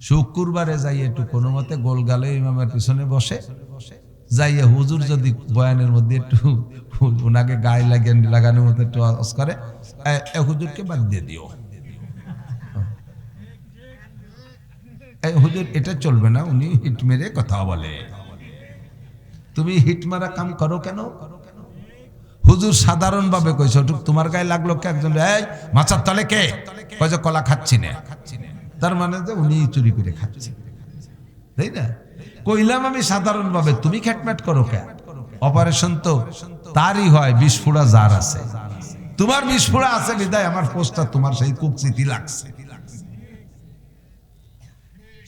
শুক্রবারে যাই একটু কোনো মতে গোলগালে ইমামের পিছনে বসে যাইয়া হুজুর যদি বয়ানের মধ্যে একটু ওনাকে গায়ে লাগানোর মতো একটু আওয়াজ করে, হুজুরকে বাদ দিয়ে দিও, হুজুর এটা চলবে না, উনি হিট মেরে কথা বলে। তুমি হিট মারা কাম করো কেন? হুজুর সাধারণ ভাবে কইছে, তোমার গায়ে লাগলো কে? একজন এই মাথার তলে কে? কইছে কলা খাচ্ছি না। তার মানে যে উনি চুরি করে খাচ্ছে, তাই না? কইলাম আমি সাধারণ ভাবে, তুমি খ্যাটম্যাট করো কে? অপারেশন তো তারই হয়, বিস্ফোরা যার আছে, তোমার বিস্ফোরা আছে বিদায় আমার পোস্টার তোমার সেই কুকচিতি লাগছে।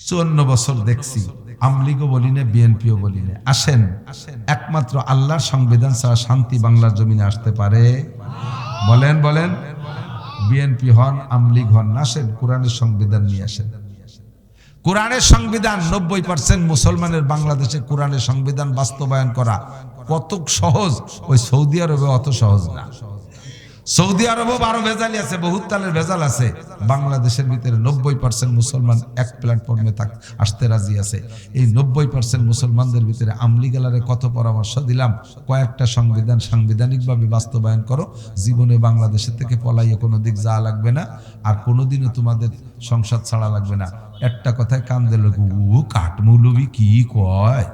54 বছর দেখছি, আমলিগও বলি না, বিএনপিও বলি না। আসেন, একমাত্র আল্লাহর সংবিধান ছাড়া শান্তি বাংলার জমিনে আসতে পারে? বলেন বলেন। বিএনপি হন, আমলিগ হন, আসেন কোরআনের সংবিধান নিয়ে আসেন। কোরআনের সংবিধান 90% মুসলমানের বাংলাদেশে কোরআনের সংবিধান বাস্তবায়ন করা কত সহজ, ওই সৌদি আরবে অত সহজ না। সৌদি আরবও 12 ভেজালি আছে, বহুত তালের ভেজাল আছে। বাংলাদেশের ভিতরে 90% মুসলমান এক প্ল্যাটফর্মে আসতে রাজি আছে। এই 90% মুসলমানদের ভিতরে আমলিগালারে কত পরামর্শ দিলাম, কয়েকটা সংবিধান সাংবিধানিকভাবে বাস্তবায়ন করো, জীবনে বাংলাদেশের থেকে পলাইয়ে কোনো দিক যাওয়া লাগবে না, আর কোনোদিনও তোমাদের সংসদ ছাড়া লাগবে না। একটা কথায় কান দিল, কাঠমৌলবি কি কয়,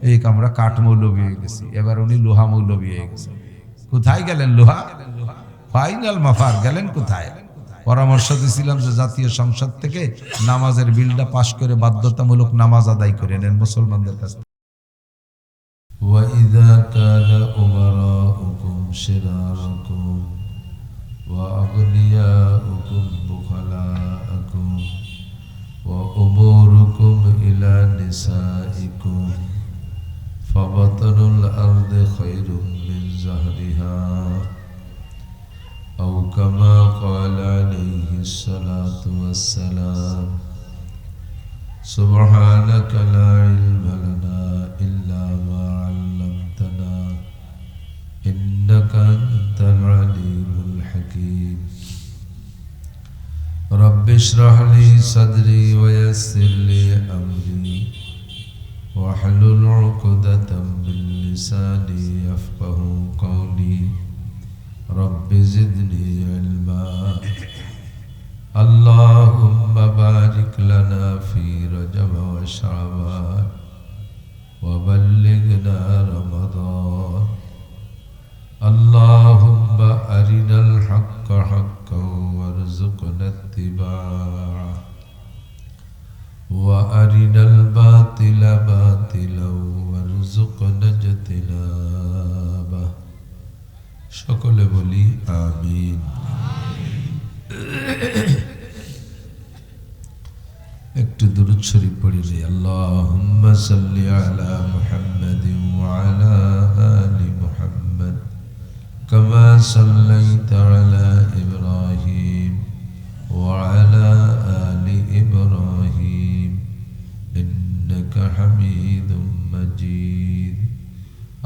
এই আমরা কাঠমৌলবি হয়ে গেছি, এবার উনি লোহা মৌলবি হয়ে গেছে। কোথায় গেলেন লোহা? ফাইনাল মাফার গেলেন কোথায়? পরামর্শ দিয়েছিলাম যে জাতীয় সংসদ থেকে নামাজের বিলটা পাশ করে বাধ্যতামূলক নামাজ আদায় করে নেন মুসলমানদের কাছে। وَإِذَا كَانَ أُمَرَاؤُكُمْ شِرَارَكُمْ وَأَغْنِيَاؤُكُمْ بُخَلَاءَكُمْ وَأُمُورُكُمْ إِلَى نِسَائِكُمْ فَبَطْنُ الْأَرْضِ خَيْرٌ مِنْ زَهْرِهَا أو كما قال عليه الصلاة والسلام سبحانك لا علم لنا إلا ما علمتنا إنك أنت العليم الحكيم رب اشرح لي صدري ويسر لي أمري واحلل عقدة من لساني يفقه قولي رب زدني علما اللهم بارك لنا في رجب وشعبان وبلغنا رمضان اللهم أرنا الحق حقا وارزقنا اتباعه وأرنا الباطل باطلا وارزقنا اجتنابه সকলে বলি আমিন। একটু দুরূদ শরীফ পড়ি রে। আল্লাহুম্মা সাল্লি আলা মুহাম্মাদিন ওয়া আলা আলি মুহাম্মাদ কামা সাল্লাইতা আলা ইব্রাহিম ওয়া আলা আলি ইব্রাহিম ইন্নাকা হামিদুম মাজিদ।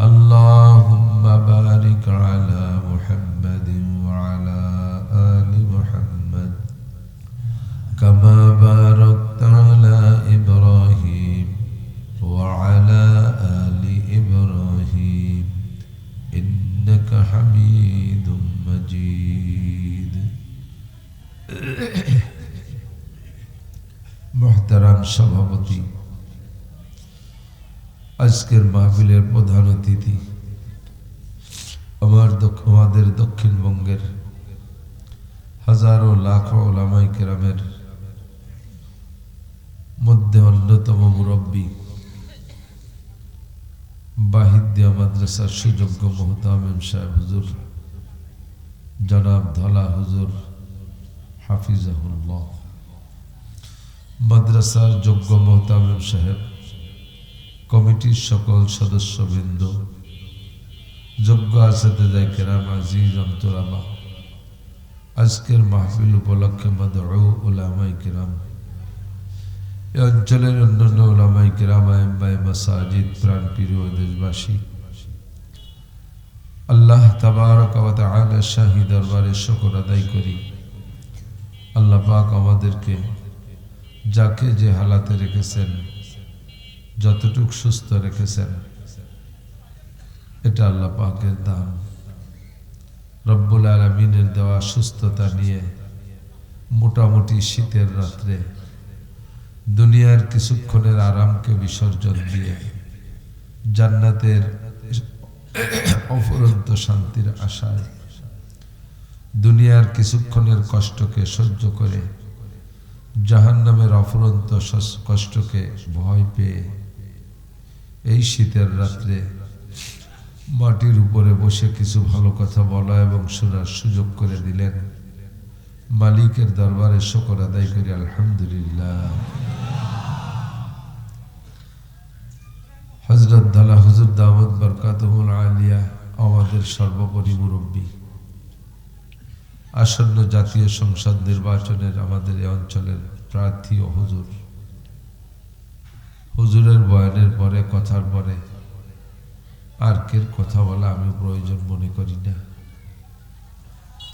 اللهم بارك على محمد وعلى آل محمد كما باركت على إبراهيم وعلى آل إبراهيم إنك حميد مجيد। محترم সভাপতি, আজকের মাহফিলের প্রধান অতিথি আমাদের দক্ষিণবঙ্গের হাজারো লাখো ওলামায়ে কেরামের মধ্যে অন্যতম মুরব্বী, বাহিদ্দিয়া মাদ্রাসার সুযোগ্য মোহতামিম সাহেব হুজুর জনাব ধলা হুজুর হাফিজাহুল্লাহ, মাদ্রাসার যোগ্য মোহতামিম সাহেব, কমিটির সকল সদস্যবৃন্দ, যোগ্য আসাতেজায়ে কেরাম, আজিজ অন্তরামা, আজকের মাহফিল উপলক্ষে মাদউ উলামায়ে কেরাম, এই অঞ্চলের অন্যান্য উলামায়ে কেরাম, আইম্মায়ে মাসাজিদ, প্রাণপ্রিয় দেশবাসী, আল্লাহ তাবারক ওয়া তাআলা শাহী দরবারে শুকর আদায় করি। আল্লাহ পাক আমাদেরকে যাকে যে হালাতে রেখেছেন, যতটুক সুস্থ রেখেছেন, এটা আল্লাহ পাকের দান। রব্বুল আলামিনের দেওয়া সুস্থতা নিয়ে মোটামুটি শীতের রাত্রে দুনিয়ার কিছুক্ষণের আরামকে বিসর্জন দিয়ে জান্নাতের অফুরন্ত শান্তির আশায় দুনিয়ার কিছুক্ষণের কষ্টকে সহ্য করে জাহান্নামের অফুরন্ত কষ্টকে ভয় পেয়ে এই শীতের রাত্রে মাটির উপরে বসে কিছু ভালো কথা বলা এবং শোনার সুযোগ করে দিলেন। মালিকের দরবারে শুকর আদায় করি আলহামদুলিল্লাহ। হযরত দালা হুজুর দাওয়াত বরকাতুহুল আলিয়া আমাদের সর্বোপরি মুরব্বী, আসন্ন জাতীয় সংসদ নির্বাচনের আমাদের এই অঞ্চলের প্রার্থী ও হুজুরের বয়ানের পরে কথার পরে আর কের কথা বলা আমি প্রয়োজন মনে করি না।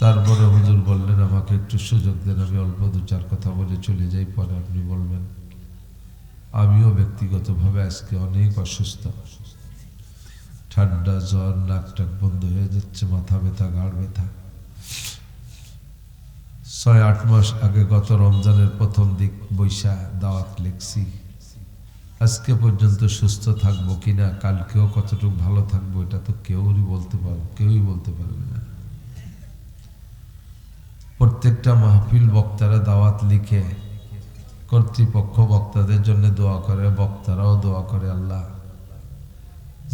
তারপরে হুজুর বললেন আমাকে একটু সুযোগ দেন, আমি অল্প দু চার কথা বলে চলে যাই, পরে আপনি বলবেন। আমিও ব্যক্তিগতভাবে আজকে অনেক অসুস্থ, ঠান্ডা, জ্বর, নাক টাক বন্ধ হয়ে যাচ্ছে, মাথা ব্যথা, ঘাড় ব্যথা। ৬-৮ মাস আগে গত রমজানের প্রথম দিক বৈশা দাওয়াত লিখছি। আজকে পর্যন্ত সুস্থ থাকবো কিনা, কালকেও কতটুকু ভালো থাকবো, এটা তো কেউই বলতে পারবে না। প্রত্যেকটা মাহফিল বক্তারা দাওয়াত লিখে, কর্তৃপক্ষ বক্তাদের জন্য দোয়া করে, বক্তারাও দোয়া করে, আল্লাহ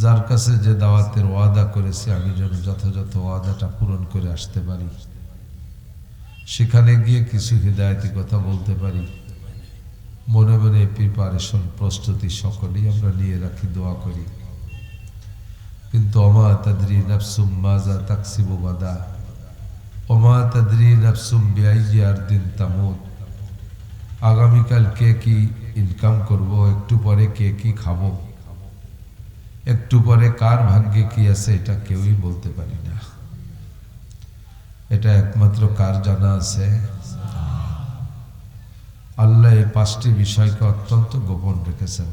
যার কাছে যে দাওয়াতের ওয়াদা করেছে আমি যেন যথাযথ ওয়াদাটা পূরণ করে আসতে পারি, সেখানে গিয়ে কিছু হিদায়তি কথা বলতে পারি। মনে মনে প্রিপারেশন, প্রস্তুতি সকলেই আমরা নিয়ে রাখি, দোয়া করি। কিন্তু ওমা তাদরি নাফসুম মাজা তাকসিবু গাদা, ওমা তাদরি নাফসুম বিআইয়ি আরদিন তামুত। আগামীকাল কে কি ইনকাম করব, একটু পরে কে কি খাবো, একটু পরে কার ভাগ্যে কি আছে, এটা কেউই বলতে পারি না। এটা একমাত্র কার জানা আছে? আল্লাহ এই 5টি বিষয়কে অত্যন্ত গোপন রেখেছেন।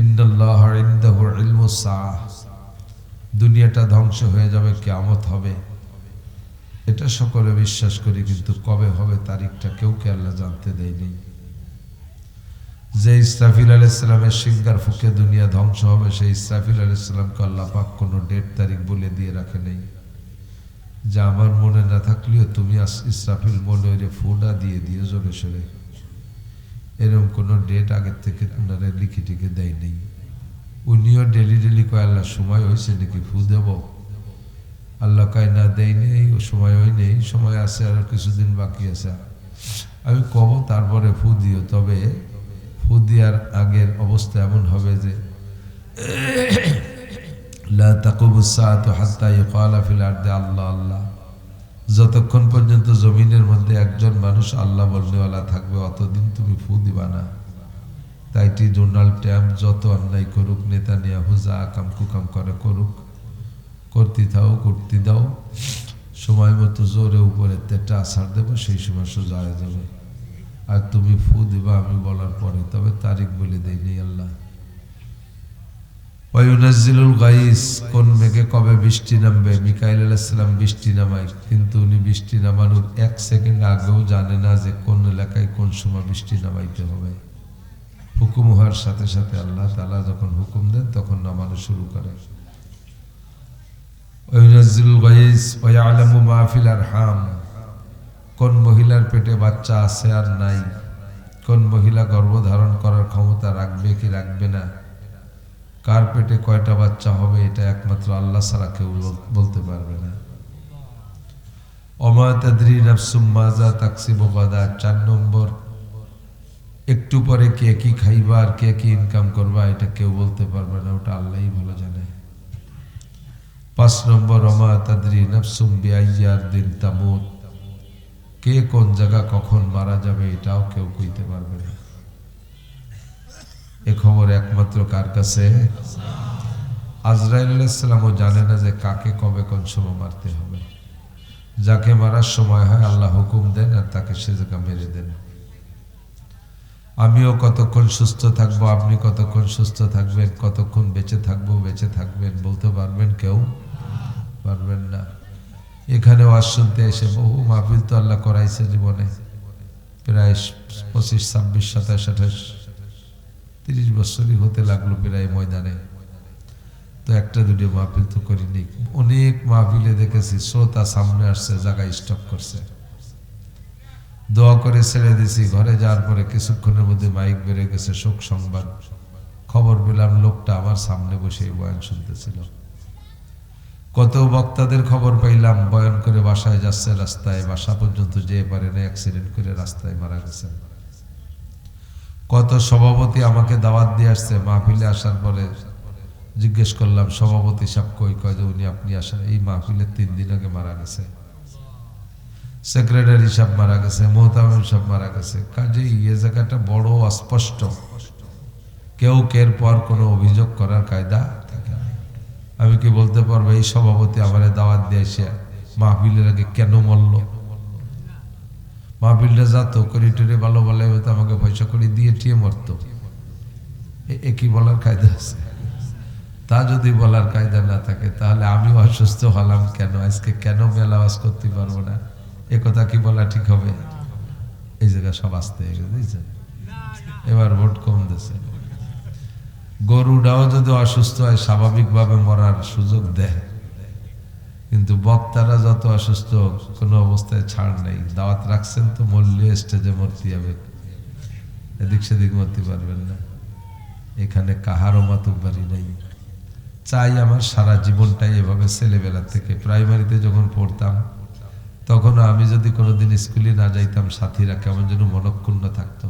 ইন্নাল্লাহা ইনদাহু ইলমুস সাআহ, দুনিয়াটা ধ্বংস হয়ে যাবে, কিয়ামত হবে, এটা সকলে বিশ্বাস করি, কিন্তু কবে হবে তারিখটা কেউকে আল্লাহ জানতে দেয়নি। যে ইসরাফিল আলাইহিস সালামের সিংহার ফুঁকে দুনিয়া ধ্বংস হবে, সেই ইসরাফিল আলাইহিস সালামকে আল্লাহ পাক কোনো ডেট তারিখ বলে দিয়ে রাখে নেই, যে আমার মনে না থাকলেও তুমি ইসরাফিল মনে ফুটা দিয়ে দিয়ে জোরে সরে, এরকম কোনো ডেট আগের থেকে ওনারা লিখে টিকে দেয় নেই। উনিও ডেলি কয় আল্লাহ সময় হয়েছে নাকি ফু দেব, আল্লাহ কয় না দেয় নেই, ও সময় হয় নেই, সময় আছে, আর কিছুদিন বাকি আছে, আমি কব তারপরে ফু দিও। তবে ফু দেওয়ার আগের অবস্থা এমন হবে যে লা তাকুমুস সাআতু হাত্তা ইউকালা ফিল আরদি আল্লাহ আল্লাহ, যতক্ষণ পর্যন্ত জমিনের মধ্যে একজন মানুষ আল্লাহ বলনেওয়ালা থাকবে অতদিন তুমি ফু দিবা না। তাইটি ডোনাল্ড ট্রাম্প যত অন্যায় করুক, নেতানিয়াহু যা কাম কুকাম করে করুক, করতে দাও, সময় মতো জোরে উপরে তেটা আছাড় দেবো, সেই সময় সোজা হয়ে যাবে। আর তুমি ফু দিবা আমি বলার পরে, তবে তারিখ বলে দেয়নি আল্লাহ। ওয়ায়ুনাজ্জিলুল গাইস, কোন মেঘে কবে বৃষ্টি নামবে, মিকাইল আলাইহিস সালাম বৃষ্টি নামায়, কিন্তু উনি বৃষ্টি নামানোর 1 সেকেন্ড আগেও জানে না যে কোন এলাকায় কোন সময় বৃষ্টি নামাইতে হবে। হুকুম হওয়ার সাথে সাথে আল্লাহ তাআলা যখন হুকুম দেন তখন নামানো শুরু করে। ওয়ায়ুনাজ্জিলুল গাইস ওয়া ইয়ালামু মা ফিল আরহাম, কোন মহিলার পেটে বাচ্চা আছে আর নাই, কোন মহিলা গর্ভধারণ করার ক্ষমতা রাখবে কি রাখবে না, কার পেটে কয়টা বাচ্চা হবে, এটা একমাত্র আল্লাহ ছাড়া কেউ বলতে পারবে না। ওমা তাদরি নাফসুম মাজা তাকসিবু গাদা, 4 নম্বর, একটু পরে কে কি খাইবা আর কে কি ইনকাম করবা, এটা কেউ বলতে পারবে না, ওটা আল্লাহই ভালো জানে। 5 নম্বর, ওমা তাদরি নাফসুম বিআইয়ি আরদিন তামুত, কে কোন জায়গা কখন মারা যাবে এটাও কেউ কইতে পারবে না। এ খবর একমাত্র কার কাছে? আজরাইল আলাইহিস সালামও জানে না যে কাকে কবে কোন সময় মারতে হবে। যাকে মারার সময় হয় আল্লাহ হুকুম দেন আর তাকে সে জায়গা মেরে দেন। আমিও কতক্ষণ সুস্থ থাকবো, আপনি কতক্ষণ সুস্থ থাকবেন, কতক্ষণ বেঁচে থাকবো, বেঁচে থাকবেন বলতে পারবেন? কেউ পারবেন না। এখানে ওয়াজ শুনতে এসে বহু মাহফিল তো আল্লাহ করাইছে জীবনে, প্রায় 25, 26, 27, 28, 30 বছরই হতে লাগলো প্রায় ময়দানে। তো একটা দুটো মাহফিল তো করিনি, অনেক মাহফিলে দেখেছি শ্রোতা সামনে আসছে, জায়গায় স্টপ করছে, দোয়া করে ছেড়ে দিছি। ঘরে যাওয়ার পরে কিছুক্ষণের মধ্যে মাইক বেড়ে গেছে, শোক সংবাদ। খবর পেলাম লোকটা আমার সামনে বসে বয়ান শুনতেছিল। কত বক্তাদের খবর পাইলাম বয়ান করে বাসায় যাচ্ছে, রাস্তায় বাসা পর্যন্ত যেয়ে পারে না, অ্যাক্সিডেন্ট করে রাস্তায় মারা গেছেন। কত সভাপতি আমাকে দাওয়াত দিয়ে আসছে, মাহফিলে আসার পরে জিজ্ঞেস করলাম সভাপতি সাহেব কই? কয় যে উনি আপনি আসেন এই মাহফিলের 3 দিন আগে মারা গেছে। সেক্রেটারি সাহেব মারা গেছে, মোহতামিম সাহেব মারা গেছে। কাজেই এই জায়গাটা বড় অস্পষ্ট, কেউ কের পর কোনো অভিযোগ করার কায়দা থাকে না। আমি কি বলতে পারবো এই সভাপতি আমার দাওয়াত দিয়ে এসে মাহফিলের আগে কেন মরল? মাহফিলটা যাতো করি টরি ভালো বলে হয়তো আমাকে পয়সা করে দিয়ে টিয়ে মরতো, এ কি বলার কায়দা আছে? তা যদি বলার কায়দা না থাকে তাহলে আমি অসুস্থ হলাম কেন, আজকে কেন মেলাওয়াজ করতে পারবো না, এ কথা কি বলা ঠিক হবে? এই জায়গায় সব আসতে গেছে, এবার ভোট কম দিচ্ছে। গরুটাও যদি অসুস্থ হয় স্বাভাবিকভাবে মরার সুযোগ দেয়, কিন্তু বক্তারা যত অসুস্থ কোনো অবস্থায় ছাড় নেই। দাওয়াত রাখছেন তো মরলে স্টেজে মরতে হবে, এদিক সেদিক মরতে পারবেন না। এখানে কাহারও মাতুব্বারি নেই। চাই আমার সারা জীবনটাই এভাবে, ছেলেবেলা থেকে প্রাইমারিতে যখন পড়তাম তখনও আমি যদি কোনোদিন স্কুলে না যাইতাম, সাথীরা কেমন যেন মনক্ষুণ্ণ থাকতো।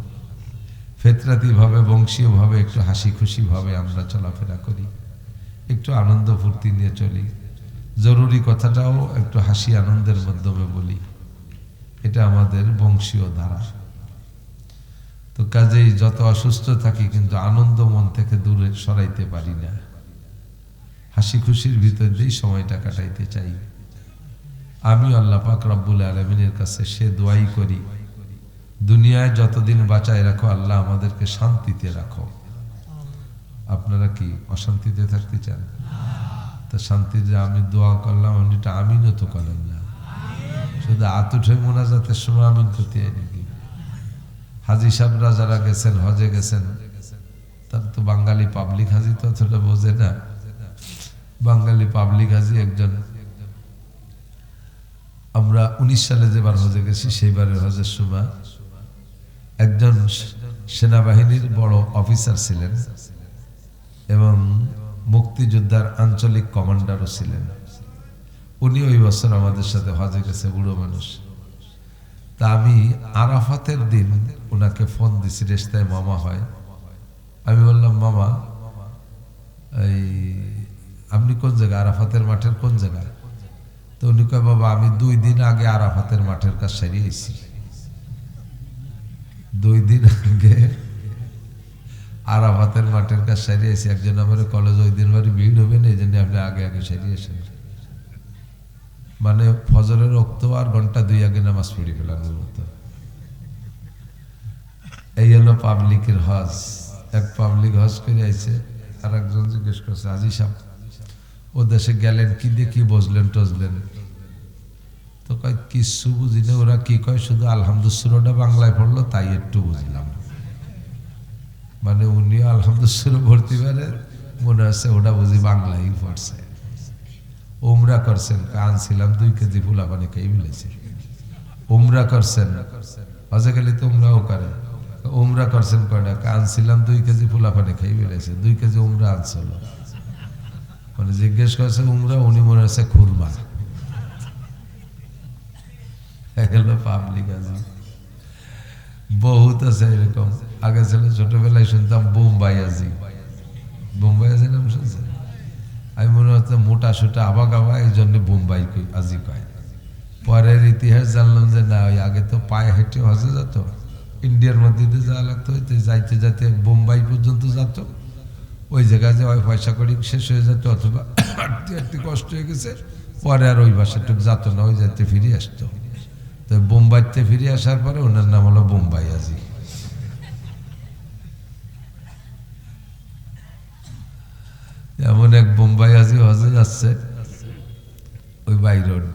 ফেতরাতিভাবে বংশীয়ভাবে একটু হাসি খুশিভাবে আমরা চলাফেরা করি, একটু আনন্দ ফুর্তি নিয়ে চলি, জরুরি কথাটাও একটু হাসি আনন্দের মাধ্যমে বলি, এটা আমাদের বংশীয় ধারা। তো কাজেই যত অসুস্থ থাকি কিন্তু আনন্দ মন থেকে দূরে সরাইতে পারি না, হাসি খুশির ভিতর দিয়েই সময়টা কাটাইতে চাই। আমি আল্লাহ পাক রব্বুল আলামিনের কাছে সে দোয়াই করি, দুনিয়ায় যতদিন বাঁচায় রাখো আল্লাহ আমাদেরকে শান্তিতে রাখো। আপনারা কি অশান্তিতে থাকতে চান? তা শান্তিতে আমি দোয়া করলাম, এটা আমিনও তো করেন না, শুধু আতুঠে মোনাজাতের সময় আমিন করতে হয় নাকি? হাজি সাহেবরা যারা গেছেন, হজে গেছেন, তার তো বাঙালি পাবলিক হাজি তো অতটা বোঝে না। বাঙালি পাবলিক হাজি একজন, আমরা 19 সালে যেবার হজে গেছি সেইবারের হজের সময় একজন সেনাবাহিনীর বড় অফিসার ছিলেন এবং মুক্তিযোদ্ধার আঞ্চলিক কমান্ডারও ছিলেন। উনি ওই বছর আমাদের সাথে হজে গেছে, বুড়ো মানুষ। তা আমি আরাফাতের দিন ওনাকে ফোন দিছি, রেস্তায় মামা হয়। আমি বললাম মামা এই আপনি কোন জায়গায়, আরাফাতের মাঠের কোন জায়গায়? তো উনি কয় বাবা আমি 2 দিন আগে আরাফাতের মাঠের কাজ সারিয়েছি। 2 দিন আগে আরাফাতের মাঠের কাজ সারিয়েছি। একজন আমার কলেজ ওই দিন বাড়ি ভিড় হবে না, এই জন্য আপনি আগে আগে সারিয়েছেন। মানে ফজরের রক্ত আর ঘন্টা 2 আগে নামাজ পড়ি ফেলানোর মতো। এই হলো পাবলিকের হজ। এক পাবলিক হজ করে আইছে, আর একজন জিজ্ঞেস করছে হাজি সাহেব ও দেশে গেলেন কি দিয়ে কি বুঝলেন টজলেন? তো কয় কিছু বুঝি না, ওরা কি কয় শুধু আলহামদুলিল্লাহটা বাংলায় পড়লো তাই একটু বুঝলাম। মানে উনিও আলহামদুলিল্লাহ ভর্তি পারে, মনে হচ্ছে ওটা বুঝি বাংলায় পড়ছে। উমরা করছেন, আনছিলাম 2 কেজি ফুলা পানি খেয়ে মিলেছে। উমরা করছেন, হজে গেলে তো উমরাও করে। উমরা করছেন কয়টা? আনছিলাম 2 কেজি ফুলা পানি খেয়ে মিলেছে। 2 কেজি উমরা আনছিল। মানে জিজ্ঞেস করছে উমরা, উনি মনে হচ্ছে খুরমা। পাবলিক আছে, বহুত আছে এরকম। আগে ছিল ছোটবেলায় শুনতাম বোম্বাই আজি, বোম্বাই আজি নাম শুনছেন? আমি মনে হচ্ছে মোটা সোটা আবা গাবা, এই জন্য বোম্বাই আজি কয়। পরের ইতিহাস জানলাম যে না, ওই আগে তো পায়ে হেঁটে হজে যেত, ইন্ডিয়ার মধ্যে দিয়ে যাওয়া লাগতো, যাইতে যাইতে বোম্বাই পর্যন্ত যেত। ওই জায়গায় যে ওই পয়সা করি শেষ হয়ে যেত, অথবা হাঁটতে হাঁটতে কষ্ট হয়ে গেছে, পরে আর ওই বাসাটুক যেত না, ওই যাইতে ফিরে আসতো। তো বোম্বাইতে ফিরে আসার পরে ওনার নাম হলো বোম্বাই আজি। এক বোম্বাই আজি হজে যাচ্ছে ওই বাই রোড,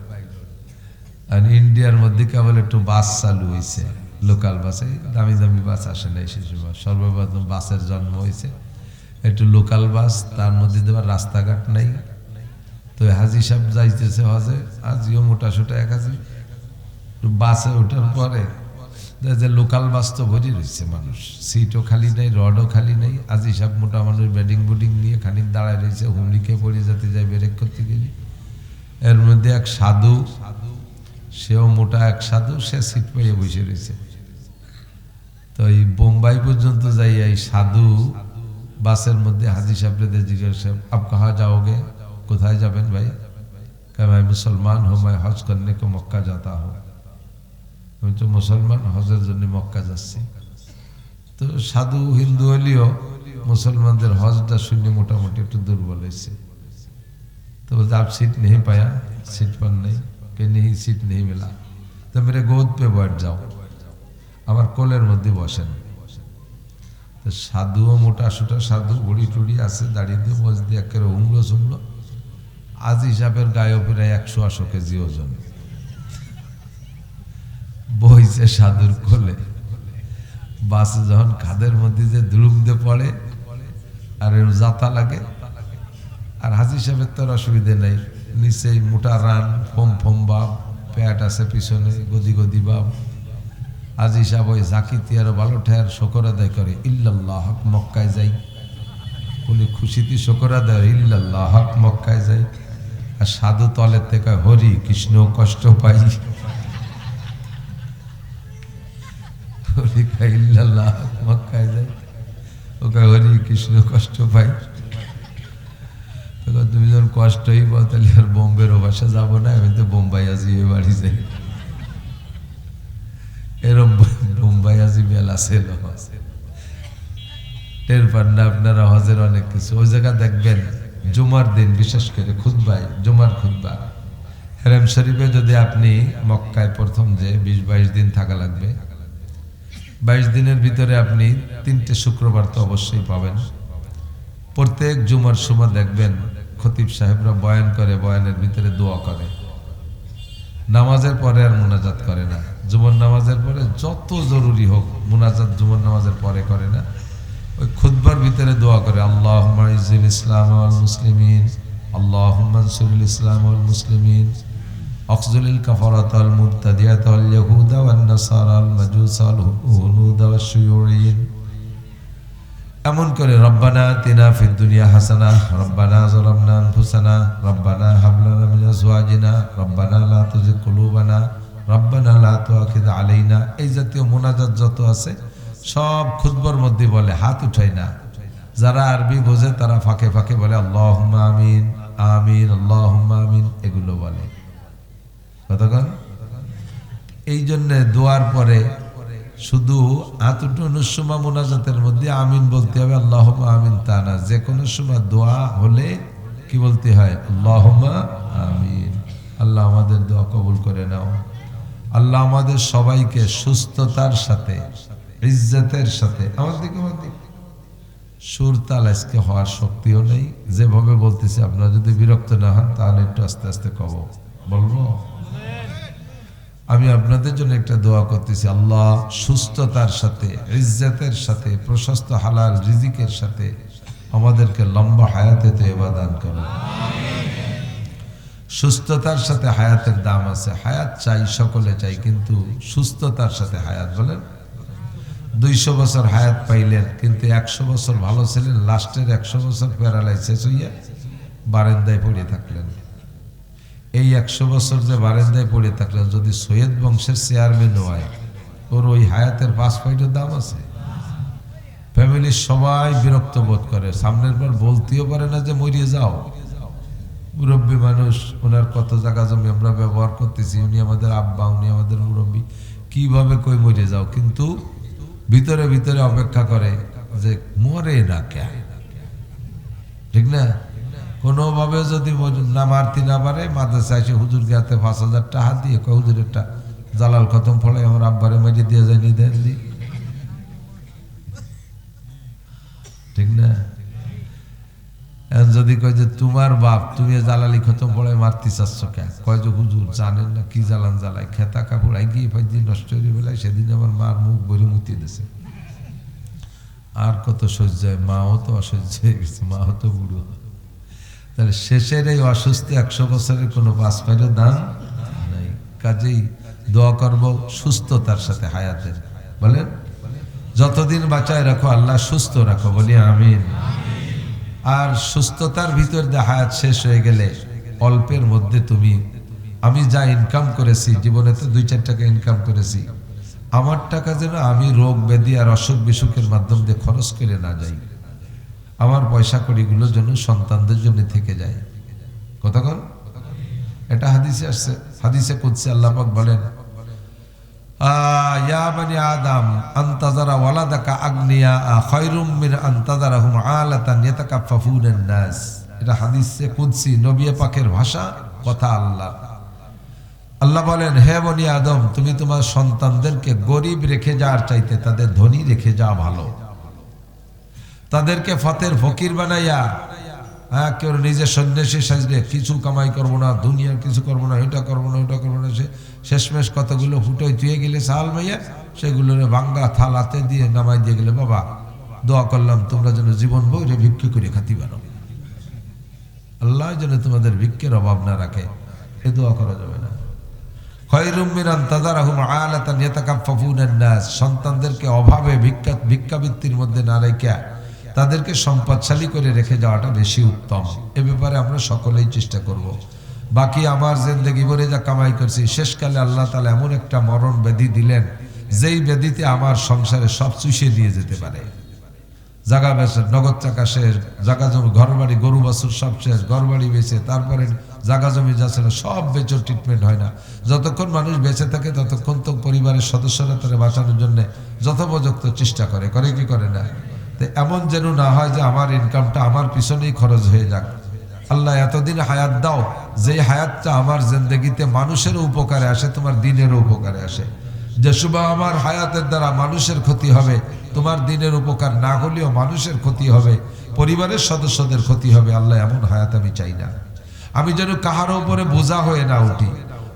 আর ইন্ডিয়ার মধ্যে কেবল একটু বাস চালু হয়েছে, লোকাল বাসে, দামি দামি বাস আসে নাই সে সময়, সর্বপ্রথম বাসের জন্ম হয়েছে, একটু লোকাল বাস, তার মধ্যে দেবার রাস্তাঘাট নাই। তো হাজি সাহেব যাইতেছে হজে, আজিও মোটা সোটা এক হাজি, বাসে ওঠার পরে যে লোকাল বাস তো ভরি রয়েছে মানুষ, সিটও খালি নেই, রডও খালি নেই। আজি সাহেব মোটা মানুষ ব্যাডিং বুডিং নিয়ে খানিক দাঁড়ায় রয়েছে, হুমড়িকে পড়ে যেতে যায় ব্রেক করতে গেলি। এর মধ্যে এক সাধু, সেও মোটা এক সাধু, সে সিট পেয়ে বসে রয়েছে। তো এই বোম্বাই পর্যন্ত যাই এই সাধু বাসের মধ্যে হাজি সাহেবদের জিজ্ঞাসা, আপ কাহা যাওগে, কোথায় যাবেন ভাই? मैं मुसलमान हूँ, मैं हज करने को मक्का जाता हूँ। আমি তো মুসলমান, হজের জন্য মক্কা যাচ্ছি। তো সাধু হিন্দু হলেও মুসলমানদের হজটা শুনে মোটামুটি একটু দুর্বল হয়েছে। तो बोलते आप सीट नहीं पाया, सीट पर नहीं, कि नहीं सीट नहीं मिला, तो मेरे गोद पे बैठ जाओ, আমার কোলের মধ্যে বসেন। তো সাধুও মোটা সোটা সাধু, বুড়ি টুড়ি আছে, দাঁড়িয়ে দিয়ে বস দিয়ে একেবারে হুমলো সুমলো। আজ হিসাবের গায়ে প্রায় 180 কেজি ওজন, বইছে সাধুর কোলে। বাসে যখন খাদের মধ্যে যে ধুলুম দিয়ে পড়ে আর যাতা লাগে, আর হাজি সাহেবের তো অসুবিধে নেই, নিচেই মোটা রান, ফোম ফোম বাপ, প্যাট আছে পিছনে, গদি গদি বাপ। হাজি সাহেব ওই জাকিতি আরো ভালো ঠেয়ার শকর আদায় করে, ইল্লাল্লাহ হক মক্কায় যাই। উনি খুশিতে শকর আদায়, ইল্লাল্লাহ হক মক্কায় যাই। আর সাধু তলের থেকে হরি কৃষ্ণ কষ্ট পাই, হরি খাই ইল্লাল্লাহ হক মক্কায় যাই, ওকে হরি কৃষ্ণ কষ্ট পাই। তুমি যখন কষ্টই পাও তাহলে আর বোম্বের বাসা যাবো না, আমি তো বোম্বাই আজি বাড়ি যাই। এরম বোম্বাই আজি মেলা ছিল, টের পান না আপনারা হজের অনেক কিছু। ওই জায়গা দেখবেন জুমার দিন, বিশেষ করে খুতবায়, জুমার খুতবা হেরেম শরীফে যদি আপনি মক্কায় প্রথম যে 20-22 দিন থাকা লাগবে, 22 দিনের ভিতরে আপনি 3টে শুক্রবার তো অবশ্যই পাবেন। প্রত্যেক জুমার সময় দেখবেন খতিব সাহেবরা বয়ান করে, বয়ানের ভিতরে দোয়া করে, নামাজের পরে আর মুনাজাত করে না। জুমার নামাজের পরে যত জরুরি হোক মুনাজাত জুমার নামাজের পরে করে না, ওই খুতবার ভিতরে দোয়া করে, আল্লাহুম্মা ইজ্জিল ইসলাম ওয়াল মুসলিমিন, আল্লাহুম্মা আনসুরিল ইসলাম ওয়াল মুসলিমিন, আখজুলিল কাফারাত ওয়াল মুবতাদিয়াত ওয়াল ইয়াহুদা ওয়ান নাসারা ওয়াল মাজুস ওয়াল হুনুদ ওয়াশ শুয়ুঈন। এমন করে রব্বানা আতিনা ফিদ দুনিয়া হাসানা, রব্বানা যালামনা আনফুসানা, রব্বানা হাব লানা মিন আজওয়াজিনা, রব্বানা লা তুযিগ কুলুবানা, রব্বানা লা তুআখিয আলাইনা। এই জাতীয় মুনাজাত যত আছে সব খুতবার মধ্যে বলে, হাত উঠাই না। যারা আরবি বোঝে তারা ফাঁকে ফাঁকে বলে আল্লাহুম্মা আমিন, আমিন, আল্লাহুম্মা আমিন, এগুলো বলে। কতক্ষণ? এই জন্য দোয়ার পরে শুধু হাত উঠানোর সময় মুনাজাতের মধ্যে আমিন বলতে হবে, আল্লাহুম্মা আমিন তা না। যে কোনো সময় দোয়া হলে কি বলতে হয়? আল্লাহুম্মা আমিন। আল্লাহ আমাদের দোয়া কবুল করে নাও। আল্লাহ আমাদের সবাইকে সুস্থতার সাথে, ইজ্জতের সাথে, আমাদের সুর তাল আজকে হওয়ার শক্তিও নেই, যেভাবে বলতেছি আপনারা যদি বিরক্ত না হন তাহলে একটু আস্তে আস্তে বলবো। আমি আপনাদের জন্য একটা দোয়া করতেছি, আল্লাহ সুস্থতার সাথে, ইজ্জতের সাথে, প্রশস্ত হালাল রিজিকের সাথে আমাদেরকে লম্বা হায়াতে তয়বা দান করুন। সুস্থতার সাথে হায়াতের দাম আছে। হায়াত চাই, সকলে চাই, কিন্তু সুস্থতার সাথে হায়াত। বলেন 200 বছর হায়াত পাইলেন, কিন্তু 100 বছর ভালো ছিলেন, লাস্টের 100 বছর প্যারালাইসিস হইয়া বারান্দায় পড়ে থাকলেন। এই 100 বছর যে বারান্দায় পড়ে থাকলেন, যদি সৈয়দ বংশের চেয়ারম্যান হয়, ওর ওই হায়াতের 5 পয়সার দাম আছে। ফ্যামিলির সবাই বিরক্ত বোধ করে, সামনের বার বলতেও পারে না যে মরিয়ে যাও। মুরব্বী মানুষ, ওনার কত জায়গা জমি আমরা ব্যবহার করতেছি, উনি আমাদের আব্বা, উনি আমাদের মুরব্বী, কিভাবে কই মরে যাও, কিন্তু ভিতরে ভিতরে অপেক্ষা করে যে মরে না কে, ঠিক না? কোনোভাবে যদি না মারতে না পারে, মাদ্রাসা এসে হুজুরকে হাতে 5,000 টাকা দিয়ে কয় হুজুর একটা জালাল খতম ফলে আমার আব্বারে মেরে দিয়ে যায়নি, দেন দি, ঠিক না? যদি কয় যে তোমার বাপ তুমি জালালি খতম পড়ে মারতে চাচ্ছ কেন, কয় যে হুজুর জানেন না কি জ্বালান জ্বালায়, খেতা কাপড় গিয়ে ফাইজি নষ্ট হয়ে বেলায় সেদিন আমার মার মুখ ভরে মুতিয়ে দিয়েছে। আর কত সহ্য হয়, মাও তো অসহ্য হয়ে গেছে, মাও তো বুড়ো। তাহলে শেষের এই অসুস্থ 100 বছরের কোনো পাঁচ পাইলের দাম নাই। কাজেই দোয়া করব সুস্থতার সাথে হায়াতের, বলেন যতদিন বাঁচায় রাখো আল্লাহ সুস্থ রাখো, বলি আমিন। আর সুস্থতার ভিতর দিয়ে হায়াত শেষ হয়ে গেলে অল্পের মধ্যে তুমি, আমি যা ইনকাম করেছি জীবনে তো 2-4 টাকা ইনকাম করেছি, আমার টাকা যেন আমি রোগ ব্যাধি আর অসুখ বিসুখের মাধ্যম দিয়ে খরচ করে না যাই, আমার পয়সা কড়িগুলো যেন সন্তানদের জন্য থেকে যায়। কতক্ষণ এটা হাদিসে আসছে, হাদিসে কুদসি আল্লাহ পাক বলেন ইয়া বানি আদম আনতাজারা ওয়ালাদাকা আগনিয়া খায়রুম মিন আনতাজারাহুম আলাতান ইয়াতাকাফফুনান নাস। এটা হাদিসে কুদসি, নবী পাকের ভাষা, কথা আল্লাহ। আল্লাহ বলেন হে বনি আদম, তুমি তোমার সন্তানদেরকে গরিব রেখে যাওয়ার চাইতে তাদের ধনী রেখে যাওয়া ভালো। তাদেরকে ফতের ফকির বানাইয়া, কেউ নিজে সন্ন্যাসী সাজলে কিছু কামাই করবো না, দুনিয়ার কিছু করবো না, এটা করবো না, ওটা করবো না, সে শেষমেশ কতগুলো ফুটোয় ধুয়ে গেলে সাল মাইয়া সেগুলো ভাঙ্গা থালাতে দিয়ে নামাই দিয়ে গেলে বাবা দোয়া করলাম তোমরা যেন জীবন বইরে ভিক্ষে করে খাতি বানো, আল্লাহ যেন তোমাদের ভিক্ষের অভাব না রাখে, এ দোয়া করা যাবে না। খায়রুম মিন আনতাজারাহুম আলাতান ইয়াতাকাফফুনান নাস, সন্তানদেরকে অভাবে ভিক্ষাবৃত্তির মধ্যে না রেখে তাদেরকে সম্পদশালী করে রেখে যাওয়াটা বেশি উত্তম। এ ব্যাপারে আমরা সকলেই চেষ্টা করব। বাকি আমার জিন্দেগি ভরে যা কামাই করছি, শেষকালে আল্লাহ তাআলা এমন একটা মরণ ব্যাধি দিলেন যেই ব্যাধিতে আমার সংসারে সব চুষে দিয়ে যেতে পারে। জায়গা বেচে, নগদ টাকা শেষ, জায়গা জমি, ঘর বাড়ি, গরু বাছুর সব শেষ, ঘর বাড়ি বেচে, তারপরে জায়গা জমি যা ছিল সব বেচে, ট্রিটমেন্ট হয় না। যতক্ষণ মানুষ বেঁচে থাকে ততক্ষণ তো পরিবারের সদস্যরা তারা বাঁচানোর জন্য যথোপযুক্ত চেষ্টা করে, করে কি করে না? তো এমন যেন না হয় যে আমার ইনকামটা আমার পিছনেই খরচ হয়ে যাক। আল্লাহ এতদিন হায়াত দাও, যে হায়াতটা আমার জিন্দেগিতে মানুষের উপকারে আসে, তোমার দিনের উপকারে আসে। যে সুবা আমার হায়াতের দ্বারা মানুষের ক্ষতি হবে, তোমার দিনের উপকার না হলেও মানুষের ক্ষতি হবে, পরিবারের সদস্যদের ক্ষতি হবে। আল্লাহ এমন হায়াত আমি চাই না। আমি যেন কাহারও উপরে বোঝা হয়ে না উঠি,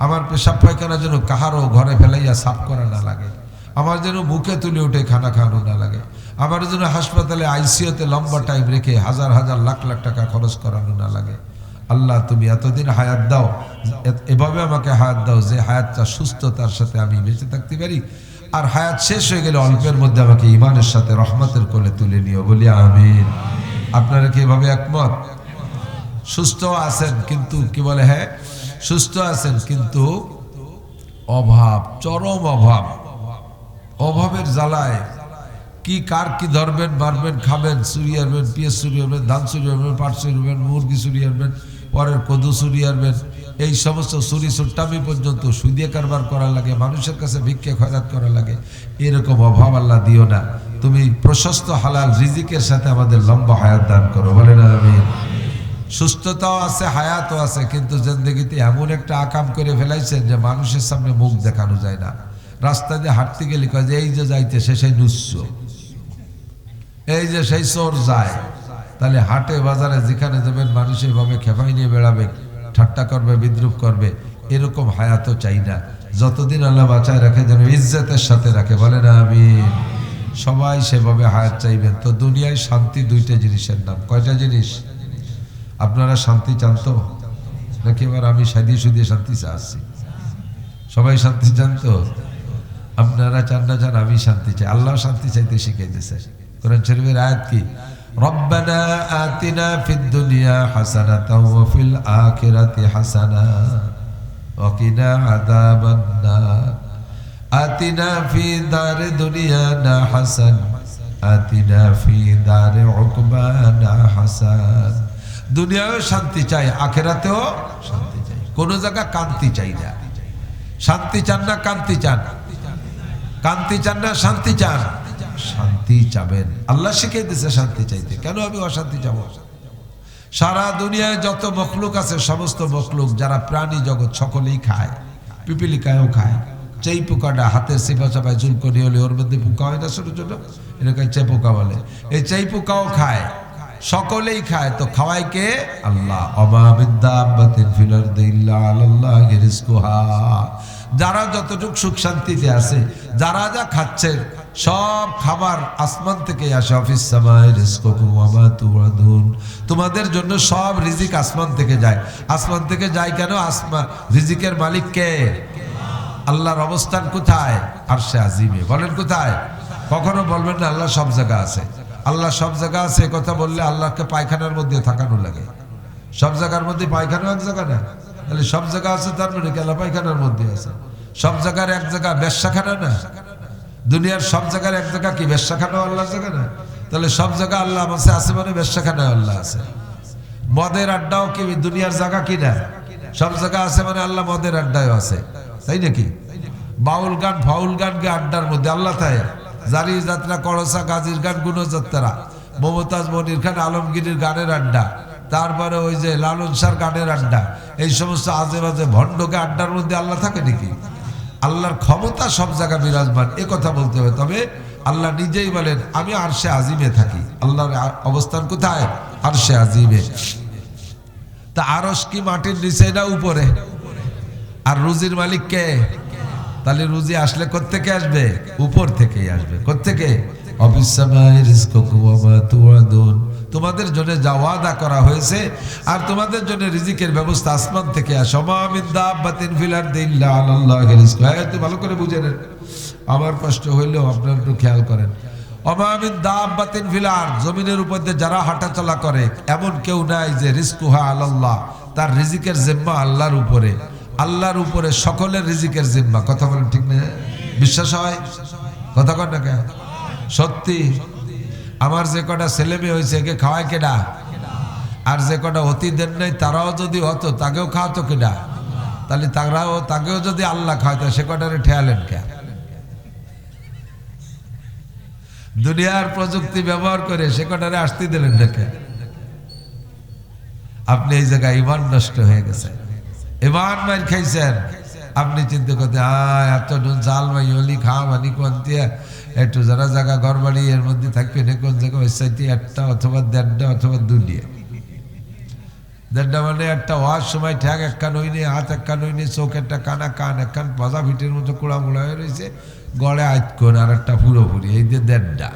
আমার পেশাব পায়খানা যেন কাহারও ঘরে ফেলাইয়া সাফ করা না লাগে, আমার যেন মুখে তুলে উঠে খানা খাওয়ানো না লাগে, আমার যেন হাসপাতালে আইসিইউতে লম্বা টাইম রেখে হাজার হাজার লাখ লাখ টাকা খরচ করানো না লাগে। আল্লাহ তুমি এতদিন হায়াত দাও, এভাবে আমাকে হায়াত দাও যে হায়াতটা সুস্থতার সাথে আমি বেঁচে থাকতে পারি, আর হায়াত শেষ হয়ে গেলে অল্পের মধ্যে আমাকে ইমানের সাথে রহমতের কোলে তুলে নিও, বলি আমিন। আপনারা কি এভাবে একমত? সুস্থ আছেন কিন্তু কি বলে, হ্যাঁ সুস্থ আছেন কিন্তু অভাব, চরম অভাব, অভাবের জ্বালায় কি কার কি ধরবেন, মারবেন, খাবেন, চুরি আনবেন, পেঁয়াজ চুরি আনবেন, ধান চুরি আনবেন, পাট চুরি আনবেন, মুরগি চুরি আনবেন, পরের কদু চুরি আনবেন, এই সমস্ত চুরি চুট্টামি পর্যন্ত সুদিয়ে কারবার করা লাগে, মানুষের কাছে ভিক্ষে খয়রাত করা লাগে। এরকম অভাব আল্লাহ দিও না, তুমি প্রশস্ত হালাল রিজিকের সাথে আমাদের লম্বা হায়াত দান করো, বলেন আমিন। সুস্থতাও আছে, হায়াতও আছে, কিন্তু জিন্দেগিতে এমন একটা আকাম করে ফেলাইছেন যে মানুষের সামনে মুখ দেখানো যায় না। রাস্তা দিয়ে হাঁটতে গেলে কয় যে এই যে যাইতেছে সেই নুচ্ছ, এই যে সেই চোর যায়। তাহলে হাটে বাজারে যেখানে যাবেন মানুষ এভাবে খেপাই নিয়ে বেড়াবে, ঠাট্টা করবে, বিদ্রুপ করবে, এরকম হায়াতও চাই না। যতদিন আল্লাহ বাঁচায় রাখে যেন ইজ্জতের সাথে রাখে, বলেন আমিন। সবাই সেভাবে হায়াত চাইবেন। তো দুনিয়ায় শান্তি দুইটা জিনিসের নাম, কয়টা জিনিস? আপনারা শান্তি চান তো নাকি এবার আমি সাদিয়ে সুদিয়ে শান্তি চাচ্ছি? সবাই শান্তি চান তো? আপনারা চান না চান, আমি শান্তি চাই। আল্লাহ শান্তি চাইতে শিখাইতেছে। কোরআন শরীফের আয়াত কি? রব্বানা আতিনা ফিদ দুনিয়া হাসানাতাও ওয়া ফিল আখিরাতি হাসানা ওয়া কিনা আযাবান নার। আতিনা ফি দারে দুনিয়ানা হাসান আতিনা ফি দারে উকবানা হাসান। দুনিয়ায়ও শান্তি চাই, আখিরাতেও শান্তি চাই, কোন জায়গা কান্তি চাই না। শান্তি চান না কান্তি চান? কান্তি চান না শান্তি চান? শান্তি চাবেন। আল্লাহ শিখিয়ে দিয়েছে শান্তি চাইতে, কেন আমি অশান্তি যাব? সারা দুনিয়ায় যত মখলুক আছে সমস্ত মখলুক যারা প্রাণী জগৎ সকলেই খায়, পিপিলিকায়ও খায়। চেই পোকাটা হাতের সিপা চাপায় চুলকনি হলে ওর মধ্যে পোকা হয় না ছোট ছোট, এটাকে চেই পোকা বলে। এই চেই পোকাও খায়। সকলেই খায়, তো খাওয়ায় কে? আল্লাহ। ওমা মিন দাব্বাতিন ফিল আরদি ইল্লা আলাল্লাহি রিজকুহা। যারা যতটুকু সুখ শান্তিতে আছে, যারা যা খাচ্ছে, সব খাবার আসমান থেকে আসে। অফিস সামাই রিজকুকুম ওয়া মা তুআদুন। তোমাদের জন্য সব রিজিক আসমান থেকে যায়। আসমান থেকে যায় কেন? আসমান রিজিকের মালিক কে? আল্লাহর অবস্থান কোথায়? আরশে আজিমে। বলেন কোথায়? কখনো বলবেন না আল্লাহ সব জায়গা আছে। আল্লাহ সব জায়গা আছে কথা বললে আল্লাহকে পায়খানার মধ্যে থাকানো লাগে। সব জায়গার মধ্যে পায়খানা এক জায়গা না, তাহলে সব জায়গা আছে তার মানে কেলা পায়খানার মধ্যে আছে। সব জায়গার এক জায়গা বেশ্যাখানা না? দুনিয়ার সব জায়গার এক জায়গা কি বেশ্যাখানা আল্লাহর জায়গা না? তাহলে সব জায়গা আল্লাহ আছে মানে বেশ্যাখানায় আল্লাহ আছে। মদের আড্ডাও কি দুনিয়ার জায়গা কি না? সব জায়গা আছে মানে আল্লাহ মদের আড্ডায় আছে, তাই নাকি? বাউল গান ফাউল গান কে আড্ডার মধ্যে আল্লাহ তাই। জারি যাত্রা, করসা, গাজীর গান, গুণযাত্রা, মমতাজ মনির খান আলমগীরের গানের আড্ডা, তারপরে ওই যে লালন শাহর গানের আড্ডা, এই সমস্ত আজে বাজে ভণ্ডকে আড্ডার মধ্যে আল্লাহ থাকে নাকি? আল্লাহর ক্ষমতা সব জায়গায় বিরাজমান, এ কথা বলতে হবে। তবে আল্লাহ নিজেই বলেন আমি আরশে আজিমে থাকি। আল্লাহর অবস্থান কোথায়? আরশে আজিমে। তা আরশ কি মাটির নিচে না উপরে? আর রুজির মালিক কে? তাহলে রুজি আসলে কোত্থেকে আসবে? উপর থেকেই আসবে। কোত্থেকে? তোমাদের জন্য যা ওয়াদা করা হয়েছে আর তোমাদের জন্য রিজিকের ব্যবস্থা আসমান থেকে আসে। ভালো করে বুঝে নেন, আমার কষ্ট হইলেও আপনারা একটু খেয়াল করেন। জমিনের উপর দিয়ে যারা হাঁটাচলা করে এমন কেউ নাই যে রিজকুহা আলাল্লাহ, তার রিজিকের জিম্মা আল্লাহর উপরে। আল্লাহর উপরে সকলের রিজিকের জিম্মা। কথা বলেন ঠিক না? বিশ্বাস হয়? কথা কন না কেন? সত্যি। আমার যে কটা ছেলে মেয়ে হয়েছে একে খাওয়ায় কেডা? আর যে কটা অতি দেন নাই তারাও যদি হতো তাকেও খাওয়াতো কেডা? তাহলে তাকেও যদি আল্লাহ খাওয়াতো সে কটারে ঠেয়ালেন কে? দুনিয়ার প্রযুক্তি ব্যবহার করে সে কটারে আসতে দিলেন না কে? আপনি এই জায়গায় ইমান নষ্ট হয়ে গেছে, ইমান মাইর খাইছেন। আপনি চিন্তা করতে এত জাল মাই হলি খাওয়া মানি কোন দিয়ে একটু যারা জায়গা ঘর বাড়ি এর মধ্যে থাকবে কোন জায়গা ওই সাইডে একটা অথবা দেড়টা অথবা দুটিয়া। দেড়টা মানে একটা হওয়ার সময় ঠ্যাং একখান হইনি, হাত একখান হইনি, চোখ একটা কানা, কান একখান ভাজা ভিটের মতো কুড়া মোড়া হয়ে রয়েছে, গড়ে আইতকোন আর একটা পুরোপুরি, এই যে দেড়টা।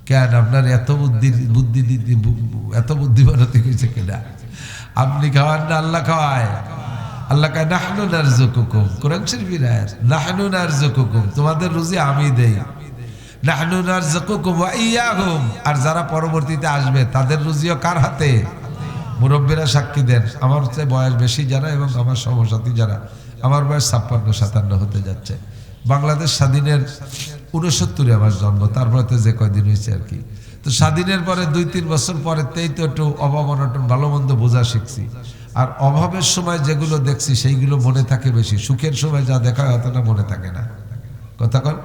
কেন আপনার এত এত বুদ্ধিমানতি হয়েছে কেনা? আপনি খাওয়ান না আল্লাহ খাওয়ায়। আল্লাহ কয় নাহনু নারযুকুকুম, কোরআন শরীফের আয়াত, নাহনু নারযুকুকুম, তোমাদের রুজি আমি দেই। নাহনু নারযুকুকুম ওয়া ইয়াহুম, আর যারা পরবর্তীতে আসবে তাদের রুজিও কার হাতে? মুরব্বীরা সাক্ষী দেন, আমার চেয়ে বয়স বেশি যারা এবং আমার সমসাথী যারা, আমার বয়স ৫৬-৫৭ হতে যাচ্ছে। বাংলাদেশ স্বাধীনের ৬৯ আমার জন্ম, তারপরে তো যে কয়দিন হয়েছে আর কি। তো স্বাধীনের পরে ২-৩ বছর পরেতেই তো একটু অভাব অনটন ভালো মন্দ বোঝা শিখছি। আর অভাবের সময় যেগুলো দেখছি সেইগুলো মনে থাকে বেশি, সুখের সময় যা দেখা হয় অতটা মনে থাকে না। কথা কর,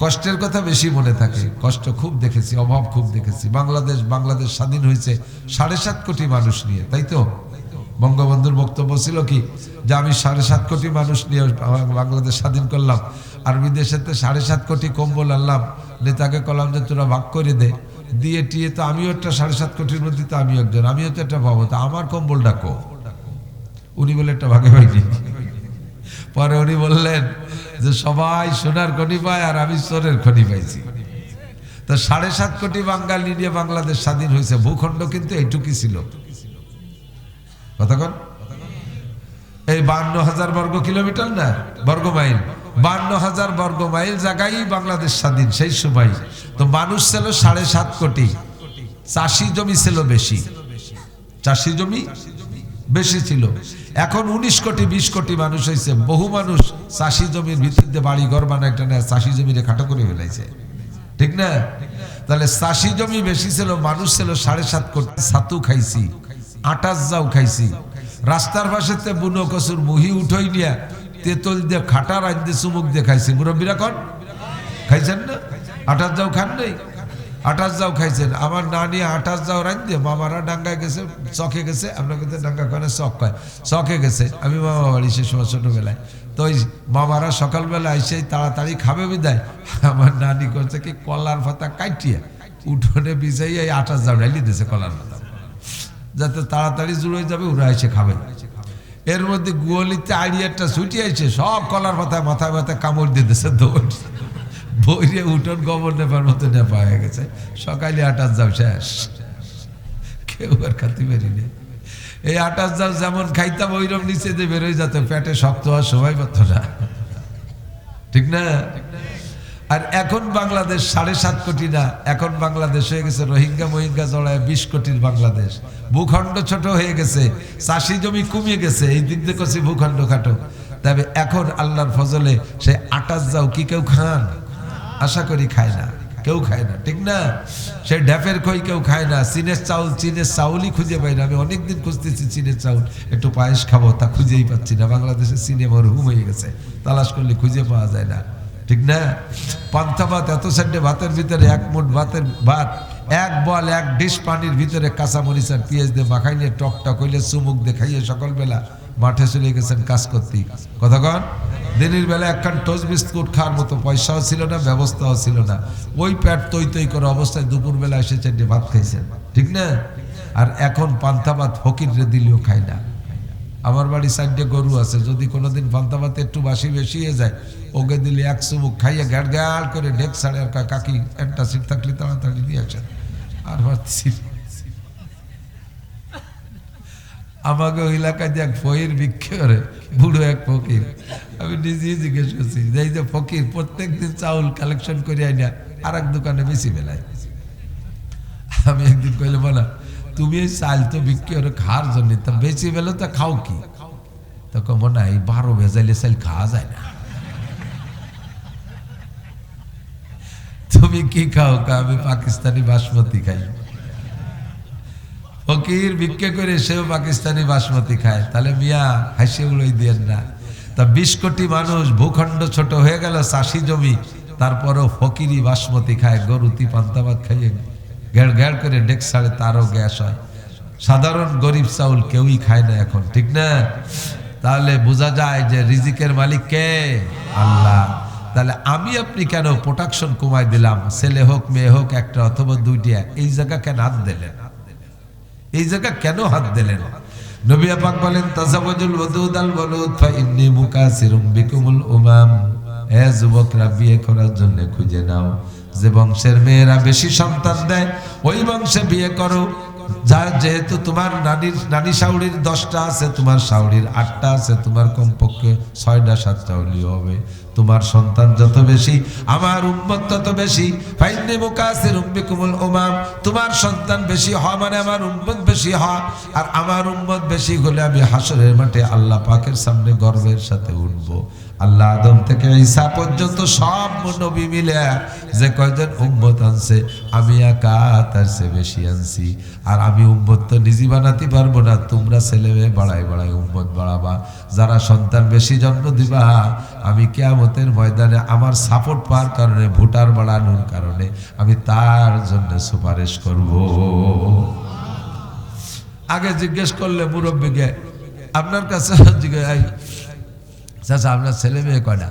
কষ্টের কথা বেশি মনে থাকে। কষ্ট খুব দেখেছি, অভাব খুব দেখেছি। বাংলাদেশ স্বাধীন হয়েছে ৭.৫ কোটি মানুষ নিয়ে, তাই তো? বঙ্গবন্ধুর বক্তব্য ছিল কি যে আমি ৭.৫ কোটি মানুষ নিয়ে বাংলাদেশ স্বাধীন করলাম, আর বিদেশেতে ৭.৫ কোটি কম্বল আনলাম, নেতাকে কলাম যে তোরা ভাগ করে দে, দিয়ে টিয়ে তো আমিও একটা ৭.৫ কোটির মধ্যে তো আমিও একজন, আমিও তো একটা পাবো, তো আমার কম্বলটা কো? উনি বলে একটা ভাগে পাইনি। পরে উনি বললেন যে সবাই সোনার খনি পায় আর আমি সোনের খনি পাইছি। তো ৭.৫ কোটি বাঙালি নিয়ে বাংলাদেশ স্বাধীন হয়েছে। ভূখণ্ড কিন্তু এইটুকুই ছিল। কথা কন, এই ৫২,০০০ বর্গ কিলোমিটার না, বর্গ মাইল, ৫২,০০০ বর্গ মাইল জায়গায় বাংলাদেশ স্বাধীন সেই সময়। তো মানুষ ছিল ৭.৫ কোটি, চাষি জমি ছিল বেশি, চাষি জমি বেশি ছিল। এখন ১৯ কোটি ২০ কোটি মানুষ হয়েছে। বহু মানুষ চাষি জমির ভিত্তিতে বাড়ি ঘর বানায় একটা নেয়, চাষি জমিরে খাটো করে ফেলাইছে, ঠিক না? তাহলে চাষি জমি বেশি ছিল, মানুষ ছিল ৭.৫ কোটি। ছাতু খাইছি, আটার যাও খাইছি, রাস্তার পাশেতে বুনো কচুর মুহি উঠোই নিয়ে তেতল দিয়ে খাটা রাজ দিয়ে চুমুক দিয়ে খাইছি। মুরব্বীরা কন খাইছেন না? আটার যাও খান নাই? আটার যাও খাইছেন। আমার নানি আটার যাও রাজ দিয়ে মামারা ডাঙ্গায় গেছে, চকে গেছে, আপনাকে তো ডাঙ্গা কয় না, চক কয়, চকে গেছে। আমি মামা বাড়ি সে সময় ছোটবেলায়, তো ওই মামারা সকালবেলা এসে তাড়াতাড়ি খাবে বিদায়, আমার নানি করছে কি কলার পাতা কাটিয়ে উঠোনে বিছাই এই আটার জাউ ঢালি দিয়েছে কলার পাতা, যাতে তাড়াতাড়ি জুড়ে যাবে, ওরা এসে খাবে। এর মধ্যে গোয়ালিতে আড়িয়ারটা ছুটিয়ে আইছে, সব কলার পাতায় মাথায় মাথায় কামড় দিয়ে দিয়েছে, দৌড় বইরে উঠোন গোবর নেপার মতো নেপা হয়ে গেছে। সকালে আটার জাউ শেষ, কেউ আর খাতে পারিনি। এই আটার জাউ যেমন খাইতাম ওইরকম নিচে দিয়ে বেরোয় যেত, পেটে শক্ত হওয়ার সময় পাত না, ঠিক না? আর এখন বাংলাদেশ 7.5 কোটি না, এখন বাংলাদেশ হয়ে গেছে রোহিঙ্গা মহিঙ্গা জড়ায় 20 কোটির বাংলাদেশ। ভূখণ্ড ছোট হয়ে গেছে, চাষি জমি কমিয়ে গেছে, এই দিক দিয়ে করছি ভূখণ্ড খাটো। তবে এখন আল্লাহর ফজলে সে আটার জাউ কি কেউ খান? আশা করি খায় না, কেউ খায় না, ঠিক না? সে ঢ্যাপের খই কেউ খায় না। চীনের চাউলই খুঁজে পাই না। আমি অনেকদিন খুঁজতেছি চীনের চাউল, একটু পায়েস খাবো, তা খুঁজেই পাচ্ছি না। বাংলাদেশে চীনে মরহুম হয়ে গেছে, তালাশ করলে খুঁজে পাওয়া যায় না, ঠিক না? পান্তা ভাত, এত সাইডে ভাতের ভিতরে এক মুঠ ভাত, এক বল এক ডিশ পানির ভিতরে কাঁচা মরিচ আর পেঁয়াজ দিয়ে মাখাই নিয়ে টক টক হইলে চুমুক দেখাইয়ে সকালবেলা মাঠে চলে গেছেন কাজ করতে। কতক্ষণ? দিনের বেলা একখান টোস্ট বিস্কুট খাওয়ার মতো পয়সাও ছিল না, ব্যবস্থাও ছিল না। ওই পেট তৈ করে অবস্থায় দুপুরবেলা এসে চারটে ভাত খাইছেন, ঠিক না? আর এখন পান্তা ভাত ফকিররে দিলেও খায় না। আমার বাড়ি সাইডে গরু আছে, যদি কোনোদিন পান্তা ভাত একটু বাসি বেশি হয়ে যায়, ওকে দিলে এক চুমুক খাইয়ে গ্যাড় গ্যাড় করে ডেক ছাড়ে, আর কাকি একটা সিট থাকলে তাড়াতাড়ি দিয়ে আসেন। আর ভাবছি আমাকে ওই এলাকায় যে এক ফকির ভিক্ষে করে, বুড়ো এক ফকির, আমি নিজেই জিজ্ঞেস করছি যে এই যে ফকির প্রত্যেক দিন চাউল কালেকশন করে আইনা আর এক দোকানে বেশি বেলায়। আমি একদিন কইলে বলা, তুমি এই চাল তো বিক্রি করে খাওয়ার জন্য, তা বেশি বেলে তো খাও কি? তখন মনে হয় 12 ভেজাইলে চাল খাওয়া যায় না। তুমি কি খাও? আমি পাকিস্তানি বাসমতি খাই। ফকির ভিক্ষে করে সেও পাকিস্তানি বাসমতি খায়, তাহলে মিয়া হাসি উড়াই দিয়েন না। তা 20 কোটি মানুষ, ভূখণ্ড ছোট হয়ে গেল, চাষি জমি, তারপরও ফকিরি বাসমতি খায়, গরুতি পান্তা ভাত খাইয়ে ঘেড় ঘেড় করে ডেক ছাড়ে, তারও গ্যাস হয়। সাধারণ গরিব চাউল কেউই খায় না এখন, ঠিক না? তাহলে বোঝা যায় যে রিজিকের মালিক কে? আল্লাহ। তাহলে আমি আপনি কেন প্রোটেকশন কমাই দিলাম? ছেলে হোক মেয়ে হোক, একটা অথবা দুইটা, এই জায়গা কেন হাত দিলেন? এই জায়গা কেন হাত দিলেন? নবী পাক বলেন, তাজাওয়াজুল ওয়াদুদ আল ওয়ালুদ ফা ইন্নী মুকাসিরুম বিকুমুল উমাম। হে যুবকরা, বিয়ে করার জন্য খুঁজে নাও যে বংশের মেয়েরা বেশি সন্তান দেয়, ওই বংশে বিয়ে করো। যেহেতু তোমার নানি শাউড়ির 10টা আছে, তোমার শাউড়ির 8টা আছে, তোমার কমপক্ষে 6টা 7টা হলেও হবে। তোমার সন্তান যত বেশি, আমার উম্মত তত বেশি। ফাইন্নী মুকাসিরুম বিকুমুল উমাম। তোমার সন্তান বেশি হয় মানে আমার উম্মত বেশি হয়, আর আমার উম্মত বেশি হলে আমি হাসরের মাঠে আল্লাহ পাকের সামনে গর্বের সাথে উঠবো। আল্লাহ আদম থেকে ঈসা পর্যন্ত সব নবী মিলে যে কয়জন উম্মত আনছে, আমি একা তার চেয়ে বেশি আনছি। আর আমি উম্মত তো নিজে বানাতে পারবো না, তোমরা ছেলে মেয়ে বাড়াই বাড়াই উম্মত বাড়াবা। যারা সন্তান বেশি জন্ম দিবা, আমি কিয়ামতের ময়দানে আমার সাপোর্ট পাওয়ার কারণে, ভোটার বাড়ানোর কারণে আমি তার জন্য সুপারিশ করব। আগে জিজ্ঞেস করলে মুরব্বীকে, আপনার কাছে জিজ্ঞাসা, চাচা আপনার ছেলে মেয়ে কয়টা?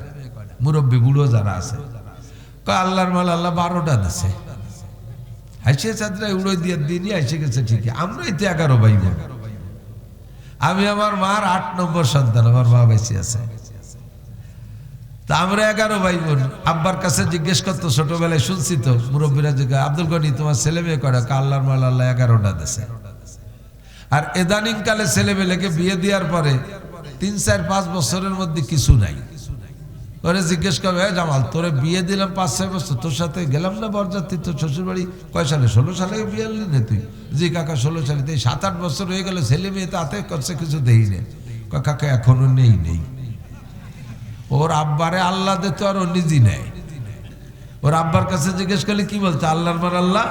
মুরব্বী বুড়ো যারা আছে, আল্লাহর মাল আল্লাহ 12টা দিছে। হাসিয়ে চাঁদরা উড়ো দিয়ে দিনই এসে গেছে, ঠিকই। আমরাই তো 11 ভাই বোন। আমি আমার মার 8 নম্বর সন্তান, আমার মা বেঁচে আছে। তা আমরা 11 ভাই বোন। আব্বার কাছে জিজ্ঞেস করতো, ছোটবেলায় শুনছি তো মুরব্বীরা জিজ্ঞাসা, আব্দুল গনি তোমার ছেলে মেয়ে কয়টা? আল্লাহর মাল আল্লাহ 11টা দিছে। আর এদানিং কালে ছেলে মেয়েকে বিয়ে দেওয়ার পরে 3, 4, 5 বছরের মধ্যে কিছু নাই। ওরে জিজ্ঞেস করবে, জামাল তোরে বিয়ে দিলাম 5, 6 বছর, তোর সাথে গেলাম না বরযাত্রী, তোর শ্বশুর বাড়ি কয় সালে? 16 সালে বিয়ে আনলি না তুই? জি কাকা 16 সালে। 7-8 বছর হয়ে গেল, ছেলে মেয়ে তাতে করছে, কিছু দেই নেই। কাকা এখনো নেই। ওর আব্বারে আল্লাহ দিত আর ও নিজে নেয়। ওর আব্বার কাছে জিজ্ঞেস করলে কি বলতো? আল্লাহর মার আল্লাহ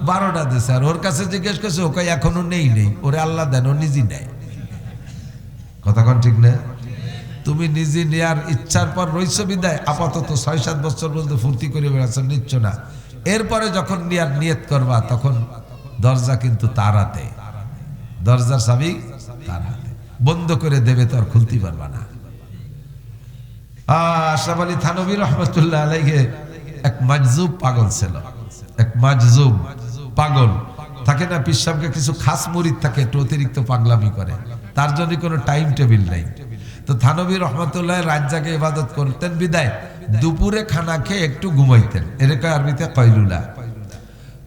12টা দিছে। আর ওর কাছে জিজ্ঞেস করছে, ওকে এখনো নেই। ওরে আল্লাহ দেন, ও নিজে নেয়। কথা কন ঠিক না? তুমি নিজে নেয়ার ইচ্ছার পর রইছো বিদায়, আপাতত 6-7 বছর বলতে ফুর্তি করে বেড়াচ্ছ, নিচ্ছ না। এরপরে যখন নেয়ার নিয়ত করবা, তখন দরজা কিন্তু তার হাতে, দরজার চাবি তার হাতে। বন্ধ করে দেবে তো আর খুলতে পারবা না। আশরাফ আলী থানভী রহমতুল্লাহ আলাইহি এক মাজজুব পাগল ছিল, এক মাজজুব। পাগল থাকে না, পীর সাহেবকে কিছু খাস মুরিদ থাকে একটু অতিরিক্ত পাগলামি করে, তার জন্য কোনো টাইম টেবিল নাই। তো থানবী রহমতুল্লাহ রাত জাগে ইবাদত করতেন বিদায় দুপুরে খানা খেয়ে একটু ঘুমাইতেন, এরকম আরবিতে কয়লুলা।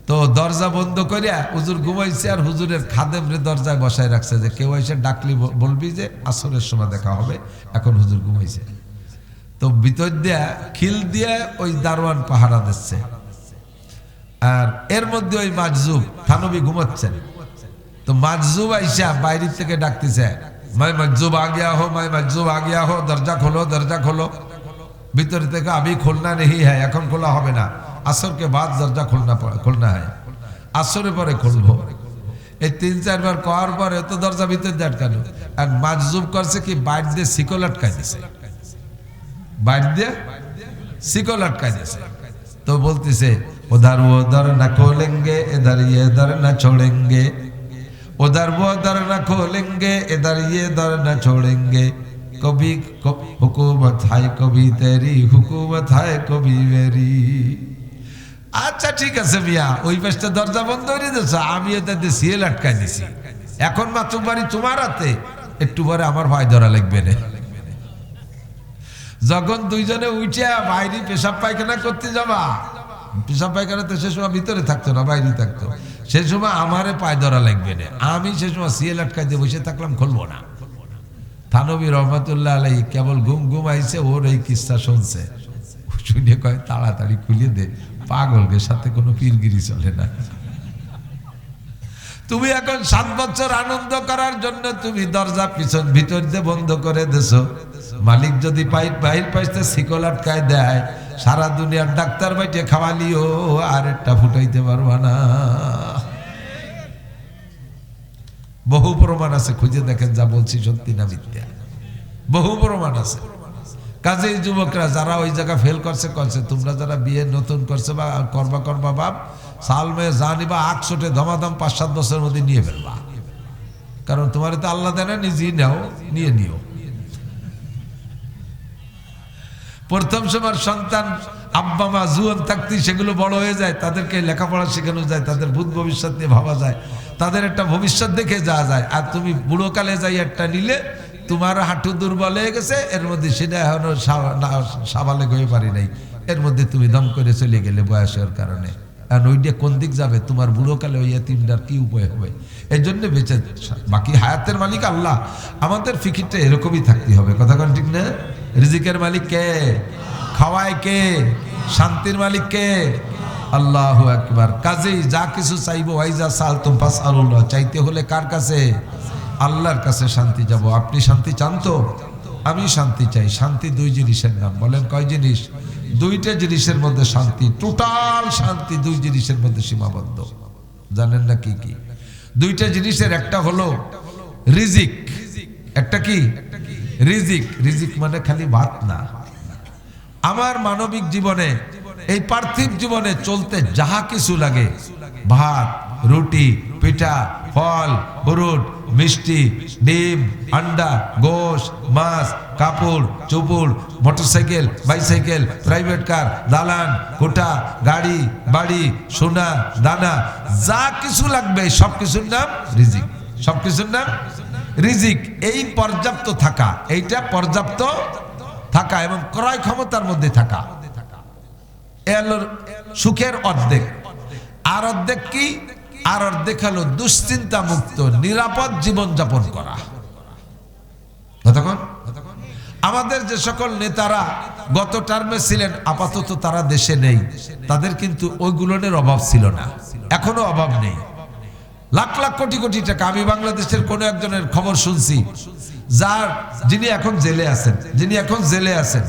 তো দরজা বন্ধ করিয়া হুজুর ঘুমাইছে, আর হুজুরের খাদেমরে দরজায় বসায় রাখছে যে কেউ এসে ডাকলি বলবি যে আসরের সময় দেখা হবে, এখন হুজুর ঘুমাইছে। তো ভিতর দিয়া খিল দিয়ে ওই দারোয়ান পাহারা দিচ্ছে, আর এর মধ্যে ওই মাজজুব থানবী ঘুমাচ্ছেন। তো মাজজুব আইসা বাইরে থেকে ডাকতেছে, মাই মাজজুব আ গিয়া হো, মাই মাজজুব আ গিয়া হো, দরজা খোলো, দরজা খোলো। ভিতর থেকে আবি খোলনা নেই হ্যাঁ, এখন খোলা হবে না, আসর কে বাদ দরজা খোলনা হয়, আসরে পরে খুলবো। এই 3-4 বার করার পরে তো দরজা ভিতর দিয়ে আটকানো, আর মাজজুব করছে কি বাইর দিয়ে শিকল আটকাই দিছে, বাইর দিয়ে শিকল আটকাই দিছে। তো বলতেছে उधर वो दर न खोलेंगे इधर ये दर न छोड़ेंगे, उधर वो दर न खोलेंगे इधर ये दर न छोड़ेंगे, कभी हुकूमत है कभी तेरी हुकूमत है कभी मेरी। আচ্ছা ঠিক আছে মিয়া, ওই পাশটা দরজা বন্ধ করে দিয়েছ, আমি ওটাতে সিএল আটকাই দিছি, এখন মাতুবাড়ি তোমার হাতে, একটু পরে আমার ভয় ধরা লাগবে না। যখন দুইজনে উঠে বাইরে পেশাব পায়খানা করতে যাবা, পেশাব পায়খানা তো সে সময় ভিতরে থাকতো না, বাইরে থাকতো, সে সময় আমারে পায় ধরা লাগবে না, আমি সে সময় সিএল আটকাই দিয়ে বসে থাকলাম, খুলবো না। থানবী রহমতুল্লাহ আলাইহি কেবল ঘুম আইছে, ওর এই কিস্সা শুনছে, শুনে কয় তাড়াতাড়ি খুলে দে, পাগলকে সাথে কোনো পীরগিরি চলে না। তুমি এখন 7 বছর আনন্দ করার জন্য তুমি দরজা পিছন ভিতর দিয়ে বন্ধ করে দেছো, মালিক যদি বাহির পাইতে শিকল আটকায় দেয়, সারা দুনিয়ার ডাক্তার বাইটে খাওয়ালিও আর একটা ফুটাইতে পারবা না। বহু প্রমাণ আছে, খুঁজে দেখেন যা বলছি সত্যি না মিথ্যা, বহু প্রমাণ আছে। কাজেই যুবকরা যারা ওই জায়গা ফেল করছে, তোমরা যারা বিয়ে নতুন করছে বা করবা বাপ, সাল মেয়ে জানিবা 800 ধমাধম 5-7 বছরের মধ্যে নিয়ে ফেলবা, কারণ তোমার তো আল্লাহ দেয় না, নিজেই নাও, নিও। প্রথম সময় সন্তান আব্বা মা জুয়ান থাকতেই সেগুলো বড় হয়ে যায়, তাদেরকে লেখাপড়া শেখানো যায়, তাদের ভূত ভবিষ্যৎ নিয়ে ভাবা যায়, তাদের একটা ভবিষ্যৎ দেখে যাওয়া যায়। আর তুমি বুড়োকালে যাই একটা নিলে, তোমার হাঁটু দুর্বল হয়ে গেছে, এর মধ্যে সেটা এখনো সাবালেগ হয়ে পারি নাই, এর মধ্যে তুমি দম করে চলে গেলে বয়সের কারণে, আর ওইটা কোন দিক যাবে, তোমার বুড়োকালে ওই এতিমটার কি উপায় হবে? এই জন্য বেঁচে, বাকি হায়াতের মালিক আল্লাহ, আমাদের ফিকিরটা এরকমই থাকতে হবে, কথা কোন ঠিক না? রিজিকের মালিক কে? খাওয়ায় কে? শান্তির মালিক কে? আল্লাহু আকবার। কাজেই যা কিছু চাইবো, ওয়াইজা সালতুম ফাসআলুল্লাহ, চাইতে হলে কার কাছে? আল্লাহর কাছে শান্তি যাব। আপনি শান্তি চান তো? আমি শান্তি চাই। শান্তি 2 জিনিসের নাম, বলেন কয় জিনিস? 2টা জিনিসের মধ্যে শান্তি, টোটাল শান্তি 2 জিনিসের মধ্যে সীমাবদ্ধ। জানেন না কি কি? 2টা জিনিসের একটা হলো রিজিক, একটা কি? রিজিক। রিজিক মানে খালি ভাত না। আমার মানবিক জীবনে, এই পার্থিব জীবনে চলতে যাহা কিছু লাগে, ভাত, রুটি, পিঠা, ফল, ফ্রুট, মিষ্টি, ডিম, আন্ডা, গোশত, মাছ, কাপড় চোপড়, মোটরসাইকেল, বাইসাইকেল, প্রাইভেট কার, দালান, কোঠা, গাড়ি, বাড়ি, সোনা, দানা, যা কিছু লাগবে সব কিছুর নাম রিজিক। সব কিছুর নাম রিজিক। এই পর্যাপ্ত থাকা, এইটা পর্যাপ্ত থাকা এবং ক্রয় ক্ষমতার মধ্যে থাকা, এলো সুখের অর্ধেক। আর অর্ধেক কি? আর অর্ধেক হলো দুশ্চিন্তা মুক্ত নিরাপদ জীবন যাপন করা। আমাদের যে সকল নেতারা গত টার্মে ছিলেন, আপাতত তারা দেশে নেই, তাদের কিন্তু ওইগুলোর অভাব ছিল না, এখনো অভাব নেই। লাখ লাখ কোটি কোটি টাকা। আমি বাংলাদেশের কোন একজনের খবর শুনছি, যিনি এখন জেলে আছেন,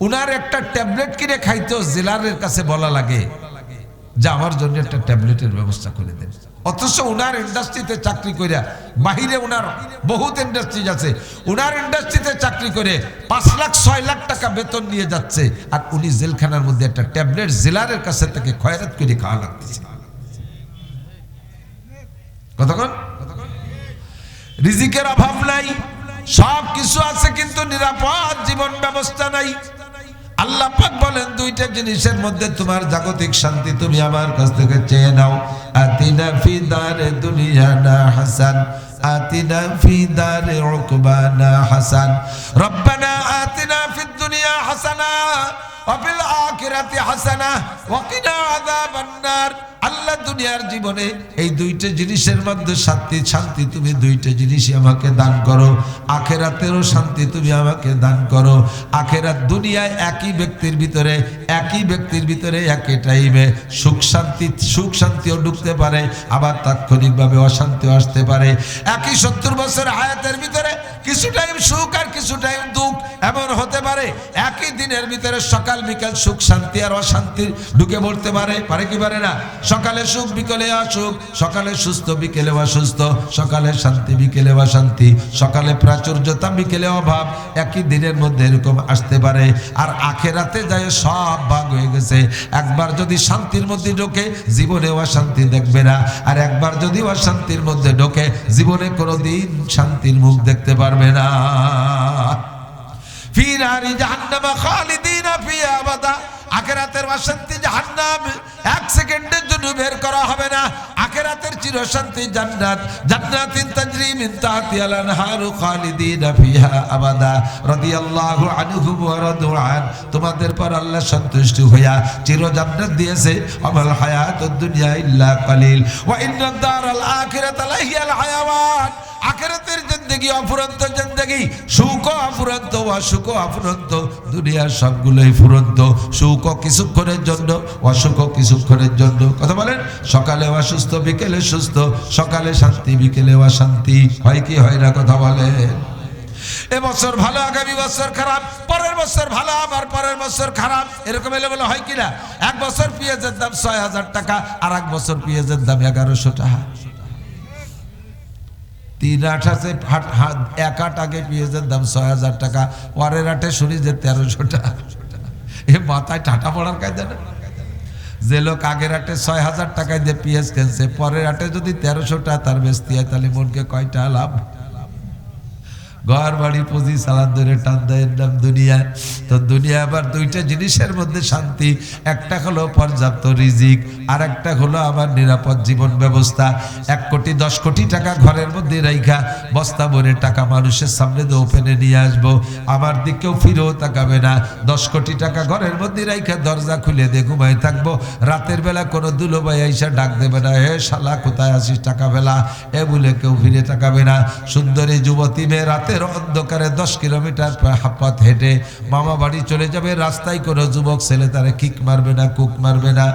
উনার একটা ট্যাবলেট কিনে খাইতেও জেলারের কাছে বলা লাগে যে আমার জন্য একটা ট্যাবলেটের ব্যবস্থা করে দেন। অথচ উনার ইন্ডাস্ট্রিতে চাকরি করে, বাহিরে উনার বহুত ইন্ডাস্ট্রিজ আছে, উনার ইন্ডাস্ট্রিতে চাকরি করে 5 লাখ 6 লাখ টাকা বেতন নিয়ে যাচ্ছে, আর উনি জেলখানার মধ্যে একটা ট্যাবলেট জেলারের কাছে থেকে খয়রাত করে খাওয়া লাগতেছে। কতক্ষণ? রিজিকের অভাব নাই, সব কিছু আছে, কিন্তু নিরাপদ জীবন ব্যবস্থা নাই। আল্লাহ পাক বলেন দুইটা জিনিসের মধ্যে তোমার জাগতিক শান্তি তুমি আমার কাছ থেকে চেয়ে নাও। আতিনা ফি দারে দুনিয়ানা হাসান, আতিনা ফি দারে উকবানা হাসান, রব্বানা আতিনা ফিদ দুনিয়া হাসানা ওয়া ফিল আখিরাতি হাসানা ওয়া কিনা আযাবান নার। আল্লাহ দুনিয়ার জীবনে এই দুইটা জিনিসের মধ্যে শান্তি তুমি দুইটা জিনিসই আমাকে দান করো, আখেরাতেরও শান্তি তুমি আমাকে দান করো। আখেরাত দুনিয়ায় একই ব্যক্তির ভিতরে একই টাইমে সুখ শান্তিও ঢুকতে পারে, আবার তাৎক্ষণিকভাবে অশান্তিও আসতে পারে। একই 70 বছর হায়াতের ভিতরে কিছু টাইম সুখ আর কিছু টাইম দুঃখ এমন হতে পারে। একই দিনের ভিতরে সকাল বিকাল সুখ শান্তি আর অশান্তি ঢুকে পড়তে পারে কি পারে না? সকালে সুখ বিকেলে অসুখ, সকালে সুস্থ বিকেলে অসুস্থ, সকালে শান্তি বিকেলে অশান্তি, সকালে প্রাচুর্যতা বিকেলে অভাব, একই দিনের মধ্যে এরকম আসতে পারে। আর আখেরাতে যায় সব ভাগ হয়ে গেছে। একবার যদি শান্তির মধ্যে ঢোকে জীবনে অশান্তি দেখবে না, আর একবার যদি অশান্তির মধ্যে ঢোকে জীবনে কোনোদিন শান্তির মুখ দেখতে পারবে না। ফি নারি জাহান্নাম খালিদিনা ফিহা আবাদা। আখিরাতের অশান্তি জাহান্নাম, এক সেকেন্ডের জন্য বের করা হবে না। আখিরাতের চিরশান্তি জান্নাত, জান্নাতিন তাজরি মিন তাহতিহাল আনহারু খালিদিনা ফিহা আবাদা রাদিয়াল্লাহু আনহুম ওয়া রাদু আন। তোমাদের পর আল্লাহ সন্তুষ্ট হইয়া চির জান্নাত দিয়েছে। আমাল হায়াতুদ দুনিয়া ইল্লা কালিল ওয়া ইন্নাদ দারাল আখিরাতা লাহিয়াল হায়াওয়ান। আখিরাতের জিন্দেগি অফুরন্ত জিন্দেগি, সুখ অফুরন্ত অসুখ অফুরন্ত, দুনিয়ার সবগুলোই ফুরন্ত। সুখ কিছুক্ষণের জন্য, অসুখ কিছুক্ষণের জন্য। কথা বলেন, সকালে অসুস্থ বিকেলে সুস্থ, সকালে শান্তি বিকেলে অশান্তি, হয় কি হয় না? কথা বলেন। এবছর ভালো আগামী বছর খারাপ, পরের বছর ভালো আবার পরের বছর খারাপ, এরকম এলোমেলো হয় কিনা? এক বছর পেঁয়াজের দাম ৬,০০০ টাকা, আর এক বছর পেঁয়াজের দাম ১১০০ টাকা। 3 আট আছে, এক আট আগে পেঁয়াজের দাম ৬,০০০ টাকা, পরের আটে শুনি যে ১৩০০ টাকা। এ মাথায় টাটা পড়ার কায়দা না। যে লোক আগের আটে ৬,০০০ টাকায় দিয়ে পেঁয়াজ কিনছে, পরের আটে যদি ১৩০০ টাকা তার বেচতে হয়, তাহলে মনকে কয়টা লাভ? ঘর বাড়ি পুঁজি সালাদ ধরে টান দেয় নাম দুনিয়া। তো দুনিয়া আবার দুইটা জিনিসের মধ্যে শান্তি, একটা হলো পর্যাপ্ত রিজিক, আর একটা হলো আবার নিরাপদ জীবন ব্যবস্থা। 1 কোটি 10 কোটি টাকা ঘরের মধ্যে রাইখা বস্তা ভরে টাকা মানুষের সামনে দিয়ে ওপেনে নিয়ে আসবো, আমার দিকেও ফিরেও তাকাবে না। 10 কোটি টাকা ঘরের মধ্যে রাইখা দরজা খুলে দিয়ে ঘুমায় থাকবো, রাতের বেলা কোনো দুলোভাই আইসা ডাক দেবে না, হে শালা কোথায় আসিস টাকা বেলা, এ বলে কেউ ফিরে তাকাবে না। সুন্দরী যুবতী মেয়ে রাতের অন্ধকারে 10 কিলোমিটার হাঁপাত হেঁটে মামা বাড়ি চলে যাবে, রাস্তায় কোনো যুবক ছেলে তারা কিক মারবে না, কুক মারবে না।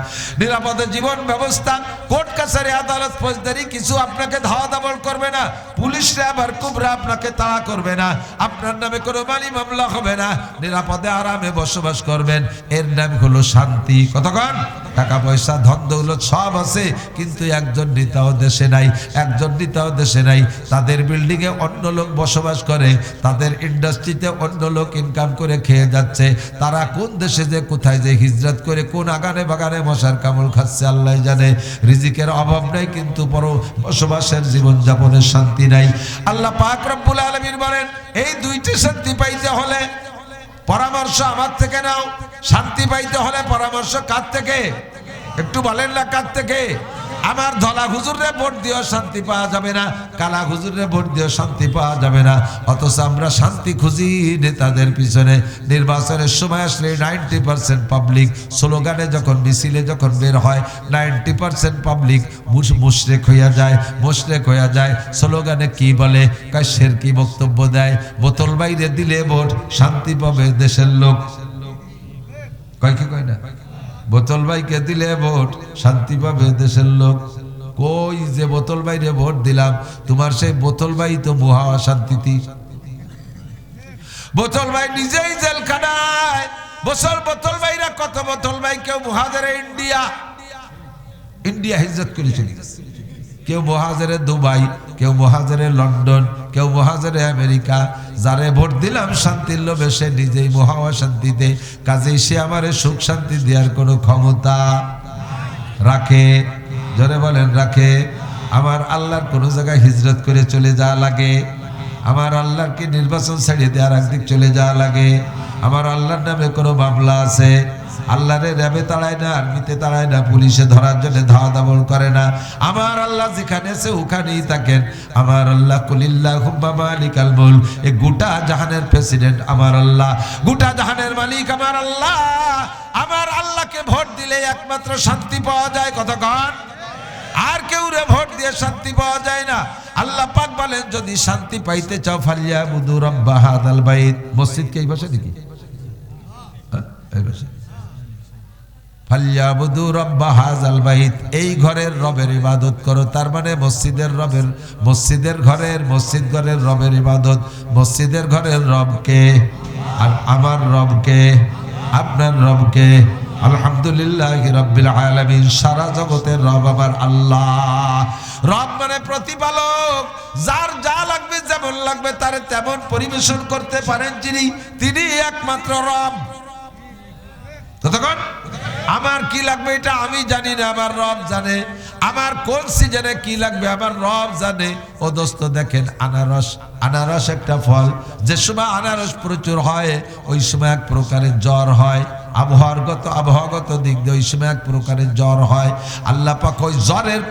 নিরাপদে জীবন ব্যবস্থা, কোর্ট কাছারি আদালত ফৌজদারি কিছু আপনাকে ধাওয়া দাবল করবে না, পুলিশরা আবার কুবরা আপনাকে তাড়া করবে না, আপনার নামে কোনো মানি মামলা হবে না, নিরাপদে আরামে বসবাস করবেন। এর নাম হলো শান্তি। কতক্ষণ? টাকা পয়সা ধন দৌলত সব আছে, কিন্তু একজন নেতাও দেশে নাই, একজন নেতাও দেশে নাই। তাদের বিল্ডিংয়ে অন্য লোক বসবাস করে, তাদের ইন্ডাস্ট্রিতে অন্য লোক ইনকাম করে খেয়ে যাচ্ছে। তারা কোন দেশে যে কোথায় যে হিজরত করে কোন আগানে বাগানে মশার কামড় খাচ্ছে আল্লাহ জানে। রিজিকের অভাব নাই, কিন্তু বড় বসবাসের জীবনযাপনের শান্তি নাই। আল্লাহ পাক রব্বুল আলামিন বলেন, এই দুইটি শান্তি পাইতে হলে পরামর্শ আমার থেকে নাও। শান্তি পাইতে হলে পরামর্শ কার থেকে? একটু বলেন না কার থেকে? আমার ধলা হুজুরে ভোট দিয়েও শান্তি পাওয়া যাবে না, কালা হুজুরে ভোট দিয়েও শান্তি পাওয়া যাবে না। অথচ আমরা শান্তি খুঁজি নেতাদের পিছনে। নির্বাচনের সময় আসলে 90% পাবলিক স্লোগানে যখন মিছিলে যখন বের হয় 90% পাবলিক মুশরিক হইয়া যায়। স্লোগানে কি বলে? কাশের কি বক্তব্য দেয়? বোতল বাইরে দিলে ভোট শান্তি পাবে দেশের লোক, কয় কি কয় না? বোতল ভাইকে দিলে ভোট শান্তি পাবে দেশের লোক। কই যে বোতল ভাইরে ভোট দিলাম, তোমার সেই বোতল ভাই তো মহা অশান্তিতে। বোতল ভাই নিজেই জেলখানায়। বোতল ভাইরা কত বোতল ভাই, কেউ মহাজারে ইন্ডিয়া হিজরত করে চলে গেছে, কেউ মহাজারে দুবাই, কেউ মহাজারে লন্ডন, কেউ মহাজারে আমেরিকা। যারে ভোট দিলাম শান্তির লোভে সে নিজেই মহা অশান্তিতে। কাজেই সে আমারে সুখ শান্তি দেওয়ার কোনো ক্ষমতা রাখে? জোরে বলেন রাখে? আমার আল্লাহর কোনো জায়গায় হিজরত করে চলে যাওয়া লাগে? আমার আল্লাহর কি নির্বাচন ছাড়িয়ে দিয়ে আর একদিক চলে যাওয়া লাগে? আমার আল্লাহর নামে কোনো মামলা আছে? আল্লাহরে র্যাবে তাড়ায় না, আর্মিতে তাড়ায় না, পুলিশে ধরার জন্য ধাওয়া দাবল করে না। আমার আল্লাহ যেখানে আছে ওখানেই থাকেন। আমার আল্লাহ কুলিল্লাহুম্মা মালিকাল মুলক, এই গোটা জাহানের প্রেসিডেন্ট আমার আল্লাহ, গোটা জাহানের মালিক আমার আল্লাহ। আমার আল্লাহকে ভোট দিলে একমাত্র শান্তি পাওয়া যায়। কতক্ষণ? আর কেউ রে ভোট দিয়ে শান্তি পাওয়া যায় না। আল্লাহ পাক বলেন, যদি শান্তি পাইতে চাও ফালিয়াবুদু রাব্বা হাযাল বাইত। মসজিদ কি এই ভাষা নাকি? এই ভাষা। ফালিয়াবুদু রাব্বা হাযাল বাইত, এই ঘরের রবের ইবাদত করো। তার মানে মসজিদের রবের, মসজিদের ঘরের, মসজিদ ঘরের রবের ইবাদত। মসজিদের ঘরের রবকে, আর আমার রবকে, আপনার রবকে। আলহামদুলিল্লাহি রাব্বিল আলামিন, সারা জগতের রব আমার আল্লাহ। রব মানে প্রতিপালক, যার যা লাগবে যেমন লাগবে তারে তেমন পরিবেশন করতে পারেন যিনি, তিনি একমাত্র রব। ততক্ষণ আমার কি লাগবে এটা আমি জানি না, আমার রব জানে। আমার কোন সিজনে কি লাগবে আমার রব জানে। ও দোস্ত দেখেন, আনারস, আনারস একটা ফল, যে সময় আনারস প্রচুর হয় ওই সময় এক প্রকারের জ্বর হয়। আবহাওয়াগত দিক দিয়ে ওই সময় এক প্রকারের জ্বর হয়। আল্লাহ পাক ওই জ্বরের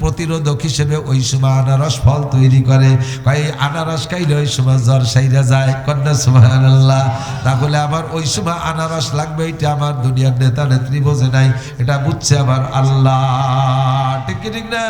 প্রতিরোধক হিসেবে ওই সময় আনারস ফল তৈরি করে। কয় আনারস খাইলে ওই সময় জ্বর সাইরা যায়। কন্যা সুবহানাল্লাহ। তাহলে আমার ওই সময় আনারস লাগবে, এটা আমার দুনিয়ার নেতা নেত্রী বোঝে নাই, এটা বুঝছে আমার আল্লাহ। ঠিক কি ঠিক না?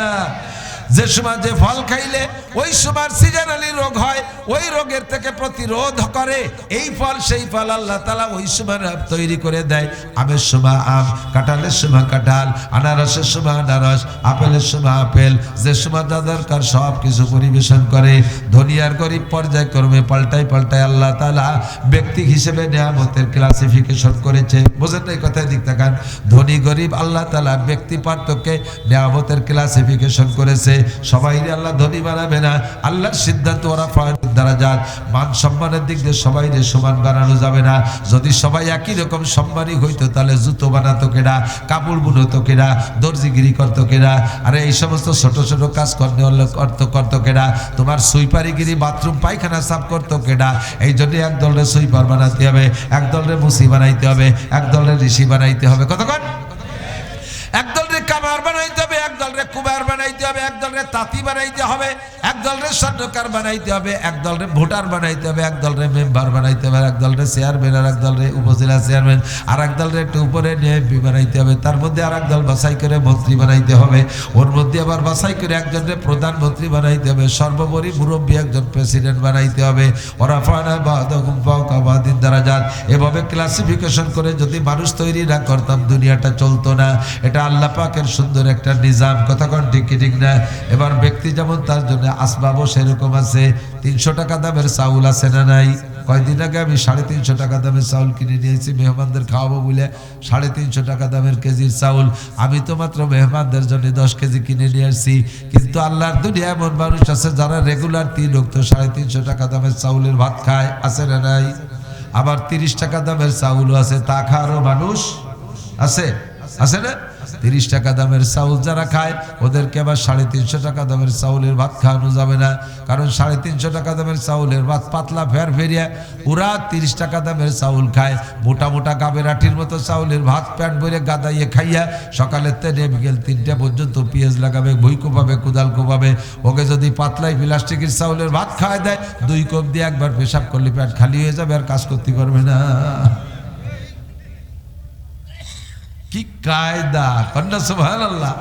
যে সময় যে ফল খাইলে ওই সময় সিজনালি রোগ হয়, ওই রোগের থেকে প্রতিরোধ করে এই ফল, সেই ফল আল্লাহ তাআলা ওই সময় তৈরি করে দেয়। আমের সময় আম, কাঁঠালের সময় কাঁঠাল, আনারসের সময় আনারস, আপেলের সময় আপেল। যে সময় যা দরকার সব কিছু পরিবেশন করে। ধনী আর গরিব পর্যায়ক্রমে পাল্টায় পাল্টায় আল্লাহ তাআলা ব্যক্তি হিসেবে নিয়ামতের ক্লাসিফিকেশন করেছে। বোঝেন এই কথায় দিক তাকান। ধনী গরিব আল্লাহ তাআলা ব্যক্তি পার্থক্যে নিয়ামতের ক্লাসিফিকেশন করেছে। সবাই আল্লাহ ধনী বানাবে না। আল্লাহর সিদ্ধান্ত ওরা দারাজাত, মান সম্মানের দিক দিয়ে সবাই সমান বানানো যাবে না। যদি সবাই একই রকম সম্মানী হইতো তাহলে জুতো বানাতো কেনা, কাপড় বুনতো কেনা, দর্জিগিরি করতো কেনা, আরে এই সমস্ত ছোট ছোট কাজ করতো কেনা, তোমার সুইপারিগিরি, বাথরুম পায়খানা সাফ করতো কেনা। এই জন্য এক দলের সুইপার বানাতে হবে, এক দলের মুসি বানাইতে হবে, এক দলের ঋষি বানাইতে হবে। কতক্ষণ? একদল রে কামার বানাইতে হবে, একদল রে কুমার বানাইতে হবে, একদল রে তাঁতি বানাইতে হবে, একদল রে স্বর্ণকার বানাইতে হবে, একদল রে ভোটার বানাইতে হবে, একদল রে মেম্বার বানাইতে হবে, একদল রে চেয়ারম্যান, আর একদল রে উপজেলা চেয়ারম্যান, আর একদল রে একটু উপরে নিয়ে এমপি বানাইতে হবে। তার মধ্যে আর একদল বাছাই করে মন্ত্রী বানাইতে হবে। ওর মধ্যে আবার বাছাই করে একজন রে প্রধানমন্ত্রী বানাইতে হবে। সর্বোপরি মুরব্বী একজন প্রেসিডেন্ট বানাইতে হবে। ওরা ফানা বাদাকুম ফাওকা বাদিন দারাজাত। এভাবে ক্লাসিফিকেশন করে যদি মানুষ তৈরি না করতাম দুনিয়াটা চলতো না। এটা আল্লাহ পাকের সুন্দর একটা নিজাম। কথা কোন ঠিক কি ঠিক না? এবার ব্যক্তি যেমন তার জন্য আসবাবও সেরকম আছে। 300 টাকা দামের চাউল আছে না নাই? কয়েকদিন আগে আমি 350 টাকা দামের চাউল কিনে নিয়েছি মেহমানদের খাওয়াবো বলে। 350 টাকা দামের কেজির চাউল। আমি তো মাত্র মেহমানদের জন্য 10 কেজি কিনে নিয়ে আসছি। কিন্তু আল্লাহর দুনিয়া এমন মানুষ আছে যারা রেগুলার 3 ওয়াক্ত 350 টাকা দামের চাউলের ভাত খায়। আছে না নাই? আবার 30 টাকা দামের চাউলও আছে, তা খাওয়ারও মানুষ আছে। আছে না? 30 টাকা দামের চাউল যারা খায় ওদেরকে আবার 350 টাকা দামের চাউলের ভাত খাওয়ানো যাবে না। কারণ 350 টাকা দামের চাউলের ভাত পাতলা ফেরিয়া, ওরা 30 টাকা দামের চাউল খায়। মোটা মোটা গাবের আঠির মতো চাউলের ভাত পেট ভরে গাদাইয়ে খাইয়া সকালের থেকে বিকেল 3টা পর্যন্ত পেঁয়াজ লাগাবে, বই কোপাবে, কোদাল কোপাবে। ওকে যদি পাতলাই প্লাস্টিকের চাউলের ভাত খাওয়া দেয়, 2 কোপ দিয়ে একবার পেশাব করলে পেট খালি হয়ে যাবে, আর কাজ করতে পারবে না। কি কায়দা! কন্যা সুবহানাল্লাহ।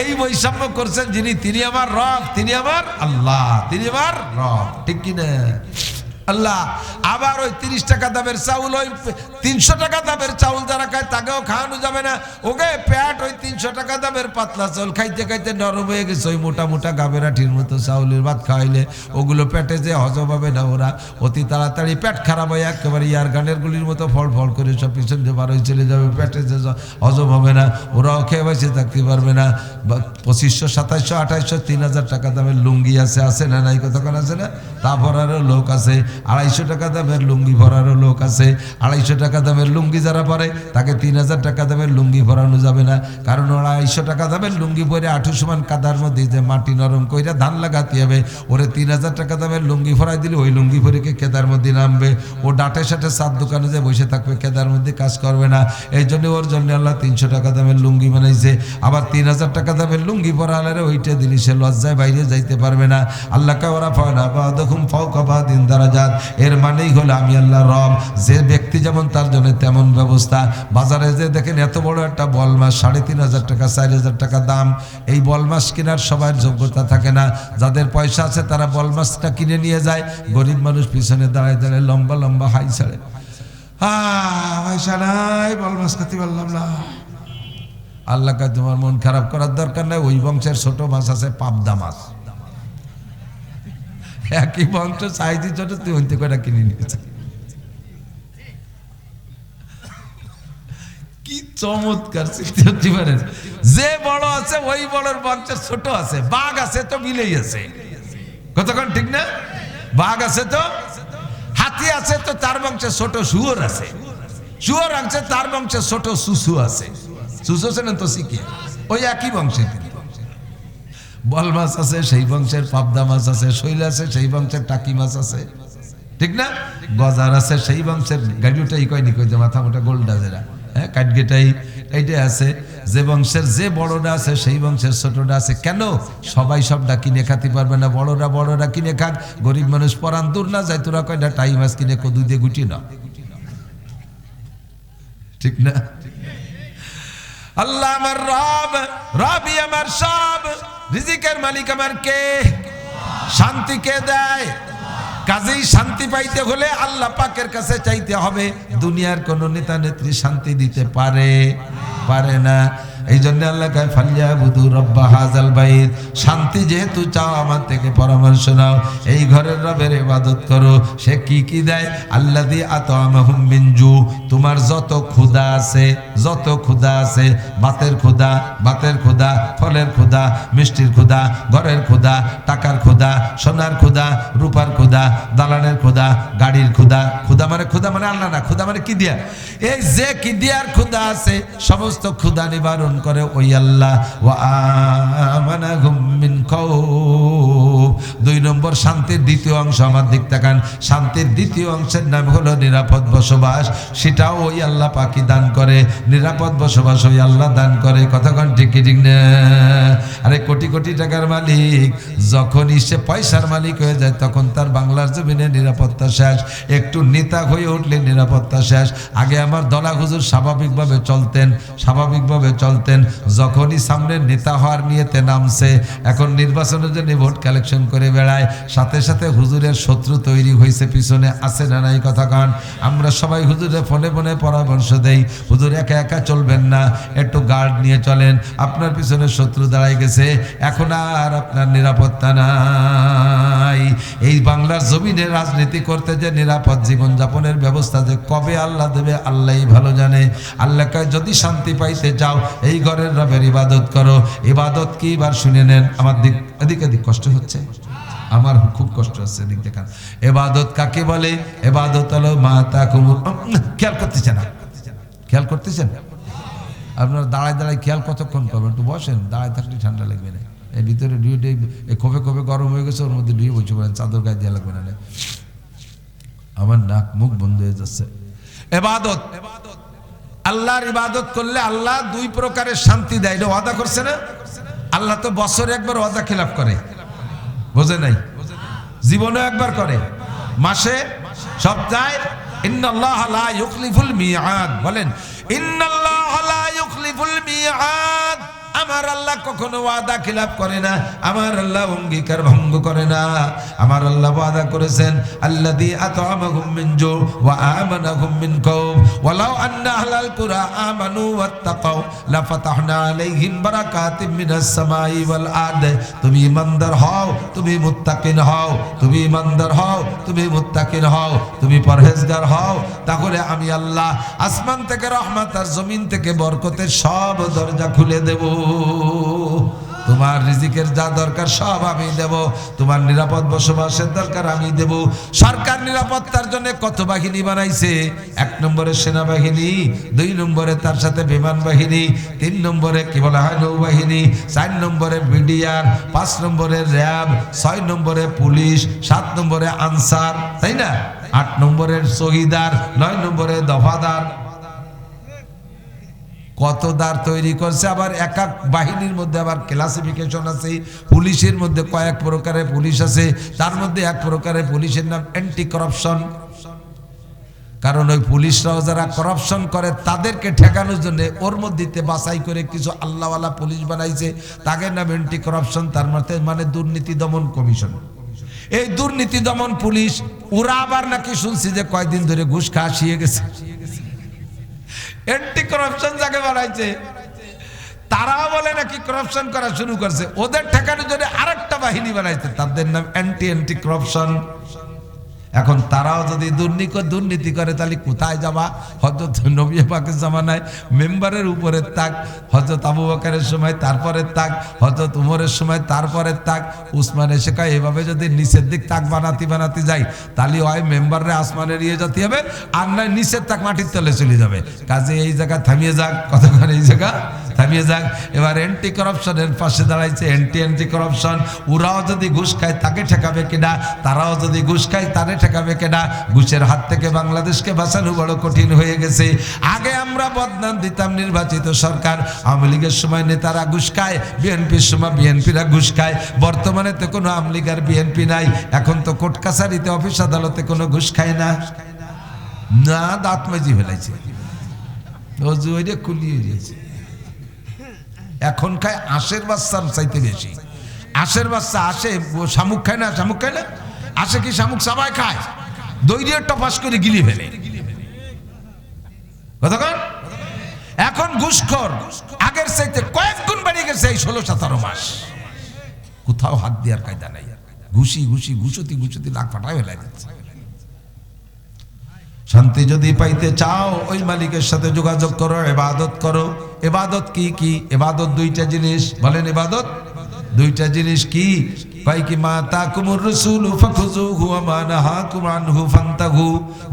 এই বৈষম্য করছেন যিনি, তিনি আমার রব, তিনি আমার আল্লাহ, তিনি আমার রব। ঠিক কিনা? আল্লাহ আবার ওই 30 টাকা দামের চাউল, ওই 300 টাকা দামের চাউল যারা খায় তাকেও খাওয়ানো যাবে না। ওকে পেট ওই 300 টাকা দামের পাতলা চাউল খাইতে খাইতে নরম হয়ে গেছে। ওই মোটা মোটা গাবের আঠির মতো চাউলের ভাত খাওয়াইলে ওগুলো পেটে যে হজম হবে না, ওরা অতি তাড়াতাড়ি পেট খারাপ হয়ে একেবারে ইয়ার গানের গুলির মতো ফল ফল করে সব পিছন দিয়ে বার হয়ে চলে যাবে। পেটে যে হজম হবে না, ওরাও খেয়ে বেঁচে থাকতে পারবে না। 2500, 2700, 2800, 3000 টাকা দামের লুঙ্গি আছে। আছে না নাই? কতক্ষণ আছে না? তা ভরারও লোক আছে। 250 টাকা দামের লুঙ্গি ভরারও লোক আছে। 250 টাকা টাকা দামের লুঙ্গি যারা পরে তাকে 3000 টাকা দামের লুঙ্গি পরানো যাবে না, কারণ ওরা 250 টাকা দামের লুঙ্গি পরে আঁঠু সমান কাদার মধ্যে যে মাটি নরম কইরা ধান লাগাতে হবে, ওরে 3000 টাকা দামের লুঙ্গি পরাই দিলে ওই লুঙ্গি পরে কেদার মধ্যে নামবে, ও ডাটে সাটে সাত দোকানে যে বসে থাকবে, কেদার মধ্যে কাজ করবে না। এই জন্য ওর জন্য আল্লাহ 300 টাকা দামের লুঙ্গি বানাইছে। আবার 3000 টাকা দামের লুঙ্গি পরা হলে ওইটা দিলে সে লজ্জায় বাইরে যাইতে পারবে না। আল্লাহ ওরা ফানা বাদুকুম ফাওকা বাদিন দারাজাত, এর মানেই হলো আমি আল্লাহ রব। যে ব্যক্তি যেমন তার জন্য তেমন ব্যবস্থা। বাজারে যে দেখেন এত বড় একটা বল মাছ 3500 টাকা 4000 টাকা দাম, এই বল মাছ কেনার সবার যোগ্যতা থাকে না। যাদের পয়সা আছে তারা বল মাছটা কিনে নিয়ে যায়, গরিব মানুষ পিছনে দাঁড়ায় দাঁড়ায় লম্বা লম্বা হাই ছাড়ে, পয়সা নাই বল মাছ খেতে পারলাম না। আল্লাহকে তোমার মন খারাপ করার দরকার নাই, ওই বংশের ছোট মাছ আছে পাবদা মাছ, একই বংশ সাইজি ছোট, তুই ওইতে কয়টা কিনে নিয়েছে। কি চমৎকার সৃষ্টি হতে পারে, যে বড় আছে ওই বড়র বংশের ছোট আছে। বাঘ আছে তো বিলেই আছে, কতক্ষণ ঠিক না? বাঘ আছে তো, হাতি আছে তো তার বংশে ছোট শুয়োর আছে, শুয়োর আছে তার বংশে ছোট সুসু আছে, সুসু আছে না তো শিখে, ওই একই বংশে। বল মাছ আছে সেই বংশের পাবদা মাছ আছে, শৈল আছে সেই বংশের টাকি মাছ আছে, ঠিক না? গজার আছে সেই বংশের, গাড়িটাই কয়নি কইতে মাথা মোটা গোলডা যেটা, হ্যাঁ কাঠগেটাই এইটা আছে। যে বংশের যে বড়টা আছে সেই বংশের ছোটটা আছে। কেন? সবাই সবটা কিনে খাতে পারবে না, বড়রা কিনে খাক, গরিব মানুষ পরান দূর না যায়, তোরা কয়টা টাই মাছ কিনে কদু দিয়ে গুটি না, ঠিক না? আল্লাহ আমার রব, রবই আমার সব, রিজিকের মালিক আমার কে, শান্তি কে দেয়। কাজেই শান্তি পাইতে হলে আল্লাহ পাকের কাছে চাইতে হবে। দুনিয়ার কোন নেতা নেত্রী শান্তি দিতে পারে না। এই জন্য আল্লাহ কয় ফালিয়াবুদু রাব্বা হাযাল বাইত, শান্তি যেহেতু চাও আমার থেকে পরামর্শ নাও, এই ঘরের রবের ইবাদত করো। সে কি দেয়? আল্লাযী আত'আমাহুম মিন জু, তোমার যত ক্ষুধা আছে, ভাতের ক্ষুধা, ফলের ক্ষুধা, মিষ্টির ক্ষুধা, ঘরের ক্ষুধা, টাকার ক্ষুধা, সোনার ক্ষুধা, রূপার ক্ষুধা, দালানের ক্ষুধা, গাড়ির ক্ষুধা। ক্ষুধা মানে আল্লাহ না, ক্ষুধা মানে কি দিয়া? এই যে কি দিয়ার ক্ষুধা আছে সমস্ত ক্ষুধা নিবারণ করে ওই আল্লাহ। ওয়া আমানাহুম মিন খাউফ। 2 নম্বর শান্তির দ্বিতীয় অংশ, আমার দিক তাকান। শান্তির দ্বিতীয় অংশের নাম হলো নিরাপদ বসবাস। সেটাও ওই আল্লাহ পাকি দান করে, নিরাপদ বসবাস ওই আল্লাহ দান করে। কতক্ষণ ঠিক না? আরে কোটি কোটি টাকার মালিক যখনই সে পয়সার মালিক হয়ে যায় তখন তার বাংলার জমিনে নিরাপত্তা শেষ। একটু নেতা হয়ে উঠলে নিরাপত্তা শেষ। আগে আমার দলা হুজুর স্বাভাবিকভাবে চলতেন, যখনই সামনে নেতা হওয়ার নিয়েতে নামছে, এখন নির্বাচনের জন্য ভোট কালেকশন করে বেড়ায়, সাথে সাথে হুজুরের শত্রু তৈরি হয়েছে পিছনে, আছে না নাই কথা কান? আমরা সবাই হুজুরের ফোনে পরামর্শ দেই, হুজুর একা একা চলবেন না, একটু গার্ড নিয়ে চলেন, আপনার পিছনে শত্রু দাঁড়ায় গেছে, এখন আর আপনার নিরাপত্তা নাই। এই বাংলার জমিনে রাজনীতি করতে যে নিরাপদ জীবনযাপনের ব্যবস্থা যে কবে আল্লাহ দেবে আল্লাহই ভালো জানে। আল্লাহকে যদি শান্তি পাইতে চাও এই ঘরের রবের ইবাদত করো। ইবাদত কি এবার শুনে নেন। আমার এদিকে কষ্ট হচ্ছে, আমার খুব কষ্ট হচ্ছে, এদিক দেখান। ইবাদত কাকে বলে? ইবাদত হলো মা তাকুমুল, খেয়াল করতেছেন আপনারা? দাঁড়ায় খেয়াল কতক্ষণ করবেন? একটু বসেন, দাঁড়ায় থাকলে ঠান্ডা লাগবে না। এই ভিতরে খোপে গরম হয়ে গেছে, ওর মধ্যে ডুয়ে বসে পড়েন, চাদর গায়ে দেওয়া লাগবে না। আমার নাক মুখ বন্ধ হয়ে যাচ্ছে। ইবাদত, আল্লাহর ইবাদত করলে আল্লাহ 2 প্রকারের শান্তি দেয়, এটা ওয়াদা করছে না? আল্লাহ তো বছরে একবার ওয়াদা খিলাফ করে, বোঝে নাই? জীবনে একবার করে, মাসে, সপ্তাহে। ইন্নাল্লাহা লা ইউখলিফুল মিআদ, বলেন ইন্নাল্লাহা লা ইউখলিফুল মিআদ। আমার আল্লাহ কখনো ওয়াদা খিলাফ করে না, আমার আল্লাহ অঙ্গীকার ভঙ্গ করে না। আমার আল্লাহ ওয়াদা করেছেন আল্লাযী আত'আমাহুম মিন জু ওয়া আমানাহুম মিন খাউফ ওয়ালাউ আন্না আহলাল কুরা আমানু ওয়াত্তাকাউ লাফাতাহনা আলাইহিম বারাকাতিম মিনাস সামাই ওয়াল আরদ। তুমি ইমানদার হও, তুমি মুত্তাকিন হও, তুমি ইমানদার হও, তুমি মুত্তাকিন হও, তুমি পরহেজগার হও, তাহলে আমি আল্লাহ আসমান থেকে রহমত আর জমিন থেকে বরকতের সব দরজা খুলে দেব। তোমার তোমার রিজিকের যা দরকার সব আমি দেব, তোমার নিরাপদ বসবাসের দরকার আমি দেব। সরকার নিরাপত্তার জন্য কত বাহিনী বানাইছে, 1 নম্বরে সেনাবাহিনী, 2 নম্বরে তার সাথে বিমান বাহিনী, 3 নম্বরে কি বলা হয় নৌবাহিনী, 4 নম্বরে বিডিআর, 5 নম্বরে র্যাব, 6 নম্বরে পুলিশ, 7 নম্বরে আনসার, তাই না, 8 নম্বরের শহীদার, 9 নম্বরে দফাদার। কত দ্বার তৈরি করছে। আবার এক এক বাহিনীর মধ্যে আবার ক্লাসিফিকেশন আছে। পুলিশের মধ্যে কয়েক প্রকারের পুলিশ আছে, তার মধ্যে এক প্রকারের পুলিশের নাম অ্যান্টি করাপশন। কারণ ওই পুলিশরাও যারা করাপশন করে তাদেরকে ঠেকানোর জন্য ওর মধ্যে বাছাই করে কিছু আল্লাহওয়ালা পুলিশ বানাইছে, তাকে নাম অ্যান্টি করাপশন, তার মানে দুর্নীতি দমন কমিশন। এই দুর্নীতি দমন পুলিশ ওরা আবার নাকি শুনছি যে কয়েকদিন ধরে ঘুষ খাওয়া শিয়ে গেছে। অ্যান্টি করাপশন যাকে বানাইছে তারাও বলে নাকি করাপশন করা শুরু করছে, ওদের ঠেকানোর জন্য আরেকটা বাহিনী বানাইছে, তাদের নাম অ্যান্টি করাপশন। এখন তারাও যদি দুর্নীতি করে তাহলে কোথায় যাবা? হযরত নবী পাকের জামানায় মেম্বারের উপরে তাক, হযরত আবু বকরের সময় তারপরে তাক, হযরত উমরের সময় তারপরে তাক, উসমান এসে কয় এভাবে যদি নিচের দিক তাক বানাতে যাই তাহলে হয় মেম্বারে আসমানে নিয়ে যেতে হবে, আর নয় নিচের তাক মাটির তলে চলে যাবে। কাজে এই জায়গা থামিয়ে যাক, কতক্ষণ এই জায়গা থামিয়ে যাক। এবার অ্যান্টি করাপশনের পাশে দাঁড়াইছে অ্যান্টি করাপশন। ওরাও যদি ঘুষ খায় তাকে ঠেকাবে কিনা, তারাও যদি ঘুষ খায় তারে ঠেকাবে কিনা। ঘুষের হাত থেকে বাংলাদেশকে বাঁচানো বড় কঠিন হয়ে গেছে। আগে আমরা বদনাম দিতাম নির্বাচিত সরকার, আওয়ামী লীগের সময় নেতারা ঘুষ খায়, বিএনপির সময় বিএনপিরা ঘুষ খায়। বর্তমানে তো কোনো আওয়ামী লীগ আর বিএনপি নাই, এখন তো কোর্ট কাছারিতে অফিস আদালতে কোনো ঘুষ খায় না, না দাঁত মেজি ফেলাইছে, অজু হয়ে খুলিয়ে দিয়েছে। এখন খায় আশের বাচ্চার চাইতে বেশি। আশের বাচ্চা আসে শামুক খায় না, শামুক খায় না, আসে কি শামুক সবাই খায়, দইরে টপাস করে গিলি ফেলে। কতক্ষণ? এখন ঘুষখোর আগের চাইতে কয়েক গুণ বেড়ে গেছে এই 16-17 মাস। কোথাও হাত দেওয়ার কায়দা নাই, ঘুষতি লাখ ফাটায় ফেলাই দিচ্ছে। শান্তি যদি পাইতে চাও ওই মালিকের সাথে যোগাযোগ করো, ইবাদত করো। ইবাদত কি? ইবাদত 2টা জিনিস, বলেন ইবাদত 2টা জিনিস কি? কয় কি মা তাকুমুর রাসূলু ফাখুযুহু ওয়া মা নাহাকুম আনহু ফান্তাহু।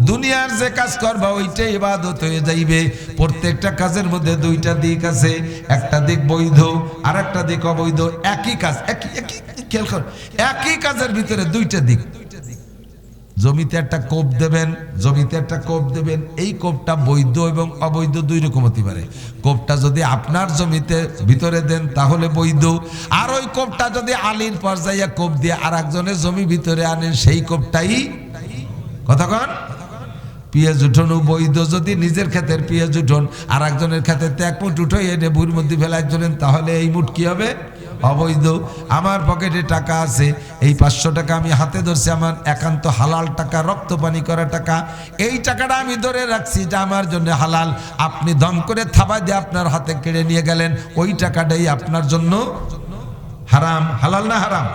দুনিয়ার যে কাজ করবা ওইটাই ইবাদত হয়ে যাইবে। প্রত্যেকটা কাজের মধ্যে 2টা দিক আছে, একটা দিক বৈধ আর একটা দিক অবৈধ। একই কাজ, একই খেয়াল কর, একই কাজের ভিতরে 2টা দিক। জমিতে একটা কোপ দেবেন, এই কোপটা বৈধ এবং অবৈধ 2 রকম হতে পারে। কোপটা যদি আপনার জমিতে ভিতরে দেন তাহলে বৈধ, আর ওই কোপটা যদি আলীর পর্যায়ে কোপ দিয়ে আর একজনের জমি ভিতরে আনেন সেই কোপটাই কতক্ষণ পেঁয়াজ উঠোনো বৈধ। যদি নিজের ক্ষেতের পেঁয়াজ উঠোন আর একজনের ক্ষেতের 1 মুঠ উঠোই এনে বুড়ির মধ্যে ফেলাই চলেন তাহলে এই মুঠ কি হবে? অবৈধ। আমার পকেটে টাকা আছে, এই 500 টাকা আমি হাতে ধরছি, আমার একান্ত হালাল টাকা, রক্ত পানি করা টাকা, এই টাকাটা আমি ধরে রাখছি, এটা আমার জন্য হালাল। আপনি দম করে থাবায় দিয়ে আপনার হাতে কেড়ে নিয়ে গেলেন, ওই টাকাটাই আপনার জন্য হারাম। হালাল না হারাম?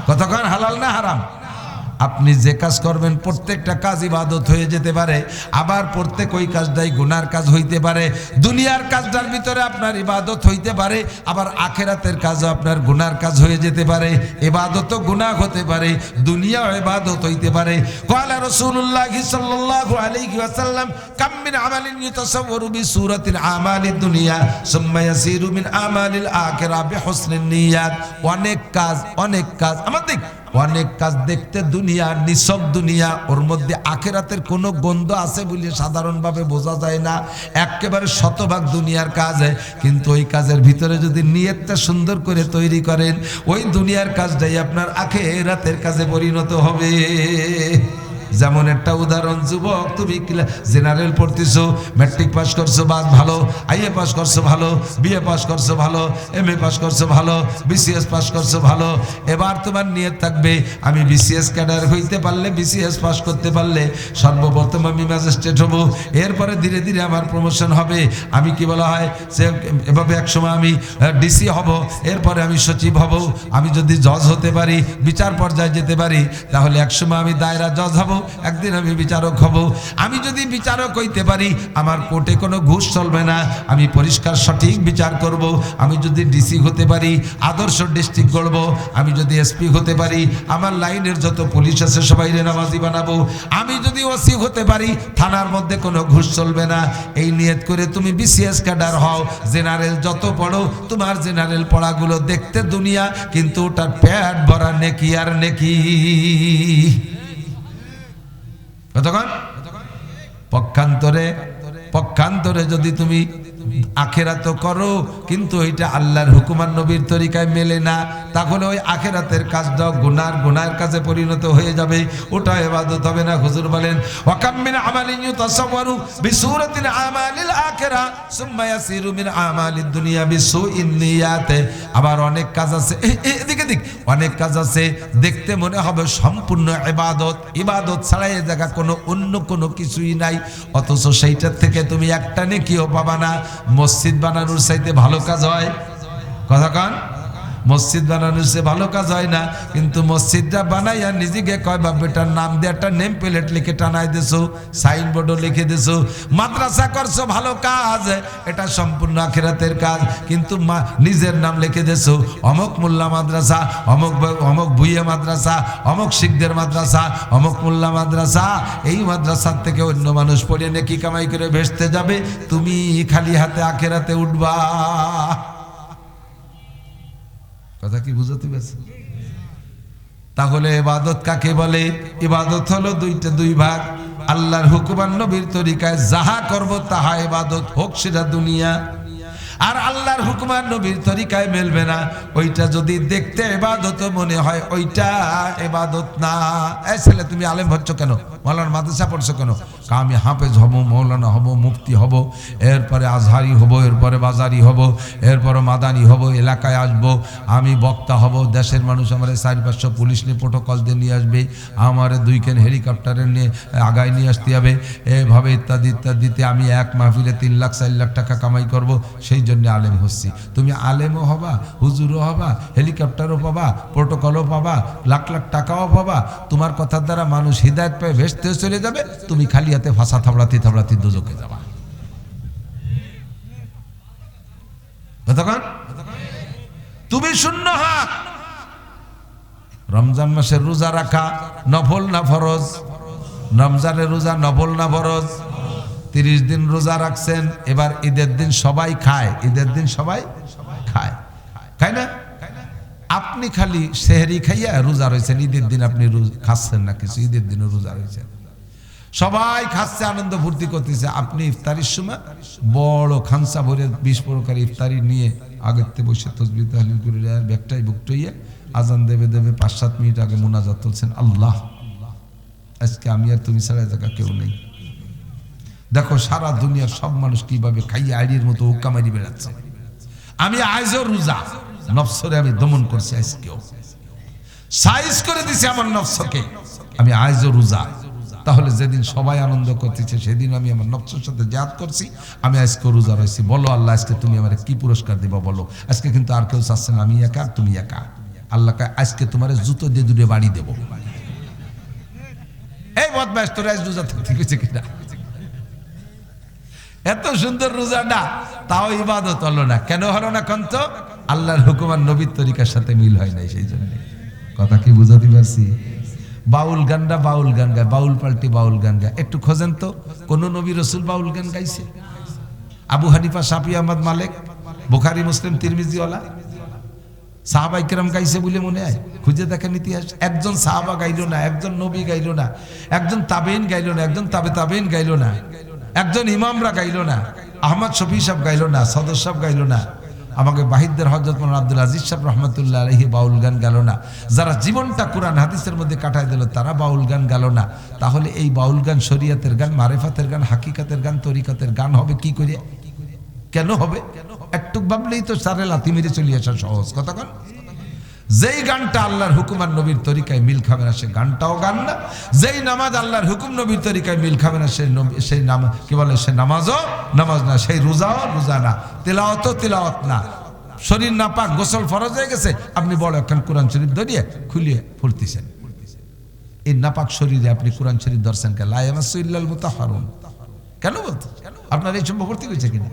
কতক্ষণ হালাল না হারাম? আপনি যে কাজ করবেন প্রত্যেকটা কাজ ইবাদত হয়ে যেতে পারে, আবার প্রত্যেক ওই কাজটাই গুনার কাজ হইতে পারে। দুনিয়ার কাজটার ভিতরে আপনার ইবাদত হইতে পারে, আবার আখিরাতের কাজও আপনার গুনার কাজ হয়ে যেতে পারে। ইবাদতও গুনাহ হতে পারে, দুনিয়াও ইবাদত হইতে পারে। ক্বালা রাসূলুল্লাহ সাল্লাল্লাহু আলাইহি ওয়াসাল্লাম কাম মিন আমালিন ইউতাসাওয়ারু বিসূরাতিল আমালিদ দুনিয়া সুম্মা ইয়াসিরু মিন আমালিল আখিরা বিহুসনিন নিয়াত। অনেক কাজ আমাদের অনেক কাজ দেখতে দুনিয়া, নিছক দুনিয়া, ওর মধ্যে আখিরাতের কোনো গন্ধ আছে বলে সাধারণভাবে বোঝা যায় না। একেবারে শতভাগ দুনিয়ার কাজ, কিন্তু ওই কাজের ভিতরে যদি নিয়তটা সুন্দর করে তৈরি করেন, ওই দুনিয়ার কাজটাই আপনার আখিরাতের কাজে পরিণত হবে। যেমন একটা উদাহরণ, যুবক তুমি জেনারেল পড়তেছো, ম্যাট্রিক পাস করছো বাস ভালো, আইএ পাস করছো ভালো, বিএ পাস করছো ভালো, এমএ পাস করছো ভালো, বিসিএস পাস করছো ভালো। এবার তোমার নিয়ত থাকবে আমি বিসিএস ক্যাডার হইতে পারলে, বিসিএস পাস করতে পারলে সর্বপ্রথম আমি ম্যাজিস্ট্রেট হব, এরপরে ধীরে ধীরে আমার প্রমোশন হবে, আমি কি বলা হয় সে এভাবে একসময় আমি ডিসি হব, এরপরে আমি সচিব হব, আমি যদি জজ হতে পারি, বিচার পর্যায়ে যেতে পারি, তাহলে একসময় আমি দায়রা জজ হব, একদিন আমি বিচারক হব। আমি যদি বিচারক হইতে পারি আমার কোর্টে কোনো ঘুষ চলবে না, আমি পরিষ্কার সঠিক বিচার করব। আমি যদি ডিসি হতে পারি আদর্শ ডিস্ট্রিক্ট গড়ব। আমি যদি এসপি হতে পারি আমার লাইনের যত পুলিশ আছে সবাইরে নামাজি বানাবো। আমি যদি ওসি হতে পারি থানার মধ্যে কোনো ঘুষ চলবে না। এই নিয়ত করে তুমি বিসিএস ক্যাডার হও, জেনারেল যত পড়ো, তোমার জেনারেল পড়াগুলো দেখতে দুনিয়া, কিন্তু ওটার পেট ভরা নেকি আর নেকি। কতক্ষণ পক্ষান্তরে যদি তুমি আখেরাত করো কিন্তু ওইটা আল্লাহর হুকুম আর নবীর তরিকায় মেলে না, তাহলে ওই আখেরাতের কাজটা গুনার কাজে পরিণত হয়ে যাবে, ওটা ইবাদত হবে না। হুজুর বলেন ওয়াকাম মিন আমালিন ইউতাসাওয়ারু বিসূরাতিল আমালিল আখিরা সুম্মা ইয়াসিরু মিন আমালিদ দুনিয়া বিসুইন নিয়াত। আবার অনেক কাজ আছে, এদিকে দিক, অনেক কাজ আছে দেখতে মনে হবে সম্পূর্ণ ইবাদত ছাড়া এই জায়গা অন্য কোনো কিছুই নাই, অথচ সেইটার থেকে তুমি একটা নেকিও পাবা না। মসজিদ বানানোর চাইতে ভালো কাজ হয়, কথা কন, মসজিদ বানানোর চেয়ে ভালো কাজ হয় না। কিন্তু মসজিদটা বানাইয়া নিজেকে কয় বাপ বেটার নাম দিয়ে একটা নেম প্লেট লিখে টানাই দিছো, সাইনবোর্ডও লিখে দিছো। মাদ্রাসা করছো ভালো কাজ, এটা সম্পূর্ণ আখিরাতের কাজ, কিন্তু নিজের নাম লিখে দিছো অমুক মোল্লা মাদ্রাসা, অমুক ভুইয়া মাদ্রাসা, অমুক শিখদের মাদ্রাসা, অমুক মোল্লা মাদ্রাসা। এই মাদ্রাসার থেকে অন্য মানুষ পড়ে নেকি কামাই করে ভেসতে যাবে, তুমি খালি হাতে আখিরাতে উঠবা। কথা কি বুঝতে পারছি? তাহলে ইবাদত কাকে বলে? ইবাদত হলো দুই ভাগ। আল্লাহর হুকুম আর নবীর তরিকায় যাহা করব তাহা ইবাদত, হোক সেটা দুনিয়া। আর আল্লাহর হুকুম আর নবীর তরিকায় মেলবে না, ওইটা যদি দেখতে ইবাদত মনে হয় ওইটা ইবাদত না। এই ছেলে তুমি আলেম হচ্ছ কেন, মাওলানা মাদ্রাসা পড়ছো কেন? আমি হাফেজ হব, মৌলানা হব, মুফতি হব, এরপরে আজহারি হব, এরপরে বাজারি হব, এরপরে মাদানি হব, এলাকায় আসব, আমি বক্তা হব, দেশের মানুষ আমার 4-500 পুলিশ নিয়ে প্রোটোকল দিয়ে নিয়ে আসবে, আমার 2 কেন হেলিকপ্টারে নিয়ে আগায় নিয়ে আসতে হবে, এভাবে ইত্যাদি ইত্যাদিতে আমি এক মাহফিলে 3 লাখ 4 লাখ টাকা কামাই করব। সেই জন্য আলেম হচ্ছি। তুমি আলেমও হবা, হুজুরও হবা, হেলিকপ্টারও পাবা, প্রোটোকলও পাবা, লাখ লাখ টাকাও পাবা। তোমার কথার দ্বারা মানুষ হিদায়ত পেয়ে ভেসতে চলে যাবে, তুমি খালি হাতে ফাঁসা থাবড়াতে দোজখে যাবা। তুমি শূন্য হাত। রমজান মাসের রোজা রাখা নফল না ফরজ? রমজানের রোজা নফল না ফরজ? 30 দিন রোজা রাখছেন, এবার ঈদের দিন সবাই খায়, ঈদের দিন সবাই খায় না? আপনি খালি সেহরি খাইয়া রোজা রয়েছেন, ঈদের দিন আপনি খাচ্ছেন না কিছু, ঈদের দিনও রোজা রয়েছেন, সবাই খাচ্ছে, আনন্দ ফুর্তি করতেছে। আপনি ইফতারির সময় বড় খানসা ভরে 20 প্রকার ইফতারি নিয়ে আগের থেকে বসে তসবিহ তাহলিল করে ব্যাগটাই বুকটাইয়ে আজান দেবে 5-7 মিনিট আগে মুনাজাত তুলছেন, আল্লাহ আজকে আমি আর তুমি ছাড়া জায়গা কেউ নেই। দেখো সারা দুনিয়ার সব মানুষ কিভাবে খাইয়ে আইডির মতো হুক্কা মারি বেড়াচ্ছে। আমি আজও রোজা, নফসরে আমি দমন করছি, আজকেও সাইজ করে দিছি আমার নফসকে, আমি আজও রোজা। তাহলে যেদিন সবাই আনন্দ করতেছে সেদিন আমি আমার নফসের সাথে জিহাদ করছি, আমি আজকে রোজা রয়েছি। বলো আল্লাহ আজকে তুমি আমার কি পুরস্কার দিবা বলো? আজকে কিন্তু আর কেউ চাচ্ছে না, আমি একা তুমি একা। আল্লাহকে আজকে তোমার জুতো দিয়ে দূরে বাড়ি দেবো। এই বদমাইশ তোর আজ রোজা থাকতে গেছে কিনা? এত সুন্দর রোজাটা, তাও ইবাদত হলো না। কেন হলো না? কারণ তো আল্লাহর হুকুম আর নবীর তরিকার সাথে মিল হয় নাই। সেই জন্য কথা কি বুঝাতে পারছি? বাউল গানটা বাউল গান গায়, বাউল পাল্টি বাউল গান গায়। একটু খোঁজেন তো কোন নবী রসুল বাউল গান গাইছে? আবু হানিফা, শাফি, আহমদ, মালিক, বুখারী, মুসলিম, তিরমিজি ওয়ালা সাহাবা ইকরাম গাইছে বলে মনে হয়? খুঁজে দেখেন ইতিহাস। একজন সাহাবা গাইলো না, একজন নবী গাইলো না, একজন তাবেইন গাইলো না, একজন তাবেইন গাইলো না, একজন ইমামরা গাইলো না, আহমদ শফি সাহেব গাইলো না, সদর সাহেব গাইলো না, আমাকে বাহিদদের হযরত মাওলানা আব্দুল আজিজ সাহেব রহমাতুল্লাহ আলাইহি বাউল গান গেল না। যারা জীবনটা কোরআন হাদিসের মধ্যে কাটায় দিল তারা বাউল গান গেল না। তাহলে এই বাউল গান শরীয়তের গান, মারেফাতের গান, হাকিকাতের গান, তরিকাতের গান হবে কি করে? কেন হবে? একটু ভাবলেই তো সারে লাথি মেরে চলে আসা সহজ কথা। কারণ যেই গানটা আল্লাহর হুকুম আর নবীর তরিকায় মিল খাবে না সে গানটাও গান না। যেই নামাজ আল্লাহর হুকুম নবীর তরিকায় মিল খাবে না সেই নামাজ কি বলে? সে নামাজও নামাজ না, সেই রোজাও রোজা না, তেলাওয়াতও তেলাওয়াত না। শরীর নাপাক, গোসল ফরজ হয়ে গেছে, আপনি বড় একখান কোরআন শরীফ ধরিয়ে খুলিয়ে ফুলতেছেন। এই নাপাক শরীরে আপনি কোরআন শরীফ ধরছেন কে? লা ইয়ামাসসু ইল্লাল মুতাহহারুন। কেন বলতো? আপনার এই সম্পর্কে হয়েছে কিনা?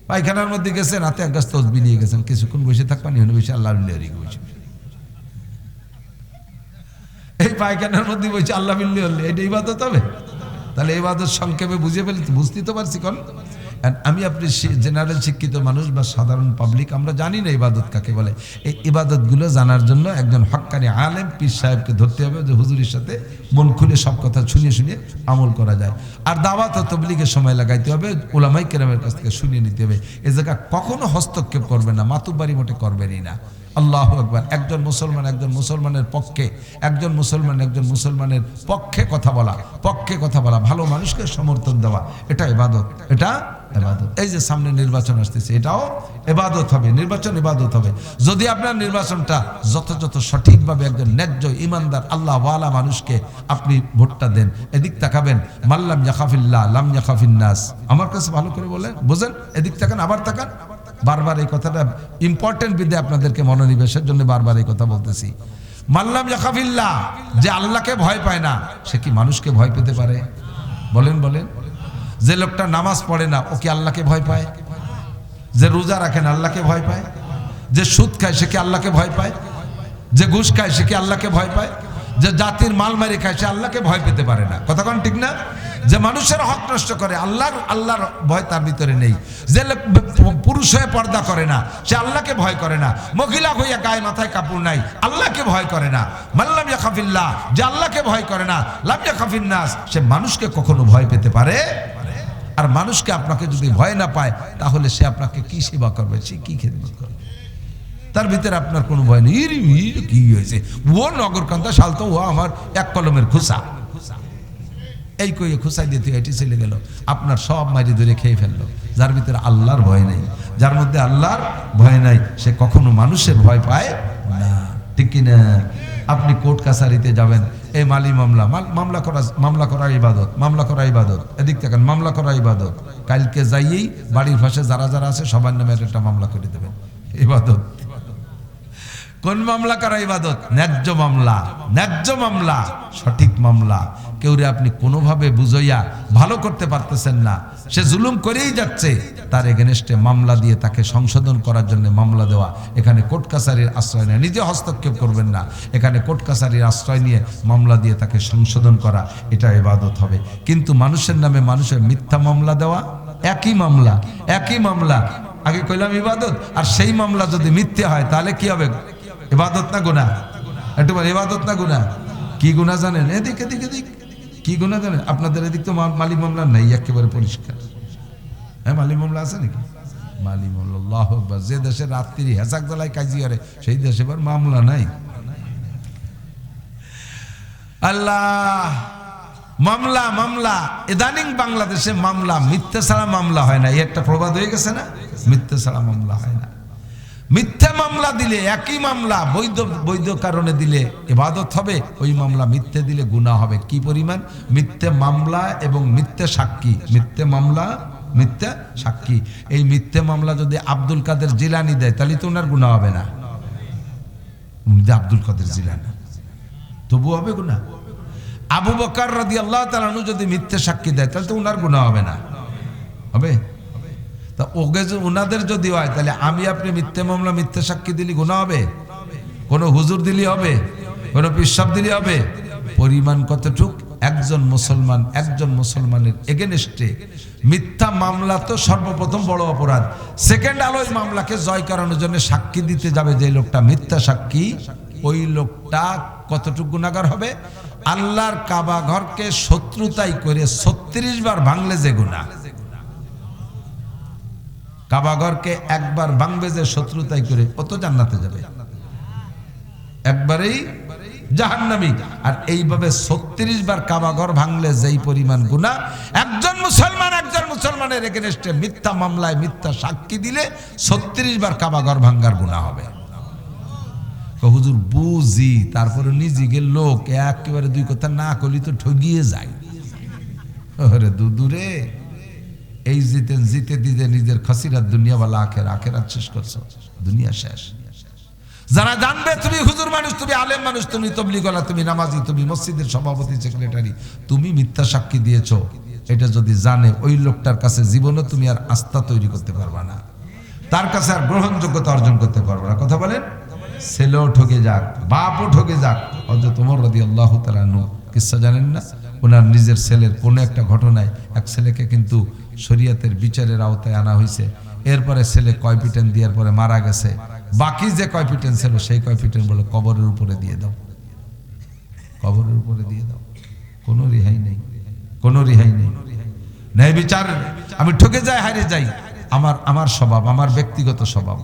পায়খানার মধ্যে গেছেন, হাতে এক গাছ তসবিহ নিয়ে গেছেন, কিছুক্ষণ বসে থাকবেন, এখানে বসে আল্লাহর লিয়ারি বসে, এই পায়খানার মধ্যে বসে আল্লাহ বিল্লি হলে এটা ইবাদত হবে? তাহলে ইবাদত সংক্ষেপে বুঝতে তো পারছি। কোন আমি আপনি জেনারেল শিক্ষিত মানুষ বা সাধারণ পাবলিক আমরা জানি না ইবাদত কাকে বলে। এই ইবাদতগুলো জানার জন্য একজন হক্কানি আলেম পীর সাহেবকে ধরতে হবে, যে হুজুরের সাথে মন খুলে সব কথা শুনিয়ে শুনিয়ে আমল করা যায়। আর দাওয়াত ও তবলিগের সময় লাগাইতে হবে, উলামায়ে কেরামের কাছ থেকে শুনিয়ে নিতে হবে। এ জায়গা কখনো হস্তক্ষেপ করবেন না, মাতুব্বারি মোটে করবেনই না। আল্লাহু আকবার। একজন মুসলমানের পক্ষে, একজন মুসলমানের পক্ষে কথা বলা, ভালো মানুষকে সমর্থন দেওয়া, এটা ইবাদত, এটা ইবাদত। এই যে সামনে নির্বাচন আসতেছে, এটাও ইবাদত হবে, নির্বাচন ইবাদত হবে। যদি আপনার নির্বাচনটা যথাযথ সঠিকভাবে একজন ন্যায্য ইমানদার আল্লাহ ওয়ালা মানুষকে আপনি ভোটটা দেন। এদিক তাকাবেন, মাল্লাম ইয়াখাফিল্লাহ লাম ইয়াখাফিন নাস। আমার কাছে ভালো করে বলেন, বুঝেন, এদিক তাকান, আবার তাকান। বারবার এই কথাটা ইম্পর্টেন্ট বিদে আপনাদেরকে মনোনিবেশের জন্য বারবার এই কথা বলতেছি। মাল্লাম ইয়াখাফিল্লাহ, যে আল্লাহকে ভয় পায় না, সে কি মানুষকে ভয় পেতে পারে? বলেন। যে লোকটা নামাজ পড়ে না, ও কি আল্লাহকে ভয় পায়? যে রোজা রাখে না, আল্লাহকে ভয় পায়? যে সুদ খায়, সে কি আল্লাহকে ভয় পায়? যে ঘুষ খায়, সে কি আল্লাহকে ভয় পায়? যে জাতির মাল মারি খায়, সে আল্লাহকে ভয় পেতে পারে না। কথা কোন ঠিক না? যে মানুষের হক নষ্ট করে, আল্লাহর ভয় তার ভিতরে নেই। যে পুরুষ হয়ে পর্দা করে না, সে আল্লাহকে ভয় করে না। মহিলা হইয়া গায়ে মাথায় কাপড় নাই, আল্লাহকে ভয় করে না। মাল্লাম ইয়াখাফিল্লাহ, যে আল্লাহকে ভয় করে না, লাম ইয়াখাফিন নাস, সে মানুষকে কখনো ভয় পেতে পারে? আর মানুষকে আপনাকে যদি ভয় না পায়, তাহলে সে আপনাকে কি সেবা করবে, সে কি খেদমত করবে? তার ভিতরে আপনার কোনো ভয় নেই। কি হয়েছে, ও নগরকান্দা শালতো, ও আমার এক কলমের খুসা, এই কইয়ে খুসাই দিয়ে এটি চলে গেল, আপনার সব মারি ধরে খেয়ে ফেললো। যার ভিতরে আল্লাহর ভয় নেই, যার মধ্যে আল্লাহর ভয় নাই, সে কখনো মানুষের ভয় পায় না। ঠিক কিনা? আপনি কোর্ট কাছারিতে যাবেন, এই মামলা করা ইবাদত, এদিক থেকে মামলা করা ইবাদত। কালকে যাইয়েই বাড়ির পাশে যারা আছে সবার নামে একটা মামলা করে দেবেন, ইবাদত। কোন মামলা করা ইবাদত? ন্যায্য মামলা, সঠিক মামলা। কেউরে আপনি কোনোভাবে বুঝাইয়া ভালো করতে পারতেছেন না, সে জুলুম করেই যাচ্ছে, তার এগেনস্টে মামলা দিয়ে তাকে সংশোধন করার জন্য মামলা দেওয়া। এখানে কোর্ট কাছারির আশ্রয় নেয়, নিজে হস্তক্ষেপ করবেন না, এখানে কোর্ট কাছারির আশ্রয় নিয়ে মামলা দিয়ে তাকে সংশোধন করা, এটা ইবাদত হবে। কিন্তু মানুষের নামে মানুষের মিথ্যা মামলা দেওয়া, একই মামলা, আগে কইলাম ইবাদত, আর সেই মামলা যদি মিথ্যে হয় তাহলে কি হবে? ইবাদত না গুনাহ? একটু বল, ইবাদত না গুনাহ? কি গুনাহ জানেন? এদিক কি গুনাহ জানেন? আপনাদের এদিক তো মালি মামলা নাই, একেবারে পরিষ্কার। হ্যাঁ, মালি মামলা আছে নাকি? মালি মামলা, আল্লাহু আকবার। যে দেশে রাত্রি হেসাক জ্বালায় কাজি করে, সেই দেশে এবার মামলা নাই। আল্লাহ, মামলা ইদানিং বাংলাদেশে মামলা, মিথ্যা ছাড়া মামলা হয় না। এই একটা প্রবাদ হয়ে গেছে না, মিথ্যা ছাড়া মামলা হয় না। মিথ্যা মামলা দিলে, একই মামলা বৈধ কারণে দিলে ইবাদত হবে, ওই মামলা মিথ্যে দিলে গুনাহ হবে। কি পরিমাণ? মিথ্যে মামলা এবং মিথ্যে সাক্ষী, মিথ্যে সাক্ষী। এই মিথ্যে মামলা যদি আব্দুল কাদের জিলানি দেয়, তাহলে তো ওনার গুনাহ হবে না। আব্দুল কাদের জিলানি তবু হবে গুনাহ। আবু বকর রাদিয়াল্লাহু তাআলা আনহু যদি মিথ্যে সাক্ষী দেয়, তাহলে তো ওনার গুনাহ হবে না? হবে? তা ওকে ওনাদের যদি হয়, তাহলে আমি আপনি মিথ্যে মামলা মিথ্যে সাক্ষী দিলি গুনাহ হবে? কোন হুজুর দিলি হবে? কোন পিসাব দিলি হবে? পরিমাণ কতটুক? একজন মুসলমানের এগেনস্টে মিথ্যা মামলা তো সর্বপ্রথম বড় অপরাধ। সেকেন্ড আলো ওই মামলাকে জয় করানোর জন্য সাক্ষী দিতে যাবে যে লোকটা মিথ্যা সাক্ষী, ওই লোকটা কতটুকু গুনাহগার হবে? আল্লাহর কাবা ঘরকে শত্রুতাই করে 36 বার ভাঙলে যে গুনাহ, কাবাঘরকে একবার ভাঙবে যে শত্রুতাই করে, ও তো জান্নাতে যাবে, একবারেই জাহান্নামী। আর এইভাবে 36 বার কাবাঘর ভাঙলে যেই পরিমাণ গুনাহ, একজন মুসলমানের এগেনস্টে মিথ্যা মামলায় মিথ্যা সাক্ষী দিলে 36 বার কাবাঘর ভাঙ্গার গুনাহ হবে। হুজুর বুঝি, তারপরে নিজেকে লোক একেবারে দুই কথা না করলি তো ঠগিয়ে যায়। ওরে দূরে এই জিতে দিতে নিজের খসিরাত দুনিয়া ওয়ালা আখেরাত শেষ করছো, দুনিয়া শেষ। যারা জানবে তুমি হুজুর মানুষ, তুমি আলেম মানুষ, তুমি তবলিগওয়ালা, তুমি নামাজি, তুমি মসজিদের সভাপতি সেক্রেটারি, তুমি মিথ্যা সাক্ষী দিয়েছো, এটা যদি জানে ওই লোকটার কাছে জীবনে তুমি আর আস্থা তৈরি করতে পারবা না, তার কাছে আর গ্রহণযোগ্যতা অর্জন করতে পারবা না। কথা বলেন? ছেলেও ঠকে যাক, বাপও ঠকে যাক। হযরত ওমর রাদিয়াল্লাহু তাআলা আনহু কিসসা জানেন না? ওনার নিজের ছেলের কোনো একটা ঘটনায় এক ছেলেকে কিন্তু শরীয়তের বিচারের আওতায় আনা হয়েছে। এরপরে ছেলে কয়পিটেন দেওয়ার পরে মারা গেছে। বাকি যে কয়পিটেন ছিল সেই কয়পিটেন বলে কবরের উপরে দিয়ে দাও, কবরের উপরে দিয়ে দাও। কোনো রেহাই নেই, কোনো রেহাই নেই। ন্যায় বিচার আমি ঠকে যাই, হারে যাই, আমার স্বভাব, আমার ব্যক্তিগত স্বভাব।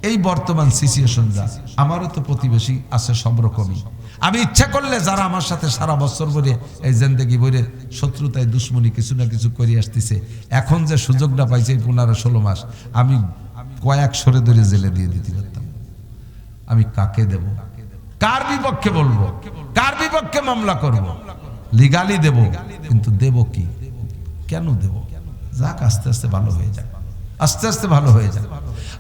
এই বর্তমান সিচুয়েশন যা, আমারও তো প্রতিবেশী আছে সব রকমই। আমি ইচ্ছা করলে যারা আমার সাথে সারা বছর ধরে এই জিন্দেগি ভরে শত্রুতায় দুশ্মনী কিছু না কিছু করে আসতেছে, এখন যে সুযোগটা পাইছে 15-16 মাস, আমি কয়েক সরে ধরে জেলে দিয়ে দিতে পারতাম। আমি কাকে দেব? কার বিপক্ষে বলবো? কার বিপক্ষে মামলা করব? লিগালি দেব, কিন্তু দেব কি? কেন দেব? যাক, আস্তে আস্তে ভালো হয়ে যাক, আস্তে আস্তে ভালো হয়ে যাক।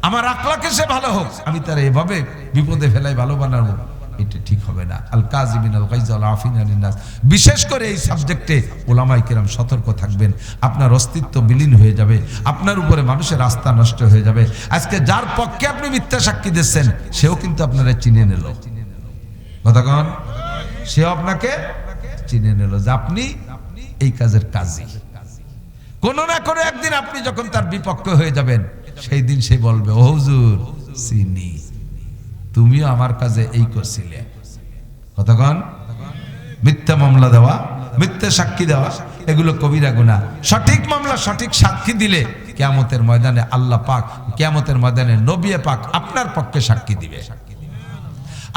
আমার আকলাকে সে ভালো হোক, আমি তার এভাবে বিপদে ফেলাই ভালো বানাবো, এটা ঠিক হবে না। আল কাযিমিন আল গায়জ ওয়াল আফিন আনিন নাস। বিশেষ করে এই সাবজেক্টে ওলামায়ে কেরাম সতর্ক থাকবেন। আপনার অস্তিত্ব বিলীন হয়ে যাবে, আপনার উপরে মানুষের আস্থা নষ্ট হয়ে যাবে। আজকে যার পক্ষে আপনি মিথ্যা সাক্ষী দিচ্ছেন, সেও কিন্তু আপনারা চিনে নিল। কতক্ষণ? সেও আপনাকে চিনে নিল যে আপনি এই কাজের কাজী। কোনো না কোনো একদিন আপনি যখন তার বিপক্ষে হয়ে যাবেন, সেই দিন সে বলবে, ও হুজুর চিনি, তুমিও আমার কাজে এই করছিলে। কতক্ষণ? মিথ্যা মামলা দেওয়া, মিথ্যা সাক্ষী দেওয়া, এগুলো কবিরা গুনাহ। সঠিক মামলা, সঠিক সাক্ষী দিলে কিয়ামতের ময়দানে আল্লাহ পাক, কিয়ামতের ময়দানে নবী পাক আপনার পক্ষে সাক্ষী দিবে,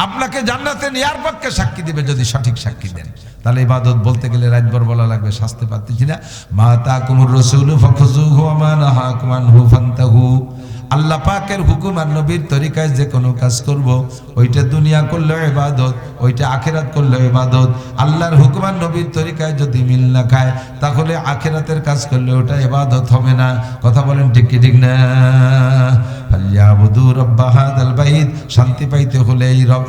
আপনাকে জান্নাতে নেয়ার পক্ষে সাক্ষী দিবে যদি সঠিক সাক্ষী দেন। তাহলে ইবাদত বলতে গেলে রাতভর বলা লাগবে, শাস্তি পাচ্ছি না। মা তাকুমুর রাসূলু ফাখুযুহু ওয়া মা নাহাকুম আনহু ফান্তাহু। আল্লাহ পাকের হুকুম আর নবীর তরিকায় যে কোনো কাজ করব, ওইটা দুনিয়া করলেও ইবাদত, ওইটা আখিরাত করলেও ইবাদত। আল্লাহর হুকুম আর নবীর তরিকায় যদি মিল না খায়, তাহলে আখিরাতের কাজ করলে ওটা ইবাদত হবে না। কথা বলেন ঠিক কি ঠিক না? ফালিয়াবুদু রাব্ব হাযাল বাইত। শান্তি পাইতে হলে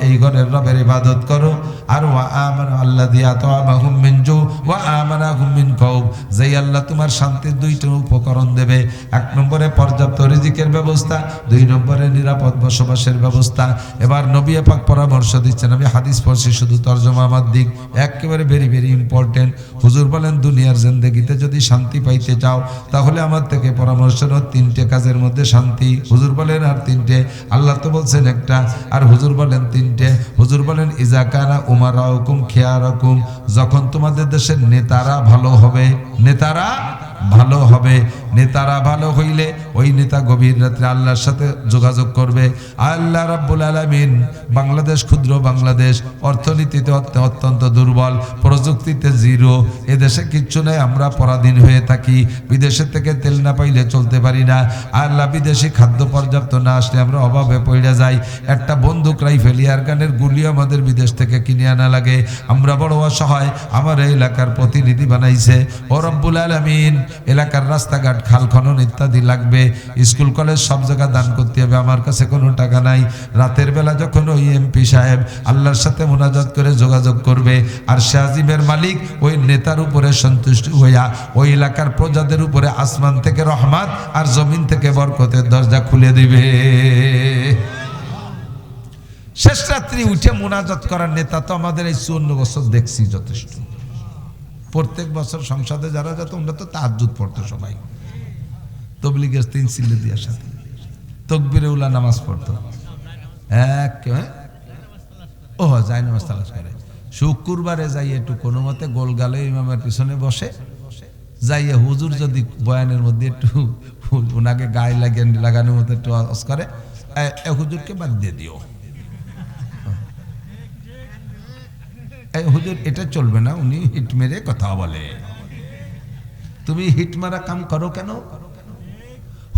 এই ঘরের রবের ইবাদত করো। আর ওয়া আমানা আল্লাযী আত'আমাহুম মিন জু ওয়া আমানাহুম মিন খাউফ। যেই আল্লাহ তোমার শান্তির দুইটা উপকরণ দেবে, এক নম্বরে পর্যাপ্ত রিজিকের ব্যবস্থা, 2 নম্বরে নিরাপদ বসবাসের ব্যবস্থা। এবার নবী পাক পরামর্শ দিচ্ছেন, আমি হাদিস পড়ছি, শুধু তরজমা আমার দিক, একেবারে ভেরি ভেরি ইম্পর্টেন্ট। হুজুর বলেন, দুনিয়ার জিন্দেগিতে যদি শান্তি পাইতে চাও, তাহলে আমার থেকে পরামর্শ নাও 3টে কাজের মধ্যে শান্তি। হুজুর বলেন আর 3টে, আল্লাহ তো বলছেন একটা, আর হুজুর বলেন 3টে। হুজুর বলেন, ইজা কানা উমারাউকুম খিয়ারাকুম। যখন তোমাদের দেশের নেতারা ভালো হবে, নেতারা ভালো হবে, নেতারা ভালো হইলে ওই নেতা গভীর রাত্রে আল্লাহর সাথে যোগাযোগ করবে। আল্লাহ রাব্বুল আলামিন, বাংলাদেশ ক্ষুদ্র বাংলাদেশ, অর্থনীতিতে অত্যন্ত দুর্বল, প্রযুক্তিতে জিরো, এদেশে কিচ্ছু নাই, আমরা পরাধীন হয়ে থাকি। বিদেশের থেকে তেল না পাইলে চলতে পারি না। আল্লাহ বিদেশি খাদ্য পর্যাপ্ত না আসলে আমরা অভাবে পড়ে যাই। একটা বন্দুক, রাইফেল, এয়ারগানের গুলি আমাদের বিদেশ থেকে কিনে আনা লাগে। আমরা বড় অসহায়। আমার এই এলাকার প্রতিনিধি বানাইছে ও রব্বুল আলামিন, এলাকার রাস্তাঘাট, খাল খনন ইত্যাদি লাগবে, স্কুল কলেজ সব জায়গা দান করতে হবে। আমার কাছে কোনো টাকা নাই। রাতের বেলা যখন ওই এমপি সাহেব আল্লাহর সাথে মুনাজাত করে যোগাযোগ করবে, আর সে আজিমের মালিক ওই নেতার উপরে সন্তুষ্ট হইয়া ওই এলাকার প্রজাদের উপরে আসমান থেকে রহমত আর জমিন থেকে বরকতের দরজা খুলে দিবে। শেষ রাত্রি উঠে মুনাজাত করার নেতা তো আমাদের এই 54 বছর দেখছি যথেষ্ট। প্রত্যেক বছর সংসদে যারা যেত, আমরা তো তাহাজ্জুদ পড়তো সবাই, তবলিগের 3 সিলে দিয়ে সাথে তকবীরে উলা নামাজ পড়তো। ও যায় নামাজ তালাশ করে। শুক্রবারে যাই একটু কোনো মতে গোলগালে ইমামের পিছনে বসে যাইয়ে হুজুর যদি বয়ানের মধ্যে একটু ওনাকে গায়ে লাগানোর মতো একটু আওয়াজ করে, হুজুরকে বাদ দিয়ে দিও, হুজুর এটা চলবে না, উনি হিট মেরে কথা বলে। তুমি হিট মারা কাম করো কেন?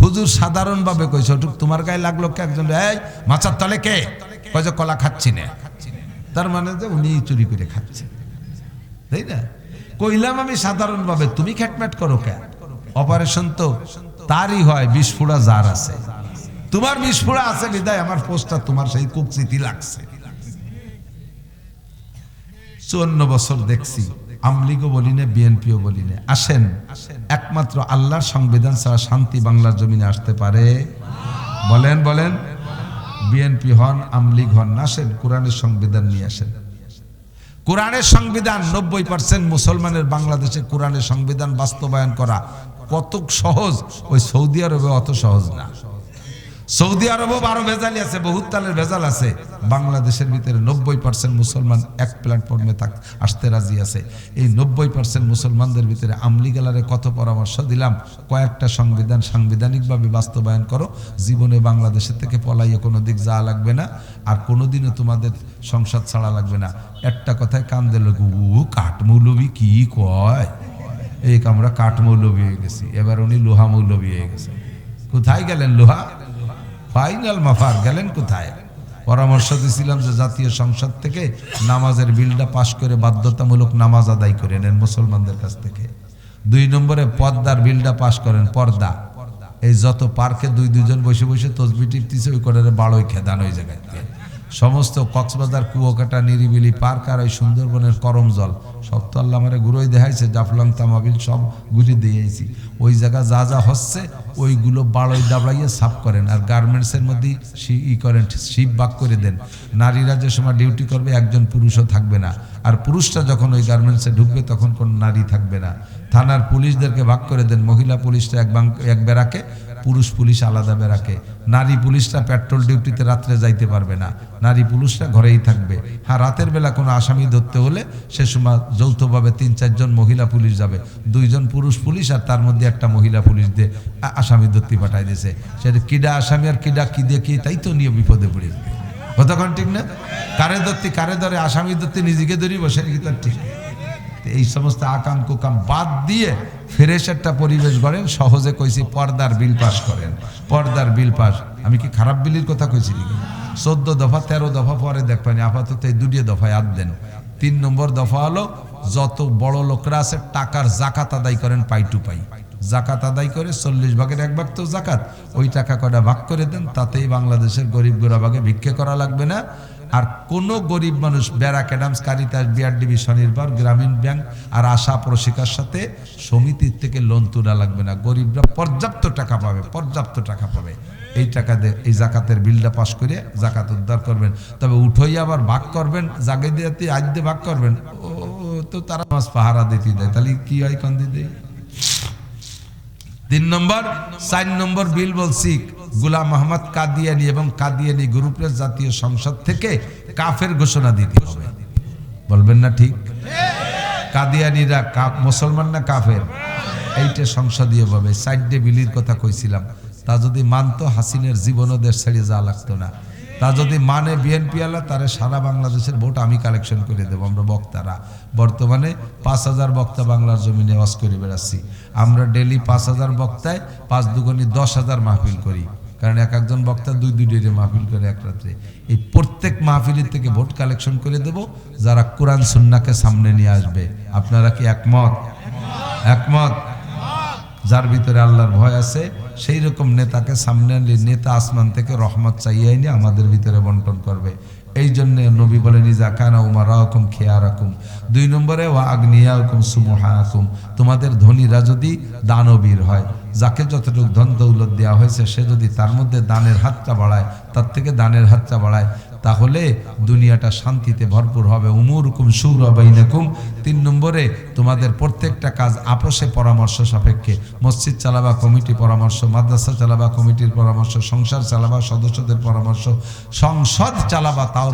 হুজুর সাধারণ ভাবে কইছে, তোমার গায়ে লাগলো কে? একজন, এই মাচার তলে কে? কইছে কলা খাচ্ছি না। তার মানে যে উনি চুরি করে খাচ্ছে, তাই না? কইলাম আমি সাধারণ ভাবে, তুমি খ্যাটম্যাট করো কে? অপারেশন তো তারই হয়, 20 ফুড়া জার আছে, তোমার বিস্ফোরা আছে বিদায় আমার পোস্টটা তোমার সেই কুকচিতি লাগছে। 54 বছর দেখছি, আমলিগও বলি না, বিএনপিও বলি না। আসেন, একমাত্র আল্লাহর সংবিধান ছাড়া শান্তি বাংলার জমিনে আসতে পারে? বলেন বলেন। বিএনপি হন, আমলিগ হন, আসেন কোরআনের সংবিধান নিয়ে আসেন। কোরআনের সংবিধান 90% মুসলমানের বাংলাদেশে কোরআনের সংবিধান বাস্তবায়ন করা কত সহজ, ওই সৌদি আরবে অত সহজ না। সৌদি আরবও 12 ভেজালি আছে, বহুত তালের ভেজাল আছে। বাংলাদেশের ভিতরে 90% মুসলমান এক প্ল্যাটফর্মে আসতে রাজি আছে। এই 90% মুসলমানদের ভিতরে আমলিগালারে কত পরামর্শ দিলাম, কয়েকটা সংবিধান সাংবিধানিকভাবে বাস্তবায়ন করো, জীবনে বাংলাদেশের থেকে পলাইয়ে কোনো দিক যাওয়া লাগবে না, আর কোনোদিনও তোমাদের সংসদ ছাড়া লাগবে না। একটা কথায় কান দিল, কাঠমৌলবি কি কয়, এই আমরা কাঠমৌলবি হয়ে গেছি, এবার উনি লোহা মৌলবি হয়ে গেছে। কোথায় গেলেন লোহা? ফাইনাল মাফার গেলেন কোথায়? পরামর্শ দিয়েছিলাম যে জাতীয় সংসদ থেকে নামাজের বিলটা পাশ করে বাধ্যতামূলক নামাজ আদায় করে নেন মুসলমানদের কাছ থেকে। 2 নম্বরে পর্দার বিলটা পাশ করেন। পর্দা, এই যত পার্কে দুজন বসে বসে তসবি টিপতেছে, ওই করে বাড়োই খেদান ওই জায়গায়। সমস্ত কক্সবাজার কুয়াকাটা নিরিবিলি পার্ক আর ওই সুন্দরবনের করম জল সব তো আল্লাহ আমারে ঘুরোই দেখাইছে, জাফলং তামাবিল সব ঘুরে দিয়েছি। ওই জায়গা যা যা হচ্ছে ওইগুলো বাড়োই দাবড়াইয়ে সাফ করেন, আর গার্মেন্টসের মধ্যে করেন, শিপ ভাগ করে দেন। নারীরা যে সময় ডিউটি করবে একজন পুরুষও থাকবে না, আর পুরুষটা যখন ওই গার্মেন্টসে ঢুকবে তখন কোন নারী থাকবে না। থানার পুলিশদেরকে ভাগ করে দেন, মহিলা পুলিশটা এক বেড়াকে, পুরুষ পুলিশ আলাদা বেড়াকে। নারী পুলিশরা পেট্রোল ডিউটিতে রাত্রে যাইতে পারবে না, নারী পুলিশরা ঘরেই থাকবে। হ্যাঁ, রাতের বেলা কোনো আসামি ধরতে হলে সে সময় যৌথভাবে 3-4 জন মহিলা পুলিশ যাবে, 2 জন পুরুষ পুলিশ আর তার মধ্যে একটা মহিলা পুলিশ দিয়ে আসামি ধরতে পাঠাই দিয়েছে। সেটা কিডা আসামি আর কিডা কি দিয়ে কি, তাই তো নিয়ে বিপদে পড়ে যাবে। কতক্ষণ ঠিক না? কারে ধরতে কারে ধরে, আসামি ধরতে নিজেকে ধরি বসে কি তার ঠিক? এই সমস্ত আকাম কুকাম বাদ দিয়ে ফ্রেশ একটা পরিবেশ গড়েন। সহজে কইছি পর্দার বিল পাস করেন, পর্দার বিল পাস। আমি কি খারাপ বিলের কথা কইছি নাকি? 14 দফা 13 দফা পরে দেখবেন, আপাতত এই 2 দফায় আদ দেন। 3 নম্বর দফা হলো যত বড় লোকরা আছে টাকার জাকাত আদায় করেন, পাই টু পাই জাকাত আদায় করে 40 ভাগের 1 ভাগ তো জাকাত, ওই টাকা কটা ভাগ করে দেন, তাতেই বাংলাদেশের গরিব গোরাবাগে ভিক্ষে করা লাগবে না। আর কোন গরিব মানুষ ব্যারাক অ্যাডামস, কারিতাস, বিআরডিবি, স্বনির্ভর, গ্রামীণ ব্যাংক আর আশা প্রশিকার সাথে সমিতির থেকে লোন তোলা লাগবে না। গরিবরা পর্যাপ্ত টাকা পাবে, পর্যাপ্ত টাকা পাবে। এই টাকা দিয়ে এই জাকাতের বিলটা পাস করে জাকাত উদ্ধার করবেন। তবে উঠোই আবার ভাগ করবেন, জাগে দিয়ে আজ দিয়ে ভাগ করবেন, ও তো তারা মাছ পাহারা দিতে দেয়, তাহলে কি হয় কন দিতে। 3 নম্বর 4 নম্বর বিল বলছি, গোলাম মোহাম্মদ কাদিয়ানি এবং কাদিয়ানি গ্রুপের জাতীয় সংসদ থেকে কাফের ঘোষণা দিতে হবে। বলবেন না ঠিক? কাদিয়ানিরা মুসলমান না কাফের? এইটা সংসদীয় ভাবে 4 বিলির কথা কইছিলাম। তা যদি মানতো হাসিনের জীবনও দেশ ছেড়ে যাওয়া লাগতো না। তা যদি মানে বিএনপি আলা, তারে সারা বাংলাদেশের ভোট আমি কালেকশন করে দেবো। আমরা বক্তারা বর্তমানে 5000 বক্তা বাংলার জমিনে ওয়াজ করে বেড়াচ্ছি। আমরা ডেলি 5000 বক্তায় 5 দুগুণে 10,000 মাহফিল করি, কারণ একজন বক্তা 2 মাহফিল করে এক রাত্রে। এই প্রত্যেক মাহফিলের থেকে ভোট কালেকশন করে দেব যারা কোরআন সুন্নাহকে সামনে নিয়ে আসবে। আপনারা কি একমত? একমত? যার ভিতরে আল্লাহর ভয় আছে সেই রকম নেতাকে সামনে আনলে নেতা আসমান থেকে রহমত চাইয়ে নিয়ে আমাদের ভিতরে বন্টন করবে। এই জন্য নবী বলেন, ইজা কানা উমারাকুম খিয়ারাকুম। 2 নম্বরে ওয়া আগনিয়াকুম সুমুহাকুম। তোমাদের ধনীরা যদি দানবীর হয়, যাকে যতটুকু ধন দৌলত দেওয়া হয়েছে সে যদি তার মধ্যে দানের হাতটা বাড়ায়, তার থেকে দানের হাতটা বাড়ায়, তাহলে দুনিয়াটা শান্তিতে ভরপুর হবে। উমুরকুম শুরা বাইনাকুম। 3 নম্বরে তোমাদের প্রত্যেকটা কাজ আপোষে পরামর্শ সাপেক্ষে। মসজিদ চালাবা কমিটি পরামর্শ, মাদ্রাসা চালাবা কমিটির পরামর্শ, সংসার চালাবা সদস্যদের পরামর্শ, সংসদ চালাবা তাও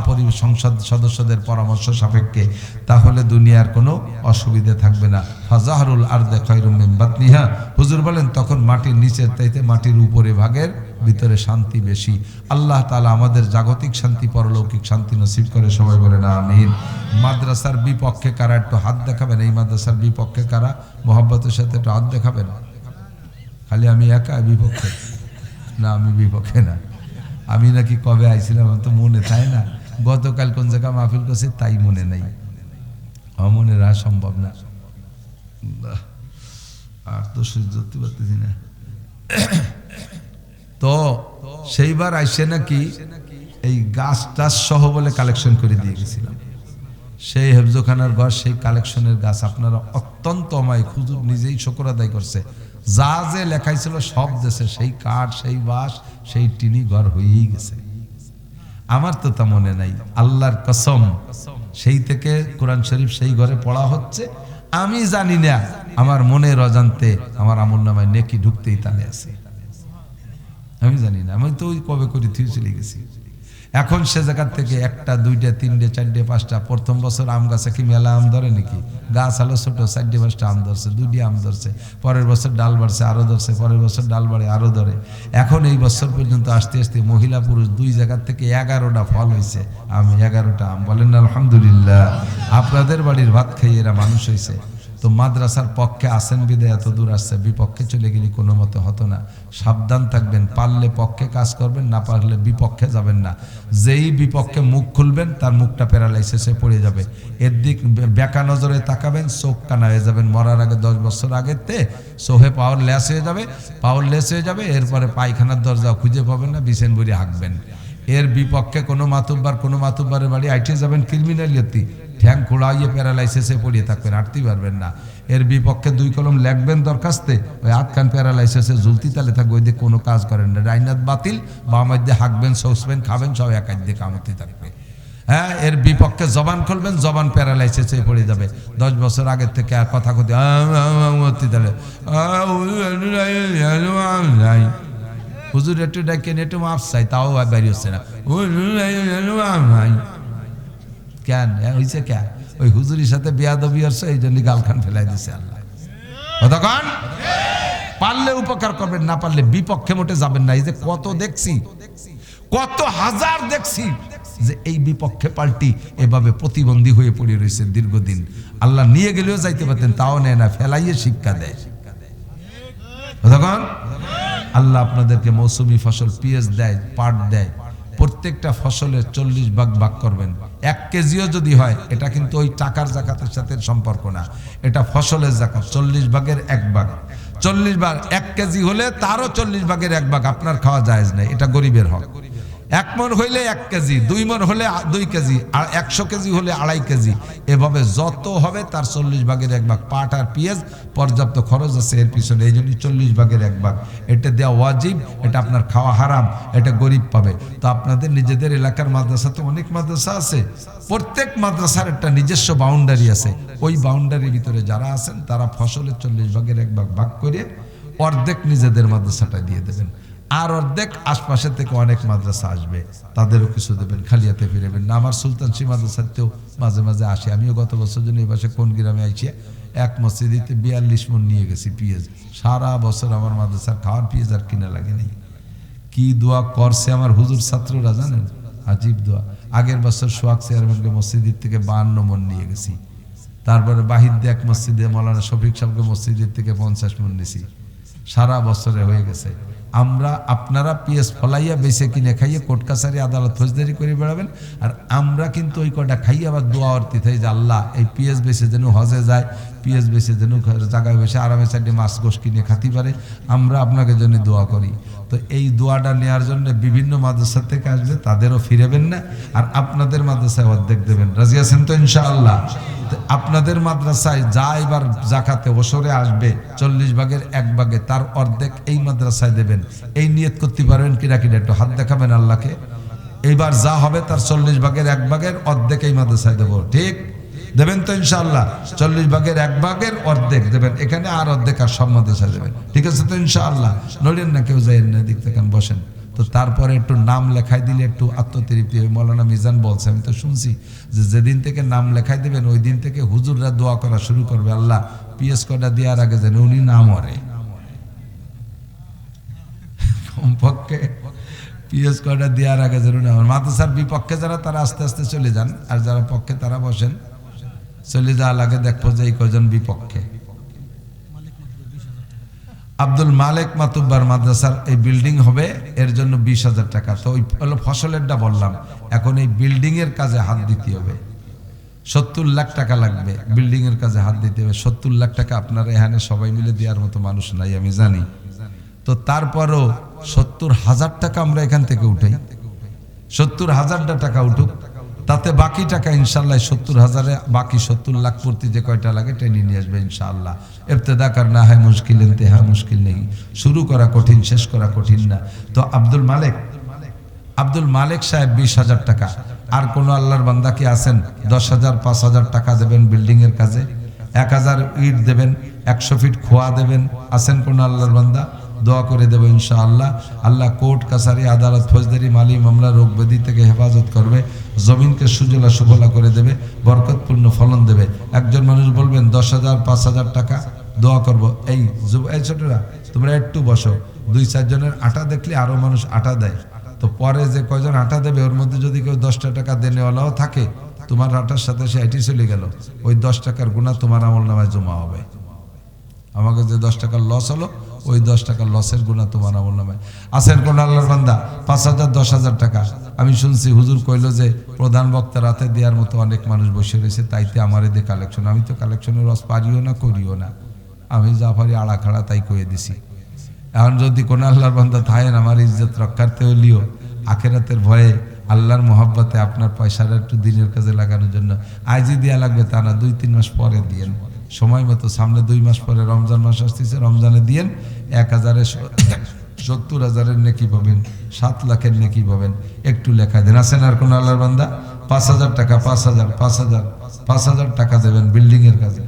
সংসদ সদস্যদের পরামর্শ সাপেক্ষে। তাহলে দুনিয়ার কোনো অসুবিধা থাকবে না। ফাজাহরুল আরদে খায়রুম মিন বাতনিহা। হুজুর বলেন তখন মাটির নিচের চাইতে মাটির উপরে ভাগের ভিতরে শান্তি বেশি। আল্লাহ তাআলা আমাদের জাগতিক শান্তি পরলৌকিক শান্তি নসিব করে, সবাই বলেন আমিন। মাদ্রাসার বিপক্ষে কারা একটু হাত দেখাবেন? এই মাদ্রাসার বিপক্ষে কারা মোহাব্বতের সাথে একটু হাত দেখাবেন? খালি আমি একা বিপক্ষে না? আমি বিপক্ষে না। আমি নাকি কবে আইছিলাম তো মনে তাই না, গতকাল কোন জায়গায় মাহফিল করছে তাই মনে নাই, অমনে রাখা সম্ভব না। আর তো সহ্য করতে পারতেছি না। তো সেইবার আইসে নাকি এই গাছ টাছ সহ বলে কালেকশন করে দিয়ে গেছিলাম। সেই হেফজোখানার ঘর, সেই কালেকশনের গাছ আপনারা অত্যন্ত অমায়িক। হুজুর নিজেই শুকর আদায় করছে, যা যে লেখাইছিল সব দেশে, সেই কাঠ, সেই বাঁশ, সেই টিনি ঘর হয়েই গেছে। আমার তো তা মনে নাই, আল্লাহর কসম। সেই থেকে কোরআন শরীফ সেই ঘরে পড়া হচ্ছে, আমি জানি না আমার মনের অজান্তে আমার আমলনামায় নেকি ঢুকতেই তালে আছে, আমি জানি না। আমি তো ওই কবে করে থিয়ে চলে গেছি। এখন সে জায়গার থেকে একটা, দুইটা, তিনটে, চারটে, পাঁচটা। প্রথম বছর আম গাছে কি মেলা আম ধরে নাকি? গাছ হলো ছোট, চারটে পাঁচটা আম ধরছে, দুইটি আম ধরছে। পরের বছর ডাল বাড়ছে, আরো ধরছে। পরের বছর ডাল বাড়ে, আরো ধরে। এখন এই বছর পর্যন্ত আসতে আসতে মহিলা পুরুষ দুই জায়গার থেকে 11টা ফল হয়েছে। আমি 11টা আম, বলেন না আলহামদুলিল্লাহ। আপনাদের বাড়ির ভাত খেয়ে এরা মানুষ হয়েছে। তো মাদ্রাসার পক্ষে আসেন বিদে এত দূর আসছে, বিপক্ষে চলে গেলে কোনো মতে হতো না। সাবধান থাকবেন, পারলে পক্ষে কাজ করবেন, না পারলে বিপক্ষে যাবেন না। যেই বিপক্ষে মুখ খুলবেন তার মুখটা প্যারালাইসিসে পড়ে যাবে। এর দিক বেকা নজরে তাকাবেন, চোখ কানা হয়ে যাবেন। মরার আগে 10 বছর আগেতে চোখে পাওয়ার লেস হয়ে যাবে, পাওয়ার লেস হয়ে যাবে। এরপরে পায়খানার দরজা খুঁজে পাবেন না, বিছেন বুড়ি হাঁকবেন। এর বিপক্ষে কোনো মাতুব্বারের বাড়ি আইটে যাবেন ক্রিমিনালিটি, ঠ্যাং খোড়াইয়ে প্যারালাইসিসে পড়িয়ে থাকবেন, হাঁটতে পারবেন না। এর বিপক্ষে 2 কলম লেখবেন দরখাস্তে, ওই আটখান প্যারালাইসিসে ঝুলতি তালে থাকবে, ওই দিয়ে কোনো কাজ করেন না। রাইনাত বাতিল, বা মধ্যে হাঁকবেন, সৌসবেন, খাবেন, সব একাই দিয়ে কামতি থাকবে। হ্যাঁ, এর বিপক্ষে জবান খুলবেন, জবান প্যারালাইসিসে পড়ে যাবে। 10 বছর আগের থেকে আর কথা কথি তালে হুজুর একটু ডাকেন, একটু মাপ চাই, তাও বাড়ি হচ্ছে না। কেন হয়েছে? কেন ওই হুজুরির সাথে বেয়াদবি হচ্ছে, এই জন্য গালখান ফেলাই দিছে আল্লাহ। কতক্ষণ পারলে উপকার করবেন, না পারলে বিপক্ষে মোটে যাবেন না। এই যে কত দেখছি, কত হাজার দেখছি যে এই বিপক্ষে পাল্টি এভাবে প্রতিবন্ধী হয়ে পড়ে রয়েছে দীর্ঘদিন। আল্লাহ নিয়ে গেলেও যাইতে পারতেন, তাও নেয় না, ফেলাইয়ে শিক্ষা দেয়। কতক্ষণ আল্লাহ আপনাদেরকে মৌসুমি ফসল পেঁয়াজ দেয়, পাট দেয়। প্রত্যেকটা ফসলের 40 ভাগ ভাগ করবেন। 1 কেজিও যদি হয়, এটা কিন্তু ওই টাকার জাকাতের সাথে সম্পর্ক না, এটা ফসলের জাকাত। 40 ভাগের 1 ভাগ, 40 ভাগ 1 কেজি হলে তারও 40 ভাগের 1 ভাগ আপনার খাওয়া জায়েজ নাই, এটা গরিবের হক। 1 মণ হইলে 1 কেজি, 2 মণ হলে 2 কেজি, আর 100 কেজি হলে 2.5 কেজি। এভাবে যত হবে তার 40 ভাগের 1 ভাগ। পাট আর পেঁয়াজ পর্যাপ্ত খরচ আছে এর পিছনে, এই জন্য 40 ভাগের 1 ভাগ। এটা দেওয়া ওয়াজিব, এটা আপনার খাওয়া হারাম, এটা গরিব পাবে। তো আপনাদের নিজেদের এলাকার মাদ্রাসাতে অনেক মাদ্রাসা আছে, প্রত্যেক মাদ্রাসার একটা নিজস্ব বাউন্ডারি আছে। ওই বাউন্ডারির ভিতরে যারা আছেন তারা ফসলের 40 ভাগের 1 ভাগ ভাগ করে অর্ধেক নিজেদের মাদ্রাসাটা দিয়ে দেবেন, আর অর্ধেক আশপাশের থেকে অনেক মাদ্রাসা আসবে, তাদেরও কিছু দেবেন, খালিয়াতে ফিরেবেন না। আমার সুলতানশী মাদ্রাসাতেও মাঝে মাঝে আসে। আমিও গত বছর জন্য এই পাশে কোন গ্রামে আইছি, এক মসজিদিতে 42 মণ নিয়ে গেছি পেঁয়াজ। সারা বছর আমার মাদ্রাসার খাওয়ার পেঁয়াজ আর কিনা লাগেনি। কি দোয়া করছে আমার হুজুর ছাত্ররা জানেন, আজীব দোয়া। আগের বছর সোহাগ চেয়ারম্যানকে মসজিদের থেকে 52 মণ নিয়ে গেছি। তারপরে বাহিদ্দে এক মসজিদে মৌলানা শফিক সাহেবকে মসজিদের থেকে 50 মণ নিয়েছি। সারা বছরে হয়ে গেছে। আপনারা পেঁয়াজ ফলাইয়া বেছে কিনে খাইয়ে কোর্ট কাছারি আদালত ফৌজদারি করে বেড়াবেন, আর আমরা কিন্তু ওই কটা খাইয়ে আবার দোয়া অর্থিত হয় যে আল্লাহ এই পেঁয়াজ বেছে যেন হজে যায়, পেঁয়াজ বেছে যেন জায়গায় বসে আরামে চারটে মাছ গোশ কিনে খাতে পারে, আমরা আপনাকে জন্য দোয়া করি। তো এই দোয়াটা নেওয়ার জন্য বিভিন্ন মাদ্রাসা থেকে আসবে, তাদেরও ফিরেবেন না, আর আপনাদের মাদ্রাসায় অর্ধেক দেবেন। রাজি আছেন তো ইনশাআল্লাহ? আপনাদের মাদ্রাসায় যা এবার জাকাতে ওসরে আসবে 40 ভাগের 1 ভাগে, তার অর্ধেক এই মাদ্রাসায় দেবেন। এই নিয়ত করতে পারবেন কিনা কিনা একটু হাত দেখাবেন আল্লাহকে। এইবার যা হবে তার 40 ভাগের 1 ভাগের অর্ধেক এই মাদ্রাসায় দেবো, ঠিক দেবেন তো ইনশাআল্লাহ? 40 ভাগের 1 ভাগের অর্ধেক দেবেন এখানে, আর অর্ধেক আর সব মাদ্রাসায় দেবেন, ঠিক আছে তো ইনশাআল্লাহ? নড়েন না, কেউ যাইেন না, দিক থেকে বসেন। তো তারপরে একটু নাম লেখাই দিলে একটু আত্মতৃপ্তি হয়। মৌলানা মিজান বলছে, আমি তো শুনছি যে যেদিন থেকে নাম লেখাই দেবেন ওই দিন থেকে হুজুররা দোয়া করা শুরু করবে, আল্লাহ পিএস কটা দেওয়ার আগে যেন উনি না মরে। কমপক্ষে পিএস কটা দেওয়ার আগে যেন না মরে। মাদ্রাসার বিপক্ষে যারা তারা আস্তে আস্তে চলে যান, আর যারা পক্ষে তারা বসেন। চলে যাওয়ার আগে দেখবো যে এই কজন বিপক্ষে। আব্দুল মালিক মাতুব্বার মাদ্রাসার এই বিল্ডিং হবে, এর জন্য 20,000 টাকা। তো ওই ফসলেরটা বললাম, এখন এই বিল্ডিং এর কাজে হাত দিতে হবে। 70 লাখ টাকা লাগবে বিল্ডিং এর কাজে হাত দিতে হবে। 70 লাখ টাকা আপনারা এখানে সবাই মিলে দেওয়ার মতো মানুষ নাই আমি জানি। তো তারপরও 70,000 টাকা আমরা এখান থেকে উঠাই, 70,000 টাকা উঠুক, তাতে বাকি টাকা ইনশাল্লাহ 70,000-এ বাকি 70 লাখ প্রতি যে কয়টা লাগে টেনে নিয়ে আসবে ইনশাআল্লাহ। ইবতেদা করনা হয় মুশকিল, ইন্তেহা মুশকিল নেই। শুরু করা কঠিন, শেষ করা কঠিন না। তো আব্দুল মালিক সাহেব 20,000 টাকা। আর কোন আল্লাহর বান্দা কি আছেন 10,000 5,000 টাকা দেবেন বিল্ডিং এর কাজে? 1,000 ইট দেবেন, 100 ফিট খোয়া দেবেন? আছেন কোন আল্লাহর বান্দা? দোয়া করে দেবো ইনশাআল্লাহ। আল্লাহ কোর্ট কাছারি আদালত ফৌজদারি মালি মামলা রোগ ব্যাধি থেকে হেফাজত করবে, জমিনকে সুজলা সুফলা করে দেবে, বরকতপূর্ণ ফলন দেবে। একজন মানুষ বলবেন 10,000 5,000 টাকা দোয়া করবো। এই ছোটরা তোমরা একটু বসো, 2-4 জনের আটা দেখলে আরো মানুষ আটা দেয়, তো পরে যে কয়জন আটা দেবে ওর মধ্যে যদি কেউ 10টা টাকা দেনেওয়ালাও থাকে, তোমার আটার সাথে সে এটি চলে গেল, ওই 10 টাকার গুণা তোমার আমল নামায় জমা হবে। আমাকে যে 10 টাকার লস হলো, ওই 10 টাকার লসের গুণা তোমার আমল নামায়। আছেন কোন আল্লাহর বান্দা 5,000 10,000 টাকা? আমি শুনছি হুজুর কইলো যে প্রধান বক্তা রাতে দেওয়ার মতো অনেক মানুষ বসে রয়েছে, তাইতে আমারে দিয়ে কালেকশন। আমি তো কালেকশনের রস পারিও না, করিও না, আমি যা পারি আড়া খাড়া তাই কয়ে দিছি। এখন যদি কোন আল্লাহর বান্দা থাকেন আমার ইজ্জত রক্ষার্থে হলিও আখেরাতের ভয়ে আল্লাহর মোহাব্বতে আপনার পয়সাটা একটু দিনের কাজে লাগানোর জন্য আজই দেওয়া লাগবে তা না, 2-3 মাস পরে দিয়েন, সময় মতো। সামনে 2 মাস পরে রমজান মাস আসতেছে, রমজানে দিয়েন। 1,070,000-এর নেকি পাবেন, 7 লাখের নেকি পাবেন। একটু লেখা দেন। আছেন আর কোন আল্লাহর বান্দা 5,000 টাকা? 5,000 টাকা দেবেন বিল্ডিং এর কাজে।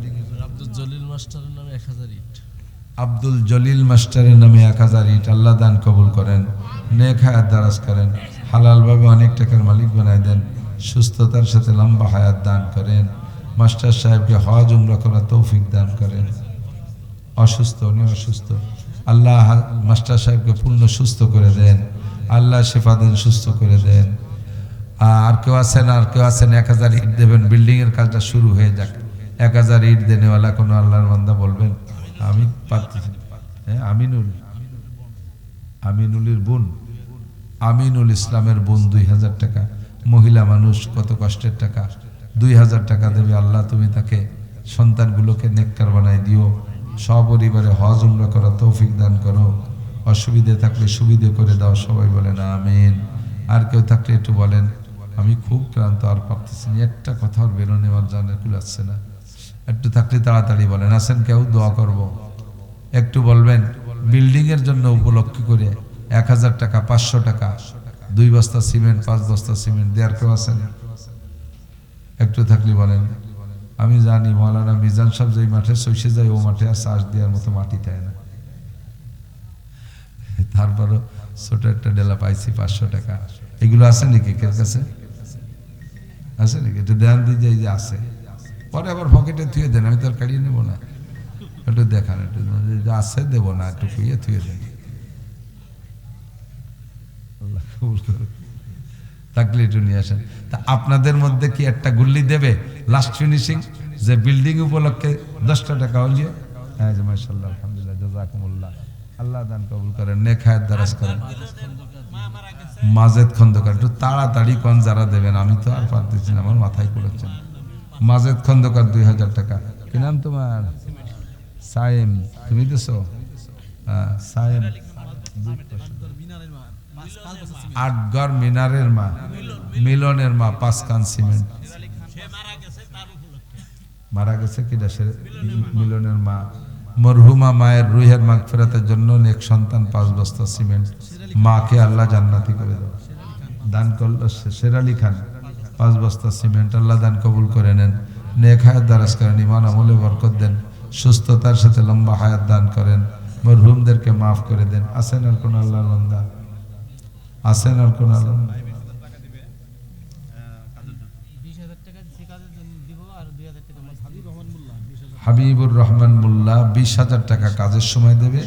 আব্দুল জলিল মাস্টারের নামে 1,000 ইট। আব্দুল জলিল মাস্টারের নামে 1,000 ইট। আল্লাহ দান কবুল করেন, নেক হায়াত দারাজ করেন, হালালভাবে অনেক টাকার মালিক বানায় দেন, সুস্থতার সাথে লম্বা হায়াত দান করেন। মাস্টার সাহেবকে হজ উমরা করার তৌফিক দান করেন। অসুস্থ, উনি অসুস্থ, আল্লাহ মাস্টার সাহেবকে পূর্ণ সুস্থ করে দেন, আল্লাহ শেফা দেন, সুস্থ করে দেন। আর কেউ আছেন 1,000 ইট দেবেন, বিল্ডিং এর কাজটা শুরু হয়ে যাক। 1,000 ইট দেনেওয়ালা কোনো আল্লাহর বান্দা বলবেন? আমি পারতেছি। হ্যাঁ, আমিনুলের বোন, আমিনুল ইসলামের বোন 2,000 টাকা। মহিলা মানুষ, কত কষ্টের টাকা, 2,000 টাকা দেবে। আল্লাহ তুমি তাকে সন্তানগুলোকে নেককার বানাই দিও, সপরিবারে হজ উমরা করা তৌফিক দান করো, অসুবিধে থাকলে সুবিধে করে দাও। সবাই বলেন আমিন। আর কেউ থাকলে একটু বলেন আমি খুব ক্লান্ত, আর পারতেছি না, একটা কথা আর বেরোনে আমার জানের কুলাচ্ছে না। একটু থাকলে তাড়াতাড়ি বলেন। আছেন কেউ? দোয়া করব। একটু বলবেন বিল্ডিং এর জন্য উপলক্ষ করে 1,000 টাকা, 500 টাকা, 2 বস্তা সিমেন্ট, 5 বস্তা সিমেন্ট দেওয়ার কেউ আছেন? একটু থাকলে বলেন। আমি জানি মৌলানা মিজান সাহেব যেই মাঠে সইসে যায় ও মাঠে আর চাষ দেওয়ার মতো মাটি দেয় না, তারপরও ছোট একটা ডেলা পাইছি 500 টাকা। এগুলো আছে নাকি কের কাছে? আছে নাকি? একটু ধ্যান দিয়ে যাই যে আছে, পরে আবার পকেটে থুয়ে দেন, আমি তো আর কাড়িয়ে নেবো না। একটু দেখান, একটু আছে দেবো না, একটু খুঁয়ে থুয়ে দেন। আল্লাহ কবুল করুক। থাকলে একটু নিয়ে আসেন। তা আপনাদের মধ্যে কি একটা গুল্লি দেবে লাস্ট ফিনিশিং, যে বিল্ডিং উপলক্ষে 10টা টাকা হলিও? হ্যাঁ, মাশাআল্লাহ, আলহামদুলিল্লাহ, জাযাকুমুল্লাহ। আল্লাহ দান কবুল করেন, নেক হায়াত দারাজ করেন। মাজেদ খন্দকার, একটু তাড়াতাড়ি কোন যারা দেবেন, আমি তো আর পারতেছি না, আমার মাথায় পড়েছেন। মাজেদ খন্দকার 2,000 টাকা। কি নাম তোমার? সাইম। তুমি দিছো? হ্যাঁ, সাইম। 8 মিনারের মা, মিলনের মা, 5 কান সিমেন্ট। মারা গেছে কিনা? মিলনের মা। মরহুমা মায়ের রুহের মাগফিরাতের জন্য নেক সন্তান, 5 বস্তা সিমেন্ট। মাকে আল্লাহ জান্নাতি করে দেন। দান করলো শেরালি খান, 5 বস্তা সিমেন্ট। আল্লাহ দান কবুল করে নেন, নেক হায়াত দারাজ করেন, ইমান আমলে বরকত দেন, সুস্থতার সাথে লম্বা হায়াত দান করেন, মরহুমদেরকে মাফ করে দেন। আছেন আর কোন আল্লাহর বান্দা? আছেন আর কোন আল্লাহ? হাবিবুর রহমান মোল্লা 20,000 টাকা কাজের সময় দেবে,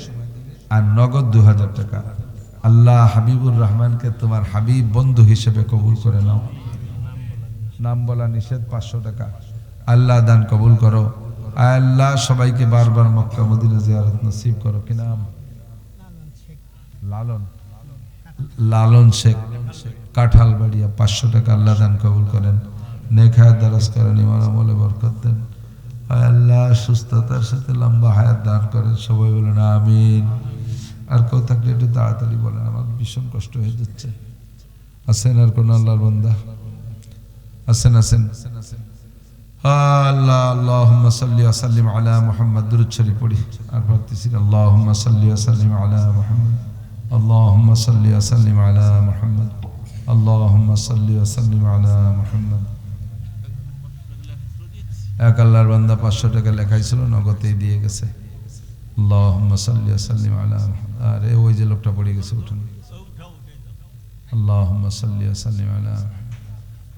আর নগদ 2,000 টাকা। আল্লাহ হাবিবুর রহমানকে তোমার হাবিব বন্ধু হিসেবে কবুল করে নাও। নাম বলা নিষেধ। 500 টাকা। আল্লাহ দান কবুল করো। আল্লাহ সবাইকে বারবার মক্কা মদিনা জিয়ারত নসিব করো। কি নাম? লালন শেখ, কাঁঠালবাড়িয়া, 500 টাকা। আল্লাহ দান কবুল করেন, নেক হায়াত দারাজ করেন, ইমান আমলে বরকত দেন। আল্লাহ সুস্থতার সাথে লম্বা হায়াত দান করেন। সবাই বলেন আমিন। আর কেউ থাকলে একটু তাড়াতাড়ি বলেন, আমার ভীষণ কষ্ট হয়ে যাচ্ছে। আছেন আর কোন আল্লাহর বান্দা? আছেন আছেন আল্লাহ। আল্লাহুম্মা সাল্লি ওয়া সাল্লিম আলা মুহাম্মদ। দুরূদ শরীফ পড়ি আর পড়তেছি। আল্লাহুম্মা সাল্লি ওয়া সাল্লিম আলা মুহাম্মদ। আল্লাহুম্মা সাল্লি ওয়া সাল্লিম আলা মুহাম্মদ। আল্লাহুম্মা সাল্লি ওয়া সাল্লিম আলা মুহাম্মদ। এক আল্লাহর বান্দা 500 টাকা লেখাইছিল, নগদেই দিয়ে গেছে। আল্লাহুম্মা সাল্লি ওয়া সাল্লিম আলা মুহাম্মদ। আরে ওই যে লোকটা পড়ে গেছে, উঠুন। আল্লাহুম্মা সাল্লি ওয়া সাল্লিম আলা মুহাম্মদ।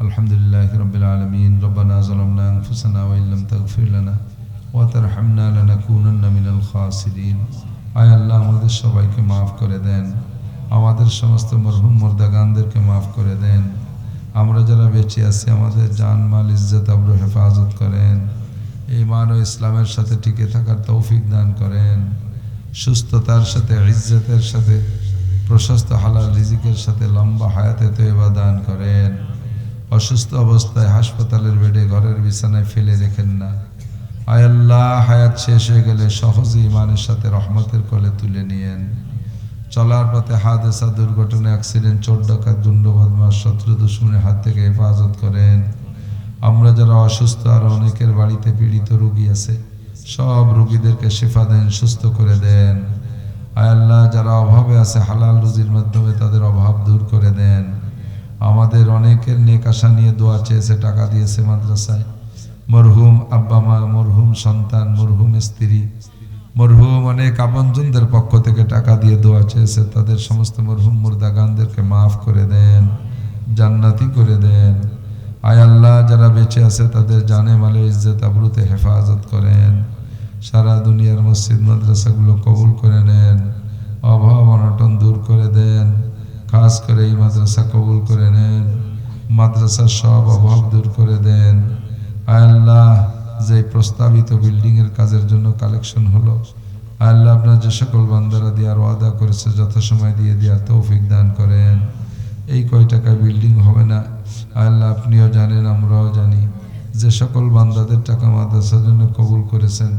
আলহামদুলিল্লাহি রাব্বিল আলামিন। রব্বানা যালামনা আনফুসানা ওয়া ইল্লাম তাগফির লানা ওয়া তারহামনা লানাকুনান্না মিনাল খাসিরিন। আয় আল্লাহ, আমাদের সবাইকে মাফ করে দেন, আমাদের সমস্ত মরহুম মুর্দাগানদেরকে মাফ করে দেন। আমরা যারা বেঁচে আছি আমাদের জান মাল ইজ্জত আবরু হেফাজত করেন, ঈমান ও ইসলামের সাথে টিকে থাকার তৌফিক দান করেন, সুস্থতার সাথে ইজ্জতের সাথে প্রশস্ত হালাল রিজিকের সাথে লম্বা হায়াতে তয়বা দান করেন। অসুস্থ অবস্থায় হাসপাতালের বেডে ঘরের বিছানায় ফেলে রেখেন না। আয় আল্লাহ, হায়াত শেষ হয়ে গেলে সহজে ঈমানের সাথে রহমতের কোলে তুলে নিয়েন। চলার পথে হাদেসা, দুর্ঘটনা, অ্যাক্সিডেন্ট, চোর ডাকাত, গুন্ড বদমাশ, শত্রু দুশমনের হাত থেকে হেফাজত করেন। আমরা যারা অসুস্থ আর অনেকের বাড়িতে পীড়িত রোগী আছে, সব রোগীদেরকে শিফা দেন, সুস্থ করে দেন। আয় আল্লাহ, যারা অভাবে আছে হালাল রুজির মাধ্যমে তাদের অভাব দূর করে দেন। আমাদের অনেকের নেক আশা নিয়ে দোয়া চেয়েছে, টাকা দিয়েছে মাদ্রাসায়। মরহুম আব্বা মা, মরহুম সন্তান, মরহুম স্ত্রী, মরহুম অনেক আপনজনদের পক্ষ থেকে টাকা দিয়ে দোয়া চেয়েছে, তাদের সমস্ত মরহুম মুর্দাগানদেরকে মাফ করে দেন, জান্নাতি করে দেন। আয় আল্লাহ, যারা বেঁচে আছে তাদের জানে মালে ইজ্জত আবরুতে হেফাজত করেন। সারা দুনিয়ার মসজিদ মাদ্রাসাগুলো কবুল করে নেন, অভাব অনটন দূর করে দেন। খাস করে এই মাদ্রাসা কবুল করে নেন, মাদ্রাসার সব অভাব দূর করে দেন। আয় আল্লাহ, যে প্রস্তাবিত বিল্ডিং এর কাজের জন্য কালেকশন হলো, আয় আল্লাহ, আপনার যে সকল বান্দারা দেওয়ার ওয়াদা করেছে যথাসময় দিয়ে দেওয়ার তৌফিক দান করেন। এই কয় টাকায় বিল্ডিং হবে না, আয় আল্লাহ আপনিও জানেন, আমরাও জানি। যে সকল বান্দাদের টাকা মাদ্রাসার জন্য কবুল করেছেন,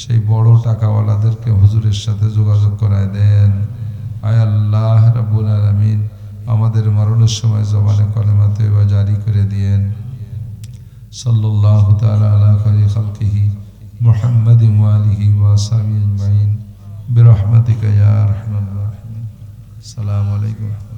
সেই বড় টাকাওয়ালাদেরকে হুজুরের সাথে যোগাযোগ করায় দেন। আয় আল্লাহ রাব্বুল আলামিন, আমাদের মরণের সময় জবানে কলেমা তয়বা জারি করে দিয়েন। সাল্লাল্লাহু তাআলা আলা খায়রি খালকিহি মুহাম্মাদিন ওয়া আলিহি ওয়া আসহাবিহি আজমাইন বিরহমাতিকা ইয়া আরহামার রাহিমিন। আসসালামু আলাইকুম।